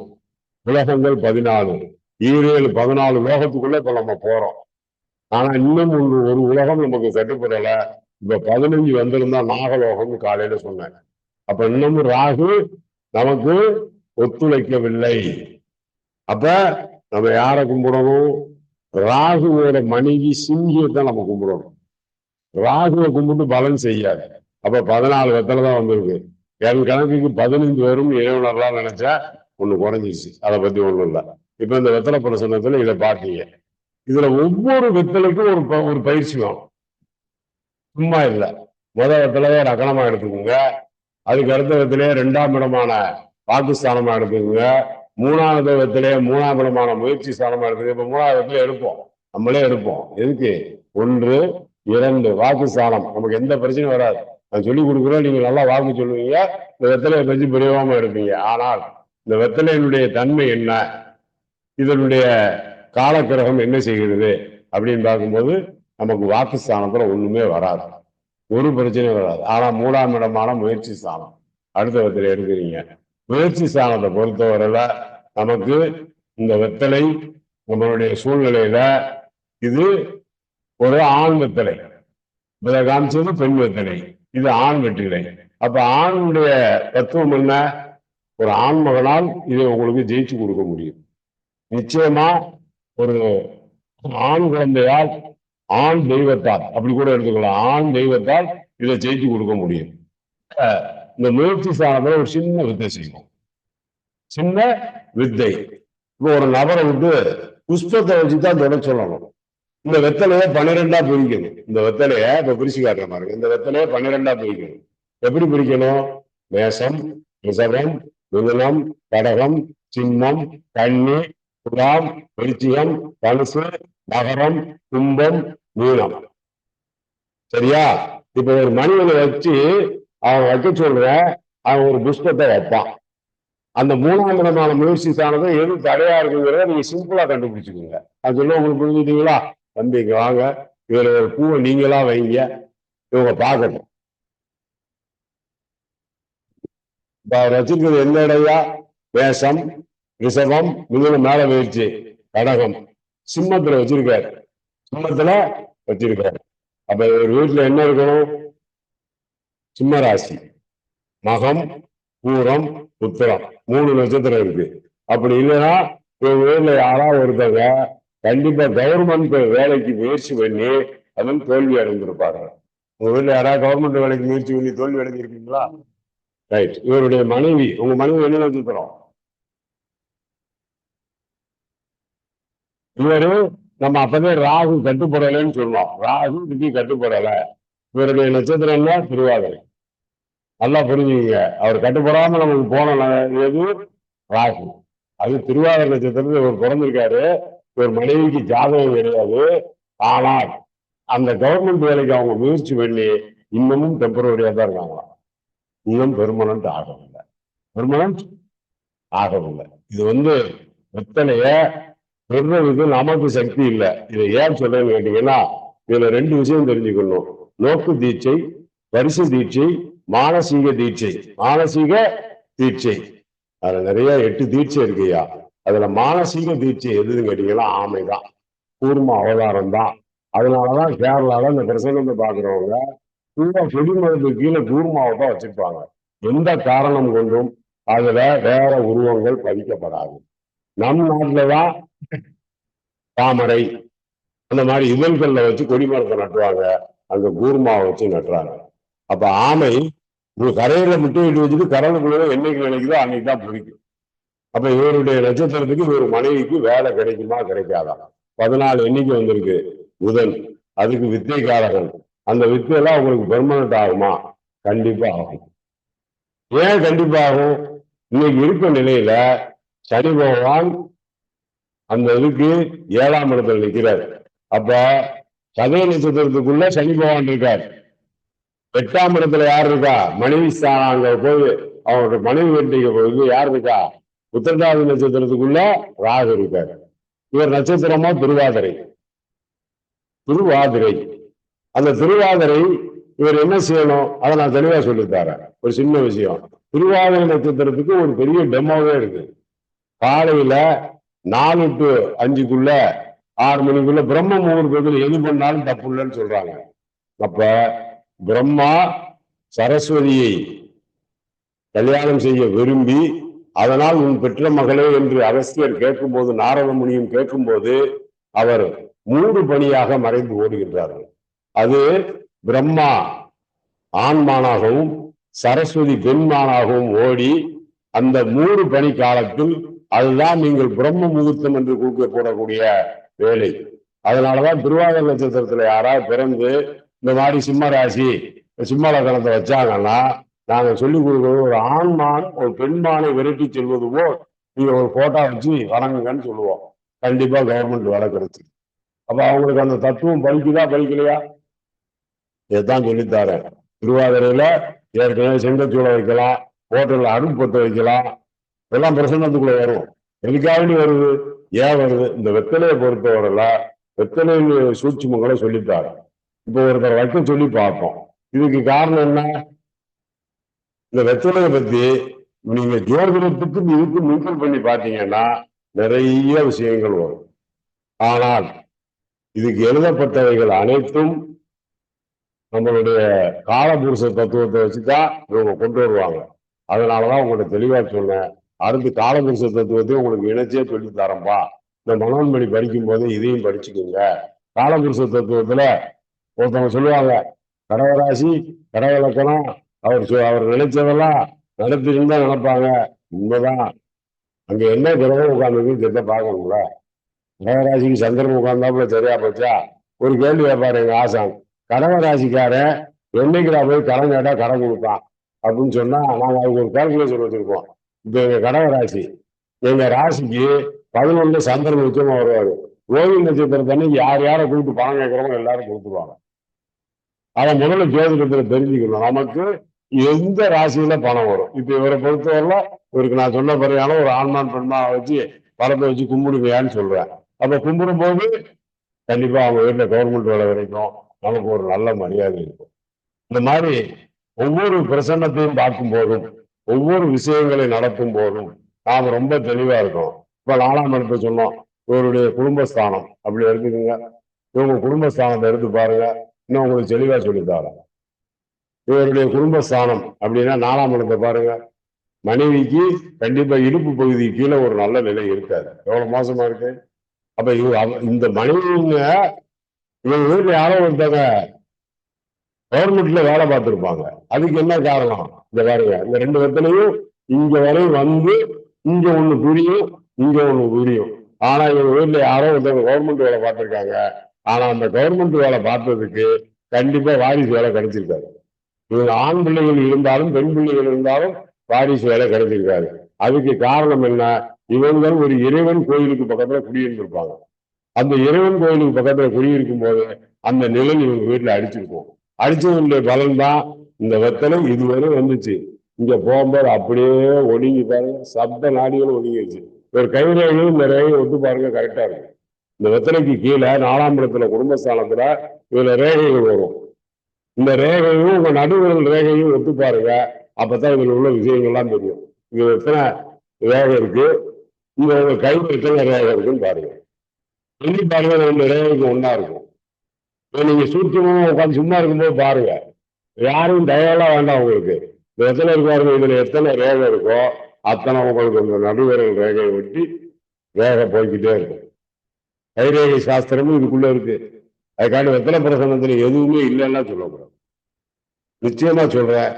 உலகங்கள் 14, 7 14 லோகத்துக்குள்ள இப்ப நம்ம போறோம். ஆனா இன்னும் ஒரு உலகம் நமக்கு கட்டுப்படல. இப்ப 15 வந்திருந்தா நாகலோகம்னு காலையில சொன்னேன். அப்ப இன்னமும் ராகு நமக்கு ஒத்துழைக்கவில்லை. அப்ப நம்ம யாரை கும்பிடணும்? ராகுவோட மனைவி சிங்கியத்தை நம்ம கும்பிடணும். ராகுவை கும்பிட்டு பலன் செய்யாது. அப்ப 14 வெத்தலை தான் வந்திருக்கு. என் கணக்குக்கு 15 வரும் இறைவனர்லாம் நினைச்சா ஒண்ணு குறைஞ்சிருச்சு. அதை பத்தி ஒண்ணும் இல்லை. இப்ப இந்த வெத்தலை பிரசன்னத்துல இதை பார்த்தீங்க. இதுல ஒவ்வொரு வெத்தலைக்கும் ஒரு பயிற்சி வேணும். சும்மா இல்லை. முதல் வெத்தலையே ரகணமா எடுத்துக்கோங்க. அதுக்கு அடுத்த வெத்தலையே 2ஆம் இடமான வாக்குஸ்தானமா எடுத்துக்கோங்க. 3வது வெத்தலையே 3ஆம் இடமான முயற்சி ஸ்தானமா எடுத்துக்கோங்க. இப்ப 3வது வெத்தலை எடுப்போம், நம்மளே எடுப்போம். எதுக்கு? 1, 2 வாக்குஸ்தானம். நமக்கு எந்த பிரச்சனையும் வராது. நான் சொல்லி கொடுக்குறோம், நீங்க நல்லா வாக்கு சொல்லுவீங்க, இந்த வெத்தலையை பற்றி பிரிவாம எடுப்பீங்க. ஆனால் இந்த வெத்தலையினுடைய தன்மை என்ன, இதனுடைய காலக்கிரகம் என்ன செய்கிறது அப்படின்னு பார்க்கும்போது நமக்கு வாக்குஸ்தானத்துல ஒண்ணுமே வராது, ஒரு பிரச்சனையும் வராது. ஆனா 3ஆம் இடமான முயற்சி ஸ்தானம் அடுத்த வெத்தலை எடுக்கிறீங்க. முயற்சி ஸ்தானத்தை பொறுத்தவரையில நமக்கு இந்த வெத்தலை நம்மளுடைய சூழ்நிலையில இது ஒரு ஆண் வெத்தலை, இதை காமிச்சது பெண் வெத்தலை, இது ஆண் வெற்றிலை. அப்ப ஆணுடைய தத்துவம் என்ன? ஒரு ஆண் மகனால் இதை உங்களுக்கு ஜெயிச்சு கொடுக்க முடியும். நிச்சயமா ஒரு ஆண் குழந்தையால், ஆண் தெய்வத்தால், அப்படி கூட எடுத்துக்கலாம், ஆண் தெய்வத்தால் இதை ஜெயிச்சு கொடுக்க முடியும். இந்த முயற்சி ஸ்தானத்துல ஒரு சின்ன வித்தை செய்யும், சின்ன வித்தை. இப்போ ஒரு நபரை விட்டு புஷ்பத்தை வச்சுதான் தொட சொல்லணும். இந்த வெத்தலையை 12ஆ பிரிக்கணும். இந்த வெத்தலையை இப்ப பிரிச்சு காட்டுற மாதிரி, இந்த வெத்தலையை 12ஆ பிரிக்கணும். எப்படி பிரிக்கணும்? மேஷம், ரிஷபம், மிதுனம், கடகம், சிம்மம், கன்னி, துலாம், விருச்சிகம், தனுசு, மகரம், கும்பம், மீனம். சரியா? இப்ப ஒரு மனிதனை வச்சு அவன் வைக்க சொல்ற, அவன் ஒரு புஷ்பத்தை வைப்பான். அந்த 3ஆம் இடமான முயற்சி ஸ்தானத்தை எது தடையா இருக்குங்கிறத நீங்க சிம்பிளா கண்டுபிடிச்சுக்கோங்க. அது சொல்ல உங்களுக்கு புரிஞ்சுட்டீங்களா? தம்பிக்கு வாங்க, இதுல ஒரு பூவை நீங்களா வைங்க, இவங்க பார்க்கணும். இப்ப அவர் வச்சிருக்கிறது எந்த இடையா? மேஷம், ரிஷபம், மிதுனம் மேல முயற்சி, கடகம், சிம்மத்துல வச்சிருக்காரு, சிம்மத்துல வச்சிருக்காரு. அப்ப ஒரு வீட்டுல என்ன இருக்கணும்? சிம்ம ராசி, மகம், பூரம், உத்திரம், 3 நட்சத்திரம் இருக்கு. அப்படி இல்லைன்னா இவங்க வீட்டுல யாராவது ஒருத்தவங்க கண்டிப்பா கவர்மெண்ட் வேலைக்கு முயற்சி பண்ணி அதுவும் தோல்வி அடைந்திருப்பாங்க. உங்க வீட்டுல யாராவது கவர்மெண்ட் வேலைக்கு முயற்சி பண்ணி தோல்வி அடைஞ்சிருக்கீங்களா? ரைட். இவருடைய மனைவி, உங்க மனைவி என்ன நட்சத்திரம்? இவரு நம்ம அப்பதே ராகு கட்டுப்படலைன்னு சொன்னோம். ராகு விதி கட்டுப்படல. இவருடைய நட்சத்திரம் என்ன? திருவாதிரை. நல்லா புரிஞ்சுங்க. அவர் கட்டுப்படாம நமக்கு போன எது? ராகு. அது திருவாதிரை நட்சத்திரத்தில் இவர் பிறந்திருக்காரு. இவர் மனைவிக்கு ஜாதகம் கிடையாது. ஆனால் அந்த கவர்மெண்ட் வேலைக்கு அவங்க முயற்சி பண்ணி இன்னமும் டெம்பரரியா தான் இருக்காங்களா, இன்னும் பெர்மனன்ட் ஆகவில்லை, பெர்மனன்ட் ஆகவில்லை. இது வெத்தலைய பெறுறதுக்கு நமக்கு சக்தி இல்லை. இதை ஏன் சொல்றேன்னு கேட்டீங்கன்னா, இதுல 2 விஷயம் தெரிஞ்சுக்கணும். நோக்கு தீட்சை, பரிசு தீட்சை, மானசீக தீட்சை. மானசீக தீட்சை அதுல நிறைய 8 தீட்சை இருக்குயா. அதுல மானசீக தீட்சை எதுன்னு கேட்டீங்கன்னா ஆமைதான், கூர்ம அவதாரம் தான். அதனாலதான் கேரளால இந்த பிரசன்னத்தை பாக்குறவங்க ஃபுல்லா கொடிமரத்துக்கு கீழே கூர்மாவை தான் வச்சிருப்பாங்க. எந்த காரணம் கொண்டும் அதுல வேற உருவங்கள் பதிக்கப்படாது. நம் நாட்டுலதான் தாமரை அந்த மாதிரி இதழ்கள்ல வச்சு கொடிமரத்தை நட்டுவாங்க, அங்க கூர்மாவை வச்சு நட்டுறாங்க. அப்ப ஆமை ஒரு கரையில முட்டை விட்டு வச்சுட்டு கடலுக்குள்ள என்னைக்கு நினைக்குதோ அன்னைக்கு தான் பிடிக்கும். அப்ப இவருடைய நட்சத்திரத்துக்கு இவர் மனைவிக்கு வேலை கிடைக்குமா கிடைக்காதா? 14 எண்ணிக்கை வந்திருக்கு. புதன் அதுக்கு வித்தைக்காரர்கள். அந்த வித்தையெல்லாம் உங்களுக்கு பெர்மனன்ட் ஆகுமா? கண்டிப்பா ஆகும். ஏன் கண்டிப்பா ஆகும்? இன்னைக்கு இருக்க நிலையில சனி பகவான் அந்த இதுக்கு 7ஆம் இடத்துல நிற்கிறார். அப்ப சதய நட்சத்திரத்துக்குள்ள சனி பகவான் இருக்கார். 8ஆம் இடத்துல யார் இருக்கா? மனைவி ஸ்தானம். அங்க போய் அவரோட மனைவி வீட்டுக்கு போய் யார் இருக்கா? உத்திரட்டாதி நட்சத்திரத்துக்குள்ள ராகு இருக்காரு. இவர் நட்சத்திரமா திருவாதிரை. திருவாதிரை அந்த திருவாதிரை இவர் என்ன செய்யணும் அதை நான் தெளிவா சொல்லித்தரேன். ஒரு சின்ன விஷயம். திருவாதிரை நட்சத்திரத்துக்கு ஒரு பெரிய டெமோவே இருக்கு. காலையில 4 to 5க்குள்ள 6 மணிக்குள்ள பிரம்ம முகூர்த்தத்தில் எது பண்ணாலும் தப்பு இல்லைன்னு சொல்றாங்க. அப்ப பிரம்மா சரஸ்வதியை கல்யாணம் செய்ய விரும்பி, அதனால் உன் பெற்ற மகளே என்று அரசியர் கேட்கும்போது, நாரத முனியும் கேட்கும்போது அவர் 3 பணியாக மறைந்து ஓடுகின்றார்கள். அது பிரம்மா ஆண்மானாகவும் சரஸ்வதி பெண்மானாகவும் ஓடி அந்த 3 பணி காலத்தில் அதுதான் நீங்கள் பிரம்ம முகூர்த்தம் என்று கூறப்படக்கூடிய வேலை. அதனாலதான் திருவாதிரை நட்சத்திரத்துல யாராவது பிறந்து இந்த மாதிரி சிம்ம ராசி சிம்ம லக்னத்தை வச்சாங்கன்னா நாங்க சொல்லிக் கொடுக்கிறது ஒரு ஆண்மான் ஒரு பெண்மானை விரட்டி செல்வது போல் நீங்க ஒரு போட்டோ வச்சு வணங்குங்கன்னு சொல்லுவோம். கண்டிப்பா கவர்மெண்ட் வேலை கிடைச்சு. அப்ப அவங்களுக்கு அந்த தத்துவம் பலிக்குதா பலிக்கலையா? இதைத்தான் சொல்லித்தாரேன். திருவாதிரையில ஏற்கனவே செங்கச்சூளை வைக்கலாம், ஹோட்டல்ல அடுப்பு பற்ற வைக்கலாம், இதெல்லாம் பிரசன்னத்துக்குள்ள வரும். எதுக்காக வருது, ஏன் வருது? இந்த வெத்தலையை பொறுத்தவரையில வெத்தலையின் சூட்சுமங்களை சொல்லித்தாரு. இப்போ ஒருத்தர் வைக்க சொல்லி பார்ப்போம். இதுக்கு காரணம் என்ன? இந்த வெத்தலையை பத்தி நீங்க ஜோதிடத்துக்கு இதுக்கு நீக்கல் பண்ணி பார்த்தீங்கன்னா நிறைய விஷயங்கள் வரும். ஆனால் இதுக்கு எழுதப்பட்டவைகள் அனைத்தும் நம்மளுடைய காலபுருஷ தத்துவத்தை வச்சுதான் இவங்க கொண்டு வருவாங்க. அதனாலதான் உங்கள்கிட்ட தெளிவா சொன்னேன். அடுத்து காலபுருஷ தத்துவத்தையும் உங்களுக்கு இணைச்சே சொல்லி தரம்பா. இந்த மனோன்மணி படிக்கும் போது இதையும் படிச்சுக்கோங்க. காலபுருஷ தத்துவத்துல ஒருத்தவங்க சொல்லுவாங்க, கடகராசி கடகலக்கணம் அவர் நினைச்சதெல்லாம் நடத்திருந்தா நினைப்பாங்க. உண்மைதான். அங்க என்ன கிரகம் உட்கார்ந்து தெரிய பார்க்கணும்ல. கடகராசிக்கு சந்திரன் உட்கார்ந்தாப்புல சரியா போச்சா? ஒரு கேள்வி கேட்பாரு எங்க ஆசான், கடகராசிக்காரன் என்னைக்குடா போய் கடன் கேட்டா கடன் கொடுப்பான் அப்படின்னு சொன்னா நாங்க அதுக்கு ஒரு கால்குலேஷன் வச்சிருக்கோம். இப்ப எங்க கடகராசி, எங்க ராசிக்கு 11 சந்திரன் உச்சமா வருவாரு. ரோஹி நட்சத்திரத்தன்னை யார் யாரை கூப்பிட்டு பணம் கேட்கிறோமோ எல்லாரும் கொடுத்துருவாங்க. அதை முதல்ல ஜோதிடத்துல தெரிஞ்சுக்கணும், நமக்கு எந்த ராசியில பணம் வரும். இப்ப இவரை பொறுத்தவரை இவருக்கு நான் சொன்ன பிறகான ஒரு ஆண்மான் பெண்மா வச்சு பணத்தை வச்சு கும்பிடுவியான்னு சொல்றேன். அப்ப கும்பிடும் போது கண்டிப்பா அவங்க வீட்டுல கவர்மெண்ட் வேலை வரைக்கும் நமக்கு ஒரு நல்ல மரியாதை இருக்கும். இந்த மாதிரி ஒவ்வொரு பிரசன்னத்தையும் பார்க்கும் போதும் ஒவ்வொரு விஷயங்களை நடத்தும் போதும் நாம் ரொம்ப தெளிவா இருக்கோம். இப்ப 4ஆம் இடத்தை சொன்னோம், இவருடைய குடும்பஸ்தானம் அப்படி இருக்குதுங்க. இவங்க குடும்பஸ்தானத்தை எடுத்து பாருங்க, இன்னும் உங்களுக்கு தெளிவா சொல்லித்தாரேன். இவருடைய குடும்பஸ்தானம் அப்படின்னா 4ஆம் இடத்தை பாருங்க. மனைவிக்கு கண்டிப்பா இடுப்பு பகுதி கீழே ஒரு நல்ல நிலை இருக்காது. எவ்வளவு மோசமா இருக்கு. அப்ப இந்த மனைவிங்க இவங்க வீட்டுல யாரோ ஒருத்தவங்க கவர்மெண்ட்ல வேலை பார்த்திருப்பாங்க. அதுக்கு என்ன காரணம்? இந்த பாருங்க, இந்த 2 வெத்தலையும் இங்க வரை வந்து இங்க ஒண்ணு புரியும், இங்க ஒண்ணு புரியும். ஆனா இவங்க வீட்டுல யாரோ ஒருத்தவங்க கவர்மெண்ட் வேலை பார்த்திருக்காங்க. ஆனா அந்த கவர்மெண்ட் வேலை பார்த்ததுக்கு கண்டிப்பா வாரிசு வேலை கிடைச்சிருக்காரு. இவங்க ஆண் பிள்ளைகள் இருந்தாலும் பெண் பிள்ளைகள் இருந்தாலும் வாரிசு வேலை கிடைச்சிருக்காரு. அதுக்கு காரணம் என்ன? இவங்க ஒரு இறைவன் கோயிலுக்கு பக்கத்துல குடியிருந்திருப்பாங்க. அந்த இறைவன் கோயிலுக்கு பக்கத்துல குடியிருக்கும் போது அந்த நிழல் இவங்க வீட்டுல அடிச்சிருக்கும். அடிச்சவங்களுடைய பலன் தான் இந்த வெத்தலை இதுவரை வந்துச்சு. இங்க போகும்போது அப்படியே ஒடுங்கி பாருங்க, சப்த நாடிகளும் ஒடுங்கிடுச்சு. ஒரு கைரேகையும் இந்த ரேகையை ஒட்டு பாருங்க, கரெக்டா இருக்கு. இந்த வெத்தலைக்கு கீழே 4ஆம் இடத்துல குடும்பஸ்தானத்துல இதுல ரேகைகள் வரும். இந்த ரேகையும் உங்க நடுவிரல் ரேகையும் ஒட்டு பாருங்க, அப்பதான் இதுல உள்ள விஷயங்கள்லாம் தெரியும். இது எத்தனை ரேகை இருக்கு, இங்க உங்க கையில் எத்தனை ரேகை இருக்குன்னு பாருங்க. எண்ணி பாருங்க, 2 ரேகைக்கு ஒன்னா இருக்கும். நீங்க சூட்சமா உட்காந்து சும்மா இருக்கும்போது பாருங்க, யாரும் தயவெல்லாம் வேண்டாம் உங்களுக்கு. எத்தனை இருக்காருங்க, இதுல எத்தனை ரேகை இருக்கோ அத்தனை உங்களுக்கு இந்த நடுவிரல் ரேகையை ஒட்டி ரேகை போய்கிட்டே இருக்கும். கைரேகை சாஸ்திரமும் இதுக்குள்ள இருக்கு. அதுக்காண்டி வெத்தலை பிரசன்னத்துல எதுவுமே இல்லைன்னா சொல்லக்கூடாது. நிச்சயமா சொல்றேன்,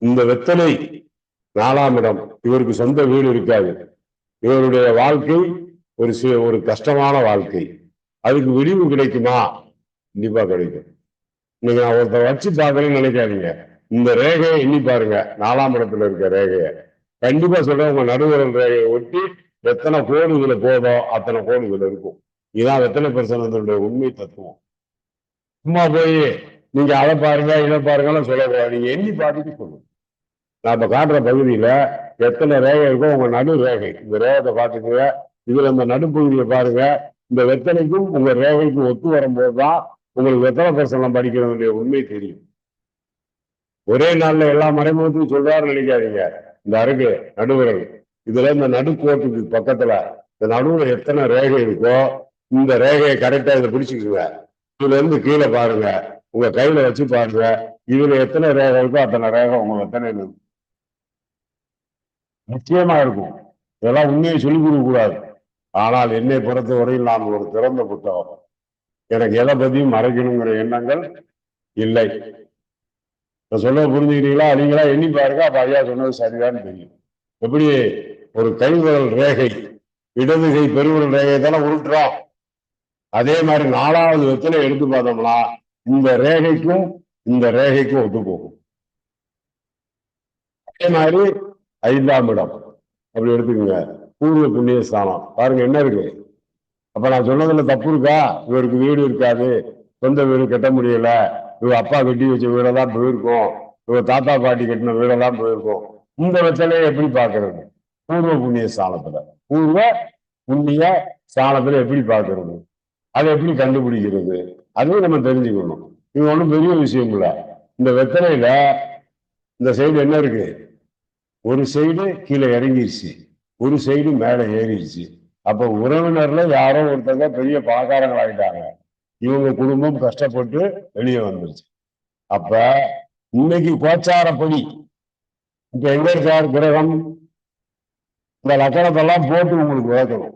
இந்த வெத்தலை 4ஆம் இடம், இவருக்கு சொந்த வீடு இருக்காது. இவருடைய வாழ்க்கை ஒரு கஷ்டமான வாழ்க்கை. அதுக்கு விடிவு கிடைக்குமா? கண்டிப்பா கிடைக்கும். நீங்க ஒருத்தர் வச்சு பார்க்கறேன்னு நினைக்காதீங்க. இந்த ரேகையை எண்ணி பாருங்க, 4ஆம் இடத்துல இருக்க ரேகையை கண்டிப்பா சொல்றேன். உங்க நடுவிரல் ரேகையை ஒட்டி எத்தனை கோடு இதுல போதோ அத்தனை கோடு இதுல இருக்கும். இதுதான் வெத்தலை பிரசன்னத்தினுடைய உண்மை தத்துவம். சும்மா போய் நீங்க அதை பாருங்க இதை பாருங்கன்னு சொல்லக்கூடாது. நீங்க எண்ணி பார்த்துட்டு சொல்லுங்க. நான் இப்ப காட்டுற பகுதியில எத்தனை ரேகை இருக்கோ உங்க நடு ரேகை, இந்த ரேகத்தை பார்த்துக்குங்க. இதுல இந்த நடுப்பகுதியை பாருங்க. இந்த வெத்தலைக்கும் உங்க ரேகைக்கும் ஒத்து வரும்போதுதான் உங்களுக்கு வெத்தலை பிரசன்னம் படிக்கிறதுடைய உண்மை தெரியும். ஒரே நாள்ல எல்லா மறைமுகத்தையும் சொல்றாருன்னு நினைக்காதீங்க. இந்த அருகு நடுவிரல் இதுல இந்த நடுக்கோட்டுக்கு பக்கத்துல இந்த நடுவுல எத்தனை ரேகை இருக்கோ இந்த ரேகையை கரெக்டா இதை பிடிச்சிக்குங்க. இதுல இருந்து கீழே பாருங்க, உங்க கையில வச்சு பாருங்க, இதுல எத்தனை ரேகை இருக்கோ அத்தனை ரேகை உங்களுக்கு எத்தனை நிச்சயமா இருக்கும். இதெல்லாம் உண்மையை சொல்லிக் கொடுக்க கூடாது. ஆனால் என்னை பொறுத்தவரையில் நான் ஒரு திறந்த புத்தகம். எனக்கு எதை பத்தியும் மறைக்கணுங்கிற எண்ணங்கள் இல்லை. சொல்ல புரிஞ்சுக்கிறீங்களா? நீங்களா எண்ணி பாருங்க, அப்ப ஐயா சொன்னது சரிதான் தெரியும். எப்படி ஒரு கைவிரல் ரேகை, இடது கை பெருவிரல் ரேகை தானே உருட்டுறோம். அதே மாதிரி 4வது வெத்தலை எடுத்து பார்த்தோம்னா இந்த ரேகைக்கும் இந்த ரேகைக்கும் ஒத்து போகும். அதே மாதிரி 5ஆம் இடம் அப்படி எடுத்துக்கோங்க, பூர்வ புண்ணிய ஸ்தானம். பாருங்க என்ன இருக்கு. அப்ப நான் சொன்னதுல தப்பு இருக்கா? இவருக்கு வீடு இருக்காது, சொந்த வீடு கட்ட முடியல, இவ அப்பா கட்டி வச்ச வீடெல்லாம் போயிருக்கும், இவ தாத்தா பாட்டி கட்டின வீடெல்லாம் போயிருக்கும். இந்த வெத்தலையை எப்படி பாக்குறது? பூர்வ புண்ணிய ஸ்தானத்துல, பூர்வ புண்ணிய ஸ்தானத்துல எப்படி பாக்குறது, அதை எப்படி கண்டுபிடிக்கிறது, அதையும் நம்ம தெரிஞ்சுக்கணும். இது ஒன்றும் பெரிய விஷயம் இல்லை. இந்த வெத்தலையில இந்த சைடு என்ன இருக்கு? ஒரு சைடு கீழே இறங்கிருச்சு, ஒரு சைடு மேலே ஏறிடுச்சு. அப்ப உறவினர்ல யாரோ ஒருத்தங்க பெரிய பணக்காரங்கள் ஆகிட்டாங்க, இவங்க குடும்பம் கஷ்டப்பட்டு வெளியே வந்துருச்சு. அப்ப இன்னைக்கு கோச்சாரப்படி இப்ப எங்க இருக்கார் கிரகம்? இந்த லக்கணத்தெல்லாம் போட்டு உங்களுக்கு விளக்கணும்.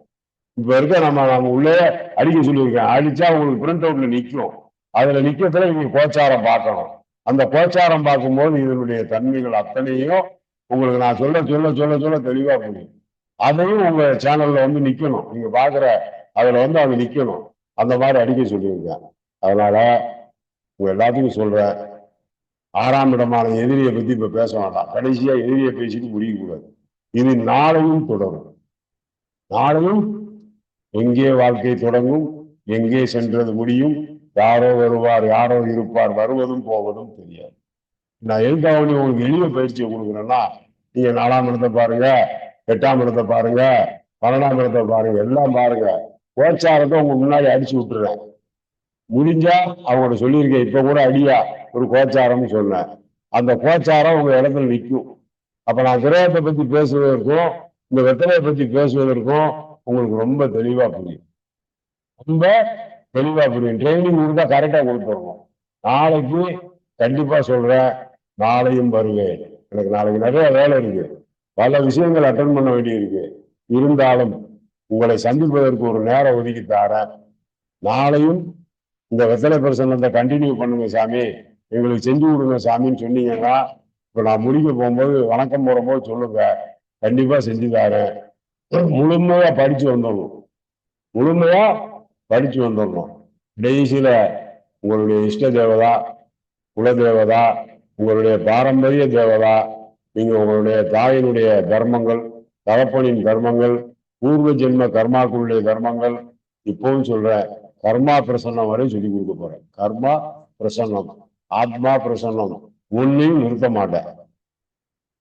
இப்ப இருக்க நம்ம உள்ளே அடிக்க சொல்லியிருக்கேன், அடிச்சா உங்களுக்கு பிரிண்ட் அவுட்ல நிற்கும். அதுல நிக்கிறதுல நீங்க கோச்சாரம் பார்க்கணும். அந்த கோச்சாரம் பார்க்கும்போது இதனுடைய தன்மைகள் அத்தனையும் உங்களுக்கு நான் சொல்ல சொல்ல சொல்ல சொல்ல தெளிவா புரியும். அதையும் உங்க சேனல்ல வந்து நிக்கணும். நீங்க பாக்குற அதுல வந்து அது நிக்கணும். அந்த மாதிரி அடிக்க சொல்லியிருக்கேன். அதனால உங்க எல்லாத்துக்கும் சொல்றேன், 6ஆம் இடமான எதிரியை பத்தி இப்ப பேச வேண்டாம். கடைசியா எதிரியை பேசிட்டு முடிக்க கூடாது. இது நாளையும் தொடரும். நாளையும் எங்கே வாழ்க்கை தொடங்கும், எங்கே சென்றது முடியும், யாரோ வருவார், யாரோ இருப்பார், வருவதும் போவதும் தெரியாது. நான் எதுக்காக உங்களுக்கு எளிய பயிற்சியை கொடுக்குறேன்னா, நீங்க 4ஆம் இடத்தை பாருங்க, 8ஆம் இடத்தை பாருங்க, 12ஆம் இடத்தை பாருங்க, எல்லாம் பாருங்க. கோச்சாரத்தை உங்க முன்னாடி அடிச்சு விட்டுறேன். முடிஞ்சா அவங்கள்ட்ட சொல்லியிருக்கேன், இப்ப கூட அடியா ஒரு கோச்சாரம்னு சொன்னேன். அந்த கோச்சாரம் உங்க இடத்துல நிற்கும். அப்ப நான் கிரகத்தை பத்தி பேசுவதற்கும் இந்த வெத்தலையை பத்தி பேசுவதற்கும் உங்களுக்கு ரொம்ப தெளிவா புரியும். ரொம்ப தெளிவா புரியும். ட்ரைனிங் இருந்தா கரெக்டா கொடுத்துருவோம். நாளைக்கு கண்டிப்பா சொல்றேன், நாளையும் வருவேன். எனக்கு நாளைக்கு நிறைய வேலை இருக்கு, பல விஷயங்கள் அட்டன் பண்ண வேண்டி இருக்கு. இருந்தாலும் உங்களை சந்திப்பதற்கு ஒரு நேரம் ஒதுக்கி தாரேன். நாளையும் இந்த வெத்தலை பிரசன்னத்தை கண்டினியூ பண்ணுங்க சாமி, எங்களுக்கு செஞ்சு கொடுங்க சாமின்னு சொன்னீங்கன்னா, இப்ப நான் முடிக்க போகும்போது வணக்கம் போடும்போது சொல்லுங்க, கண்டிப்பா செஞ்சு தாரேன். முழுமையா படிச்சு வந்துடணும், முழுமையா படிச்சு வந்துடணும். கடைசியில உங்களுடைய இஷ்ட தேவதா, குலதேவதா, உங்களுடைய பாரம்பரிய தேவதா, நீங்க உங்களுடைய தாயினுடைய தர்மங்கள், தகப்பனின் கர்மங்கள், பூர்வ ஜென்ம கர்மாக்களுடைய கர்மங்கள், இப்பவும் சொல்றேன், கர்மா பிரசன்னம் வரை சொல்லி கொடுக்க போறேன். கர்மா பிரசன்னம், ஆத்மா பிரசன்னம், ஒன்னையும் நிறுத்த மாட்டேன்,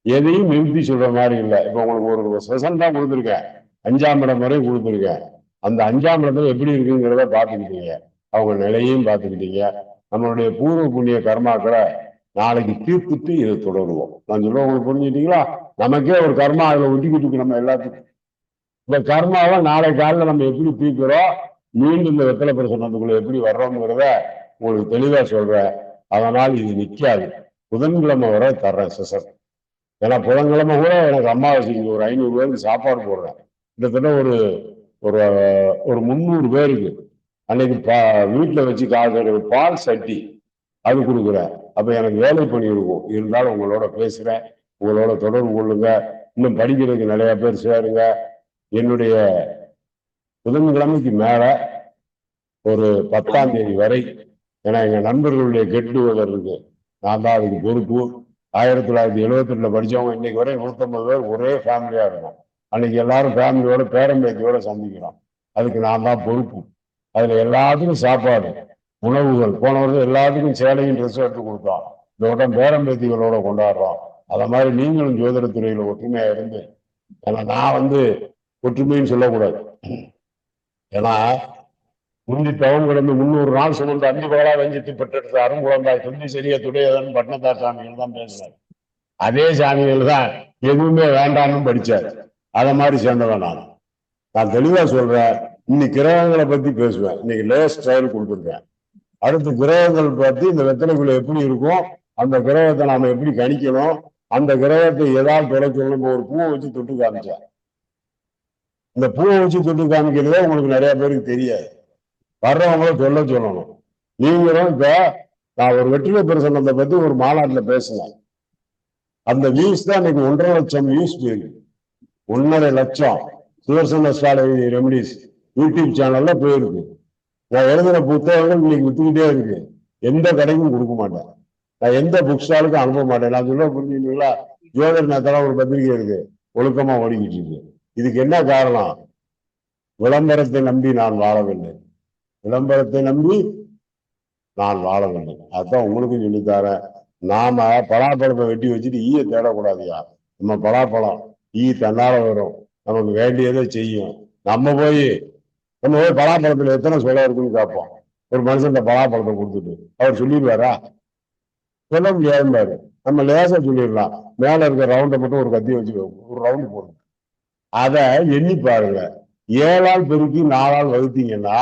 எதையும் நிறுத்தி சொல்ற மாதிரி இல்லை. இப்ப உங்களுக்கு ஒரு செஷன் தான் கொடுத்துருக்கேன், 5ஆம் இடம் வரை கொடுத்துருக்கேன். அந்த 5ஆம் இடத்துல எப்படி இருக்குங்கிறத பார்த்துக்கிட்டீங்க, அவங்க நிலையையும் பார்த்துக்கிட்டீங்க. நம்மளுடைய பூர்வ புண்ணிய கர்மாக்களை நாளைக்கு தீர்த்துட்டு இதை தொடருவோம். நான் சொல்ல உங்களுக்கு புரிஞ்சுட்டீங்களா? நமக்கே ஒரு கர்மா அதுல ஒட்டிக்கிட்டு நம்ம எல்லாத்துக்கும். இந்த கர்மாவை நாளை காலையில் நம்ம எப்படி தீர்க்கிறோம், மீண்டும் இந்த வெத்தலை பிரசன்னத்துக்குள்ள எப்படி வர்றோம்ங்கிறத உங்களுக்கு தெளிவா சொல்றேன். அதனால் இது நிக்காது. புதன்கிழமை வரை தர்றேன் செஷன். ஏன்னா புதன்கிழமை கூட எனக்கு அமாவாசைக்கு ஒரு 500 பேருக்கு சாப்பாடு போடுறேன். கிட்டத்தட்ட ஒரு ஒரு ஒரு 300 பேருக்கு அன்னைக்கு வீட்டுல வச்சு காய்கறி பால் சட்டி அது கொடுக்குறேன். அப்ப எனக்கு வேலை பண்ணி இருக்கும். இருந்தாலும் உங்களோட பேசுறேன், உங்களோட தொடர்பு கொள்ளுங்க. இன்னும் படிக்கிறதுக்கு நிறைய பேர் சேருங்க. என்னுடைய புதன்கிழமைக்கு மேல ஒரு 10ஆம் தேதி வரை, ஏன்னா எங்க நண்பர்களுடைய கெட்டுவதர் இருக்கு, நான் தான் அதுக்கு பொறுப்பு. 1978 படிச்சவங்க இன்னைக்கு வரை 150 பேர் ஒரே ஃபேமிலியா இருக்கும். அன்னைக்கு எல்லாரும் ஃபேமிலியோட பேரம்பேத்தியோட சந்திக்கிறோம். அதுக்கு நான் தான் பொறுப்பு. அதுல எல்லாத்துக்கும் சாப்பாடு, உணவுகள், போன வருஷம் எல்லாத்துக்கும் சேலையும் ட்ரெஸ் எடுத்து கொடுத்தோம். இந்த வட்டம் பேரம்பேத்திகளோட கொண்டாடுறோம். அத மாதிரி நீங்களும் ஜோதிடத்துறையில ஒற்றுமையா இருந்து, ஏன்னா நான் ஒற்றுமைன்னு சொல்லக்கூடாது. ஏன்னா முந்தி தவம் கிடந்து 300 நாள் சுமந்து 5 கோலா வெஞ்சித்து பெற்றெடுத்த அருங்குழந்தாய் துந்தி சரிய துடையதன் பட்னத்தார் சாமிகள் தான் பேசினார். அதே சாமிகள் தான் எதுவுமே வேண்டாம்னு படிச்சார். அத மாதிரி சேர்ந்தவன் நான் தெளிவா சொல்றேன். இன்னைக்கு கிரகங்களை பத்தி பேசுவேன். இன்னைக்கு லேஸ்ட் ட்ரையல் கொடுத்துருக்கேன். அடுத்து கிரகங்கள் பத்தி இந்த வெத்தலைக்குள்ள எப்படி இருக்கும், அந்த கிரகத்தை நாம எப்படி கணிக்கணும், அந்த கிரகத்தை ஏதாவது தொலைக்கணும். ஒரு பூவை வச்சு தொட்டு காமிச்சேன். இந்த பூவை வச்சு தொட்டு காமிக்கிறதே உங்களுக்கு நிறைய பேருக்கு தெரியாது. வர்றவங்களும் சொல்லணும். நீங்களும் இப்ப நான் ஒரு வெற்றிலை பிரசன்னத்தை பத்தி ஒரு மாநாட்டில் பேசினேன். அந்த வியூஸ் தான் இன்னைக்கு 1.5 லட்சம் வியூஸ் போயிருக்கு. 1.5 லட்சம் சுதர்சன அஸ்ட்ராலஜி ரெமடிஸ் யூடியூப் சேனல்ல போயிருக்கு. நான் எழுதின புத்தகங்கள் இன்னைக்கு வித்துக்கிட்டே இருக்கு. எந்த கடைக்கும் கொடுக்க மாட்டேன். நான் எந்த புக் ஸ்டாலுக்கும் அனுப்ப மாட்டேன். நான் சொல்ல புரிஞ்சுங்களா? ஜோதிட நேரத்தெல்லாம் ஒரு பத்திரிகை இருக்கு, ஒழுக்கமா ஓடிக்கிட்டு இருக்கு. இதுக்கு என்ன காரணம்? விளம்பரத்தை நம்பி நான் வாழவில்லை. விளம்பரத்தை நம்பி நான் வாழவில்லை. அதான் உங்களுக்கும் சொல்லித்தாரேன். நாம பலாப்பழத்தை வெட்டி வச்சுட்டு ஈய தேடக்கூடாதுயா. நம்ம பலாப்பழம் ஈ தன்னால வரும், நமக்கு வேண்டியதை செய்யும். நம்ம போய் பலாப்பழத்துல எத்தனை சொல்ல இருக்குன்னு கேட்போம். ஒரு மனுஷன் பலாப்பழத்தை கொடுத்துட்டு அவர் சொல்லிடுவாரா? சொல்ல முடியாது. நம்ம லேசா சொல்லிடலாம். மேல இருக்க ரவுண்டை மட்டும் ஒரு கத்தி வச்சு ஒரு ரவுண்டு போடுங்க. அதை எண்ணி பாருங்க. 7ஆல் பெருக்கி 4ஆல் வகுத்தீங்கன்னா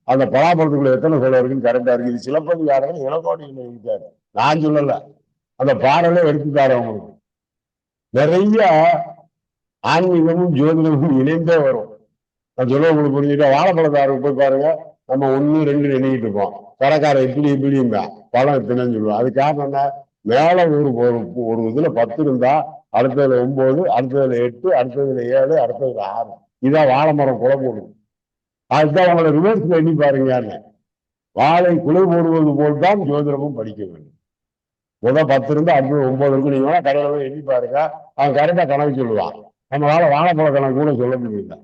அந்த பலாப்பழத்துக்குள்ள எத்தனை சொல்ல இருக்குன்னு கரெக்டா இருக்கு. இது சிலப்பதிகாரங்கள் இளங்கோடியில் இருக்காரு, நான் சொல்லல. அந்த பாடலே எடுத்துக்காரு. அவங்களுக்கு நிறைய ஆன்மீகமும் ஜோதிடமும் இணைந்தே வரும். நான் சொல்ல உங்களுக்கு புரிஞ்சுட்டா? வாழைப்பழத்தாருக்கு போய் பாருங்க, நம்ம 1, 2 எண்ணிக்கிட்டு இருப்போம். கடைக்கார இப்படிங்க பழம் எத்தனைன்னு சொல்லுவோம். அது காரணம் என்ன? மேல ஒரு இதுல 10 இருந்தா அடுத்ததுல 9, அடுத்ததுல 8, அடுத்ததுல 7, அடுத்ததுல 6. இதான் வாழை மரம் குலை போடும். அதுதான் உங்களை ரிவர்ஸ்ல எண்ணி பாருங்க. வாழை குலை போடுவது போல் தான் ஜோதிடமும் படிக்க வேண்டும். முதல் 10 இருந்து அடுத்தது 9 இருக்கு. நீங்க வேணா கடையில போய் எண்ணி பாருங்க, அவன் கரெக்டா கணக்கு சொல்லுவான். நம்மளால வாழைப்பழ கணக்கு கூட சொல்ல முடியல.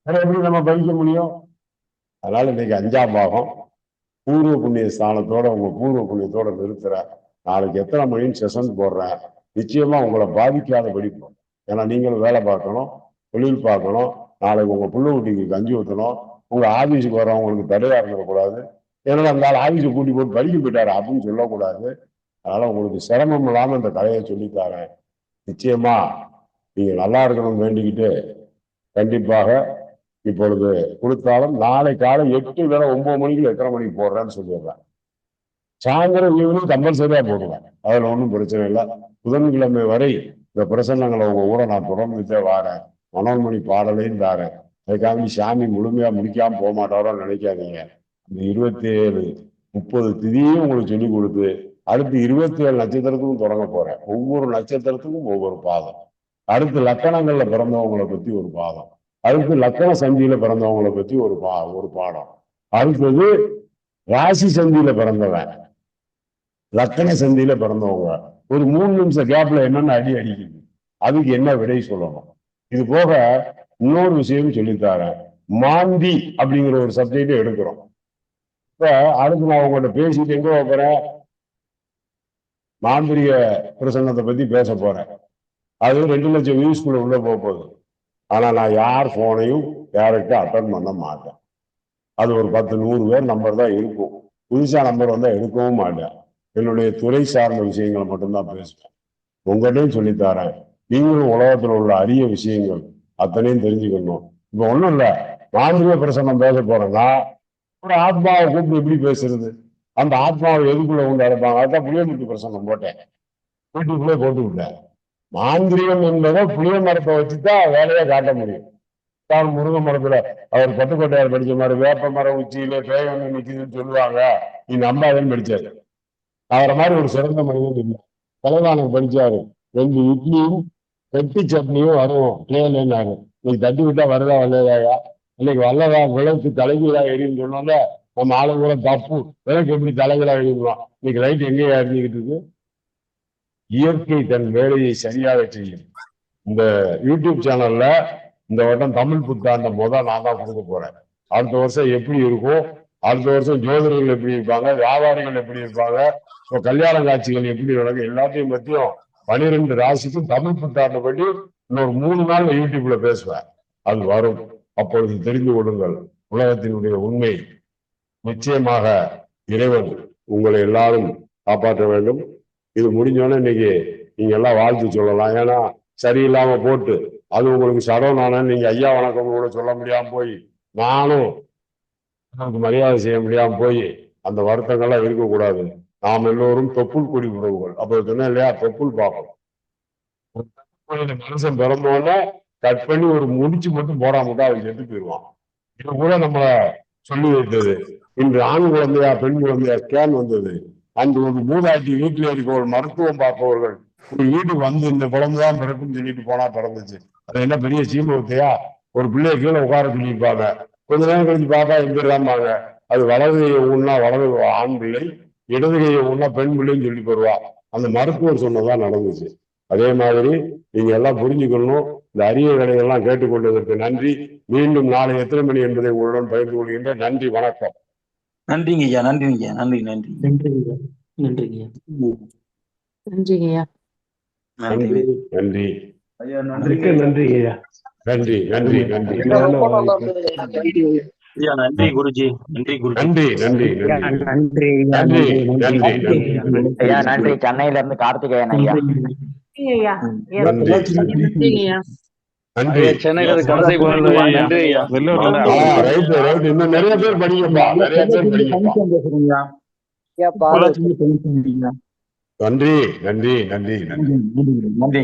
எப்படி நம்ம படிக்க முடியும்? அதனால இன்னைக்கு 5ஆம் பாகம் பூர்வ புண்ணிய ஸ்தானத்தோட உங்க பூர்வ புண்ணியத்தோட நிறுத்துற. நாளைக்கு எத்தனை மணின்னு செஷன் போடுறேன். நிச்சயமா உங்களை பாதிக்காத படிப்போம். ஏன்னா நீங்களும் வேலை பார்க்கணும், தொழில் பார்க்கணும். நாளைக்கு உங்க புள்ள குட்டிக்கு கஞ்சி ஊற்றணும். உங்க ஆபீஸுக்கு வரவங்களுக்கு தடையா இருந்துடக்கூடாது. ஏன்னா அந்த ஆபீஸை கூட்டி போட்டு படிக்க போயிட்டாரு அப்படின்னு சொல்லக்கூடாது. அதனால உங்களுக்கு சிரமம் இல்லாம இந்த கலையை சொல்லித்தாரேன். நிச்சயமா நீங்க நல்லா இருக்கணும்னு வேண்டிக்கிட்டு கண்டிப்பாக இப்பொழுது கொடுத்தாலும் நாளை காலை 8 இல்லைன்னா 9 மணிக்கு எத்தனை மணிக்கு போடுறேன்னு சொல்லிடுறேன். சாயந்தரம் ஈவினிங் கம்பல்சரியா போடுவேன். அதுல ஒன்றும் பிரச்சனை இல்லை. புதன்கிழமை வரை இந்த பிரசன்னங்களை உங்க ஊரை நான் தொடர்ந்துட்டே வாரேன். மனோன்மணி பாடலையும் தாரேன். அதுக்காக சாமி முழுமையா முடிக்காம போக மாட்டாரோன்னு நினைக்காதீங்க. இந்த 27, 30 திதியும் உங்களுக்கு சொல்லி கொடுத்து அடுத்து 27 நட்சத்திரத்துக்கும் தொடங்க போறேன். ஒவ்வொரு நட்சத்திரத்துக்கும் ஒவ்வொரு பாதம். அடுத்து லக்கணங்கள்ல பிறந்தவங்களை பத்தி ஒரு பாதம். அடுத்து லக்கண சந்தியில பிறந்தவங்களை பத்தி ஒரு பாடம். அடுத்தது ராசி சந்தியில பிறந்தவன், லக்கண சந்தியில பிறந்தவங்க ஒரு 3 நிமிஷம் கேப்ல என்னென்ன அடிக்குது, அதுக்கு என்ன விடை சொல்லணும். இது போக இன்னொரு விஷயம் சொல்லித்தாரேன். மாந்தி அப்படிங்கிற ஒரு சப்ஜெக்ட் எடுக்கிறோம். இப்ப அடுத்து நான் உங்கள்கிட்ட பேசிட்டு எங்க போறேன், மாந்திரிக பிரசன்னத்தை பத்தி பேச போறேன். அது 2 லட்சம் வியூஸ்குள்ள உள்ள போகுது. ஆனா நான் யார் போனையும் யாருக்கு அட்டன் பண்ண மாட்டேன். அது ஒரு 10, 100 பேர் நம்பர் தான் இருக்கும். புதுசா நம்பர் வந்தா எடுக்கவும் மாட்டேன். என்னுடைய துறை சார்ந்த விஷயங்களை மட்டும்தான் பேசுவேன். உங்கள்கிட்டையும் சொல்லித்தாரேன். நீங்களும் உலகத்துல உள்ள அரிய விஷயங்கள் அத்தனையும் தெரிஞ்சுக்கணும். இப்ப ஒண்ணும் இல்ல, மாந்திரிக பிரசன்னம் பேச போறேன்னா ஒரு ஆத்மாவை கூப்பிட்டு எப்படி பேசுறது, அந்த ஆத்மாவை எதுக்குள்ள கொண்டு அடைப்பாங்க. அதான் புளியமுத்து பிரசன்னம் போட்டேன், வீட்டுக்குள்ளே போட்டு விட்டேன். மாந்திரிகம் என்பதை புளிய மரத்தை வச்சுதான் வேலையை காட்ட முடியும். தான் முருங்க மரத்துல அவர் பட்டுக்கோட்டையார் படிச்ச மாதிரி வேப்ப மரம் உச்சியில பேய் ஒண்ணு நிக்குதுன்னு சொல்லுவாங்க, நீ நம்பாதன்னு படிச்சாரு. அவரை மாதிரி ஒரு சிறந்த மனிதன் இல்லை. தலைவானம் படிச்சாரு. 2 இட்லியும் கெட்டி சட்னியும் வரும் பிளேன்னாரு. இன்னைக்கு தட்டி விட்டா வருதா வரலையா? இன்னைக்கு வல்லதா விளக்கு தலைகீழா எரியும் சொன்னோம்ல, நம்ம ஆளுங்க தப்பு. விளக்கு எப்படி தலைகீழா எரியுமா? இன்னைக்கு லைட் எங்கேயா எரிஞ்சுக்கிட்டு இருக்கு? இயற்கை தன் வேலையை சரியாக செய்யும். இந்த யூடியூப் சேனல்ல இந்த வருடம் தமிழ் புத்தாண்ட முதல் நான் தான் கொடுக்க போறேன். அடுத்த வருஷம் எப்படி இருக்கும், அடுத்த வருஷம் ஜோதிடர்கள் எப்படி இருப்பாங்க, வியாபாரிகள் எப்படி இருப்பாங்க, கல்யாண காட்சிகள் எப்படி நடக்கும், எல்லாத்தையும் பத்தியும் 12 ராசிக்கும் தமிழ் புத்தாண்டு பற்றி இன்னொரு 3 நாள்ல யூடியூப்ல பேசுவேன். அது வரும். அப்பொழுது தெரிந்து கொள்ளுங்கள் உலகத்தினுடைய உண்மை. நிச்சயமாக இறைவன் உங்களை எல்லாரும் காப்பாற்ற வேண்டும். இது முடிஞ்சோன்னே இன்னைக்கு நீங்க எல்லாம் வாழ்த்து சொல்லலாம். ஏன்னா சரியில்லாம போட்டு அது உங்களுக்கு சடவுனானு நீங்க ஐயா வணக்கம் கூட சொல்ல முடியாம போய் நானும் நமக்கு மரியாதை செய்ய முடியாம போய் அந்த வருத்தங்கள்லாம் இருக்கக்கூடாது. நாம் எல்லோரும் தொப்புள் கொடி உறவுகள். அப்ப சொன்ன இல்லையா, தொப்புள் பார்க்கணும். மனுஷன் பிறந்தோடனே கட் பண்ணி ஒரு முடிச்சு மட்டும் போடாமட்டா அவன் செத்து போயிடுவான். இது கூட நம்மள சொல்லி வைத்தது. இன்று ஆண் குழந்தையா பெண் குழந்தையா ஸ்கேன் வந்தது. அன்று ஒரு மூதாட்டி வீட்டில் இருக்கவர்கள் மருத்துவம் பார்ப்பவர்கள் ஒரு வீட்டுக்கு வந்து இந்த குழந்தைதான் பிறக்கும் சொல்லிட்டு போனா பிறந்துச்சு. அது என்ன பெரிய சீமத்தையா? ஒரு பிள்ளைய கீழே உட்கார சொல்லியிருப்பாங்க. கொஞ்ச நேரம் கழிச்சு பார்த்தா எந்திராமாங்க. அது வலது கையை ஊன்னா வலது ஆண் பிள்ளை, இடது கையை ஊன்னா பெண் பிள்ளைன்னு சொல்லி போடுவா. அந்த மருத்துவர் சொன்னதான் நடந்துச்சு. அதே மாதிரி நீங்க எல்லாம் புரிஞ்சுக்கணும். இந்த அரிய வேலைகள்லாம் கேட்டுக்கொண்டதற்கு நன்றி. மீண்டும் நாளை எத்தனை மணி என்பதை உங்களுடன் பகிர்ந்து கொள்கின்ற. நன்றி, வணக்கம். நன்றிங்க ஐயா. நன்றிங்க ஐயா. நன்றி நன்றி நன்றிங்க. நன்றிங்க. நன்றிங்க ஐயா. நன்றி நன்றி ஐயா. நன்றிங்க. நன்றி ஐயா. நன்றி நன்றி நன்றி ஐயா. நன்றி குருஜி. நன்றி குருஜி. நன்றி நன்றி நன்றி நன்றி நன்றி நன்றி ஐயா நன்றி. சென்னையில இருந்து கார்த்திகேயன் ஐயா. நன்றி நன்றி. சென்னையில கடைசி நன்றி ஐயா. Right right. இன்னும் நிறைய பேர் படிக்கப்பா, நிறைய பேர் படிக்கப்பா. நன்றி நன்றி நன்றி நன்றி நன்றி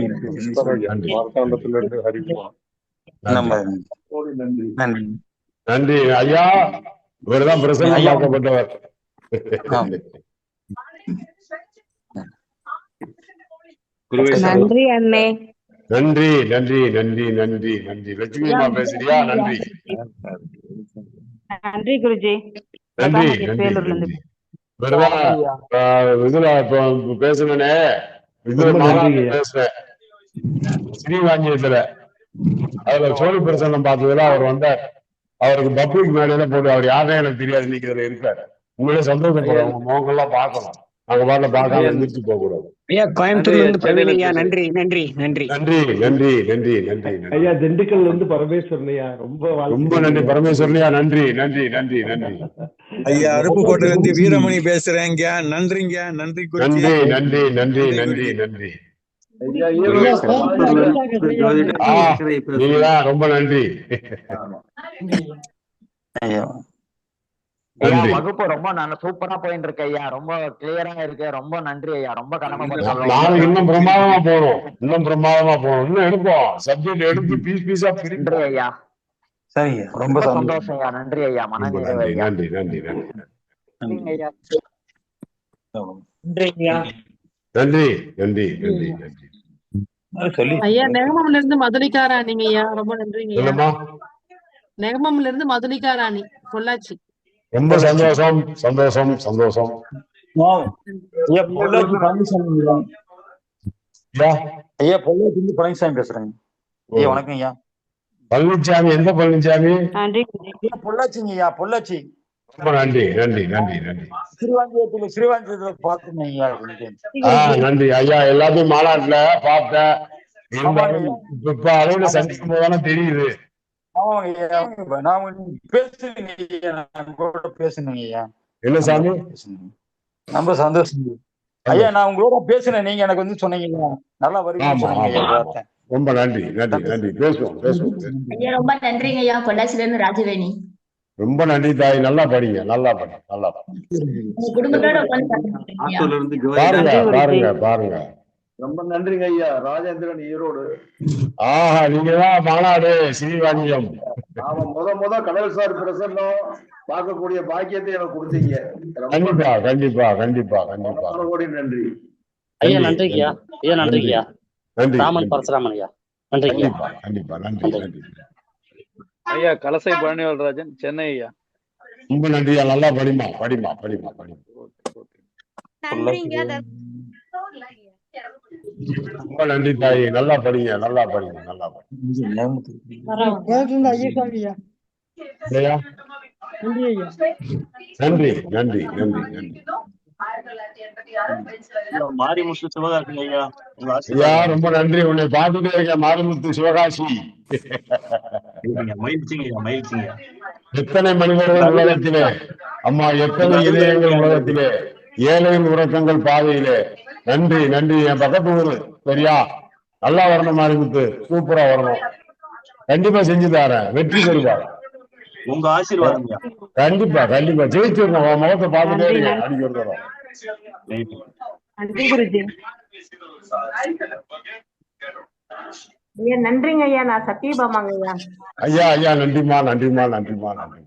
நன்றி ஐயா. இவர்தான் பிரசன்னமாக்கப்பட்டவர். நன்றி அண்ணே. நன்றி நன்றி நன்றி நன்றி நன்றி. லட்சுமி அம்மா பேசுறியா? நன்றி நன்றி குருஜி. நன்றி நன்றி நன்றி. இவர்தான் இதுல பேசுனே, இதுல பேசுறேன் ஸ்ரீவாஞ்சியத்துல. அதுல சோழி பிரசன்னம் பார்த்ததுல அவர் வந்தார். அவருக்கு பப்ளிக் மேடையில போட்டு அவர் யாருன்னு எனக்கு தெரியாது. இன்னைக்கு இதுல இருக்காரு. உங்களே சந்தோஷப்படுறோம். உங்க முகங்கள்லாம் பார்க்கணும். நாங்க பாட்டில பார்க்காம எந்திரிச்சு போக கூடாது. ஐயா கோயம்புத்தூர்ல இருந்து பிரவீன் ஐயா. நன்றி நன்றி நன்றி நன்றி நன்றி நன்றி நன்றி. ஐயா திண்டுக்கல்ல இருந்து பரமேஸ்வரன் ஐயா. ரொம்ப நன்றி பரமேஸ்வரன். நன்றி நன்றி நன்றி நன்றி ஐயா. அருப்புக்கோட்டையில இருந்து வீரமணி பேசுறேங்க. நன்றிங்க. நன்றி நன்றி நன்றி நன்றி நன்றி நன்றி. நீங்களா ரொம்ப நன்றி. ஐயா வகுப்பு ரொம்ப சூப்பரா போயிட்டு இருக்கு ஐயா. ரொம்ப கிளியரா இருக்கு. ரொம்ப நன்றி ஐயா. ரொம்ப கடமைப்பட்டோம். நாளைக்கு இன்னும் பிரமாதமா போகணும். இன்னும் பிரமாதமா போகணும். இன்னும் எடுப்போம். சப்ஜெக்ட் எடுத்து பீஸ் பீஸா பிரிந்து. நன்றி ஐயா. சரிங்க. ரொம்ப சந்தோஷம் ஐயா. நன்றி ஐயா. மனநிறைவு ஐயா. நன்றி நன்றி நன்றி நன்றி ஐயா. நன்றி நன்றி நன்றி நன்றி. ஐயா நெகமம்ல இருந்து மதுலிகா ராணிங்க ஐயா. ரொம்ப நன்றிங்க ஐயா. சொல்லுமா. நெகமம்ல இருந்து மதுலிகா ராணி, பொள்ளாச்சி. ரொம்ப சந்தோஷம் சந்தோஷம் சந்தோஷம். ஐயா பொள்ளாச்சி பழனிசாமி பேசுறேங்க. ஐயா வணக்கம் ஐயா. பழனிசாமி. எந்த பழனிசாமி? நன்றி. பொள்ளாச்சிங்க ஐயா. பொள்ளாச்சி. ரொம்ப நன்றி நன்றி நன்றி நன்றி. ஸ்ரீவாஞ்சியத்துல பாத்துங்க ஐயா. நன்றி ஐயா. எல்லாத்தையும் மாநாட்டுல பார்த்தேன். இப்ப அளவுல சந்திக்கும் போதுதானே தெரியுது. என்ன சாமி? ரொம்ப சந்தோஷம் ஐயா. நான் உங்களோட பேசுனேன். நீங்க எனக்கு வந்து சொன்னீங்க நல்லா வருவீங்க. ரொம்ப நன்றி நன்றி நன்றி. பேசுவோம் பேசுவோம். ரொம்ப நன்றிங்க ஐயா. பொள்ளாச்சில இருந்து ராஜவேணி. ரொம்ப நன்றி தாய். நல்லா படிங்க. நல்லா படிங்க. நல்லா குடும்பத்தோட பாருங்க பாருங்க பாருங்க. ரொம்ப நன்றிங்க ஐயா. ராஜேந்திரன், ஈரோடு. ஆஹா, நீங்கதான் மாநாடு ஸ்ரீவாஞ்சியம். ஆமா, முத கடல்சார் பிரசன்னம் பார்க்கக்கூடிய பாக்கியத்தை எனக்கு கொடுத்தீங்க. கண்டிப்பா கண்டிப்பா கண்டிப்பா கண்டிப்பா. நன்றி ஐயா. நன்றிங்கய்யா. ஐயா நன்றிங்கய்யா. நன்றி. ராமன் பரசுராமன் ஐயா. நன்றி. கண்டிப்பா கண்டிப்பா. நன்றி நன்றி ஐயா. கலசை பழனிவேல்ராஜன், சென்னை ஐயா. ரொம்ப நன்றியா. நல்லா படிமா படிமா படிமா படிமா. ரொம்ப நன்றி தாய். நல்லா படிங்க நல்லா படிங்க நல்லா படிங்க. நன்றி நன்றி நன்றி நன்றி. மாரிமுத்து சிவகாசி ஐயா. ஐயா ரொம்ப நன்றி. உன்னை பார்த்துட்டே இருக்கேன் மாரிமுத்து சிவகாசி. மகிழ்ச்சிங்க. எத்தனை மனிதர்கள் உலகத்திலே, அம்மா எத்தனை இதயங்கள் உலகத்திலே, ஏழையின் உறக்கங்கள் பாதையிலே. நன்றி நன்றி. என் பக்கத்து ஊரு சரியா. நல்லா வரணும் மாரிமுத்து. சூப்பரா வரணும். கண்டிப்பா செஞ்சு தரேன். வெற்றி பெறுவார். உங்க ஆசீர்வாதம் ஐயா. கண்டிப்பா கண்டிப்பா ஜெயிச்சிருங்க. உன் முகத்தை பார்த்துட்டே இருங்க அடிக்க ஒரு தரம். நன்றி குருஜி. ஐயா நன்றிங்க ஐயா. நான் சத்தியபாமாங்க ஐயா. ஐயா ஐயா நன்றிமா நன்றிமா நன்றிமா நன்றிமா.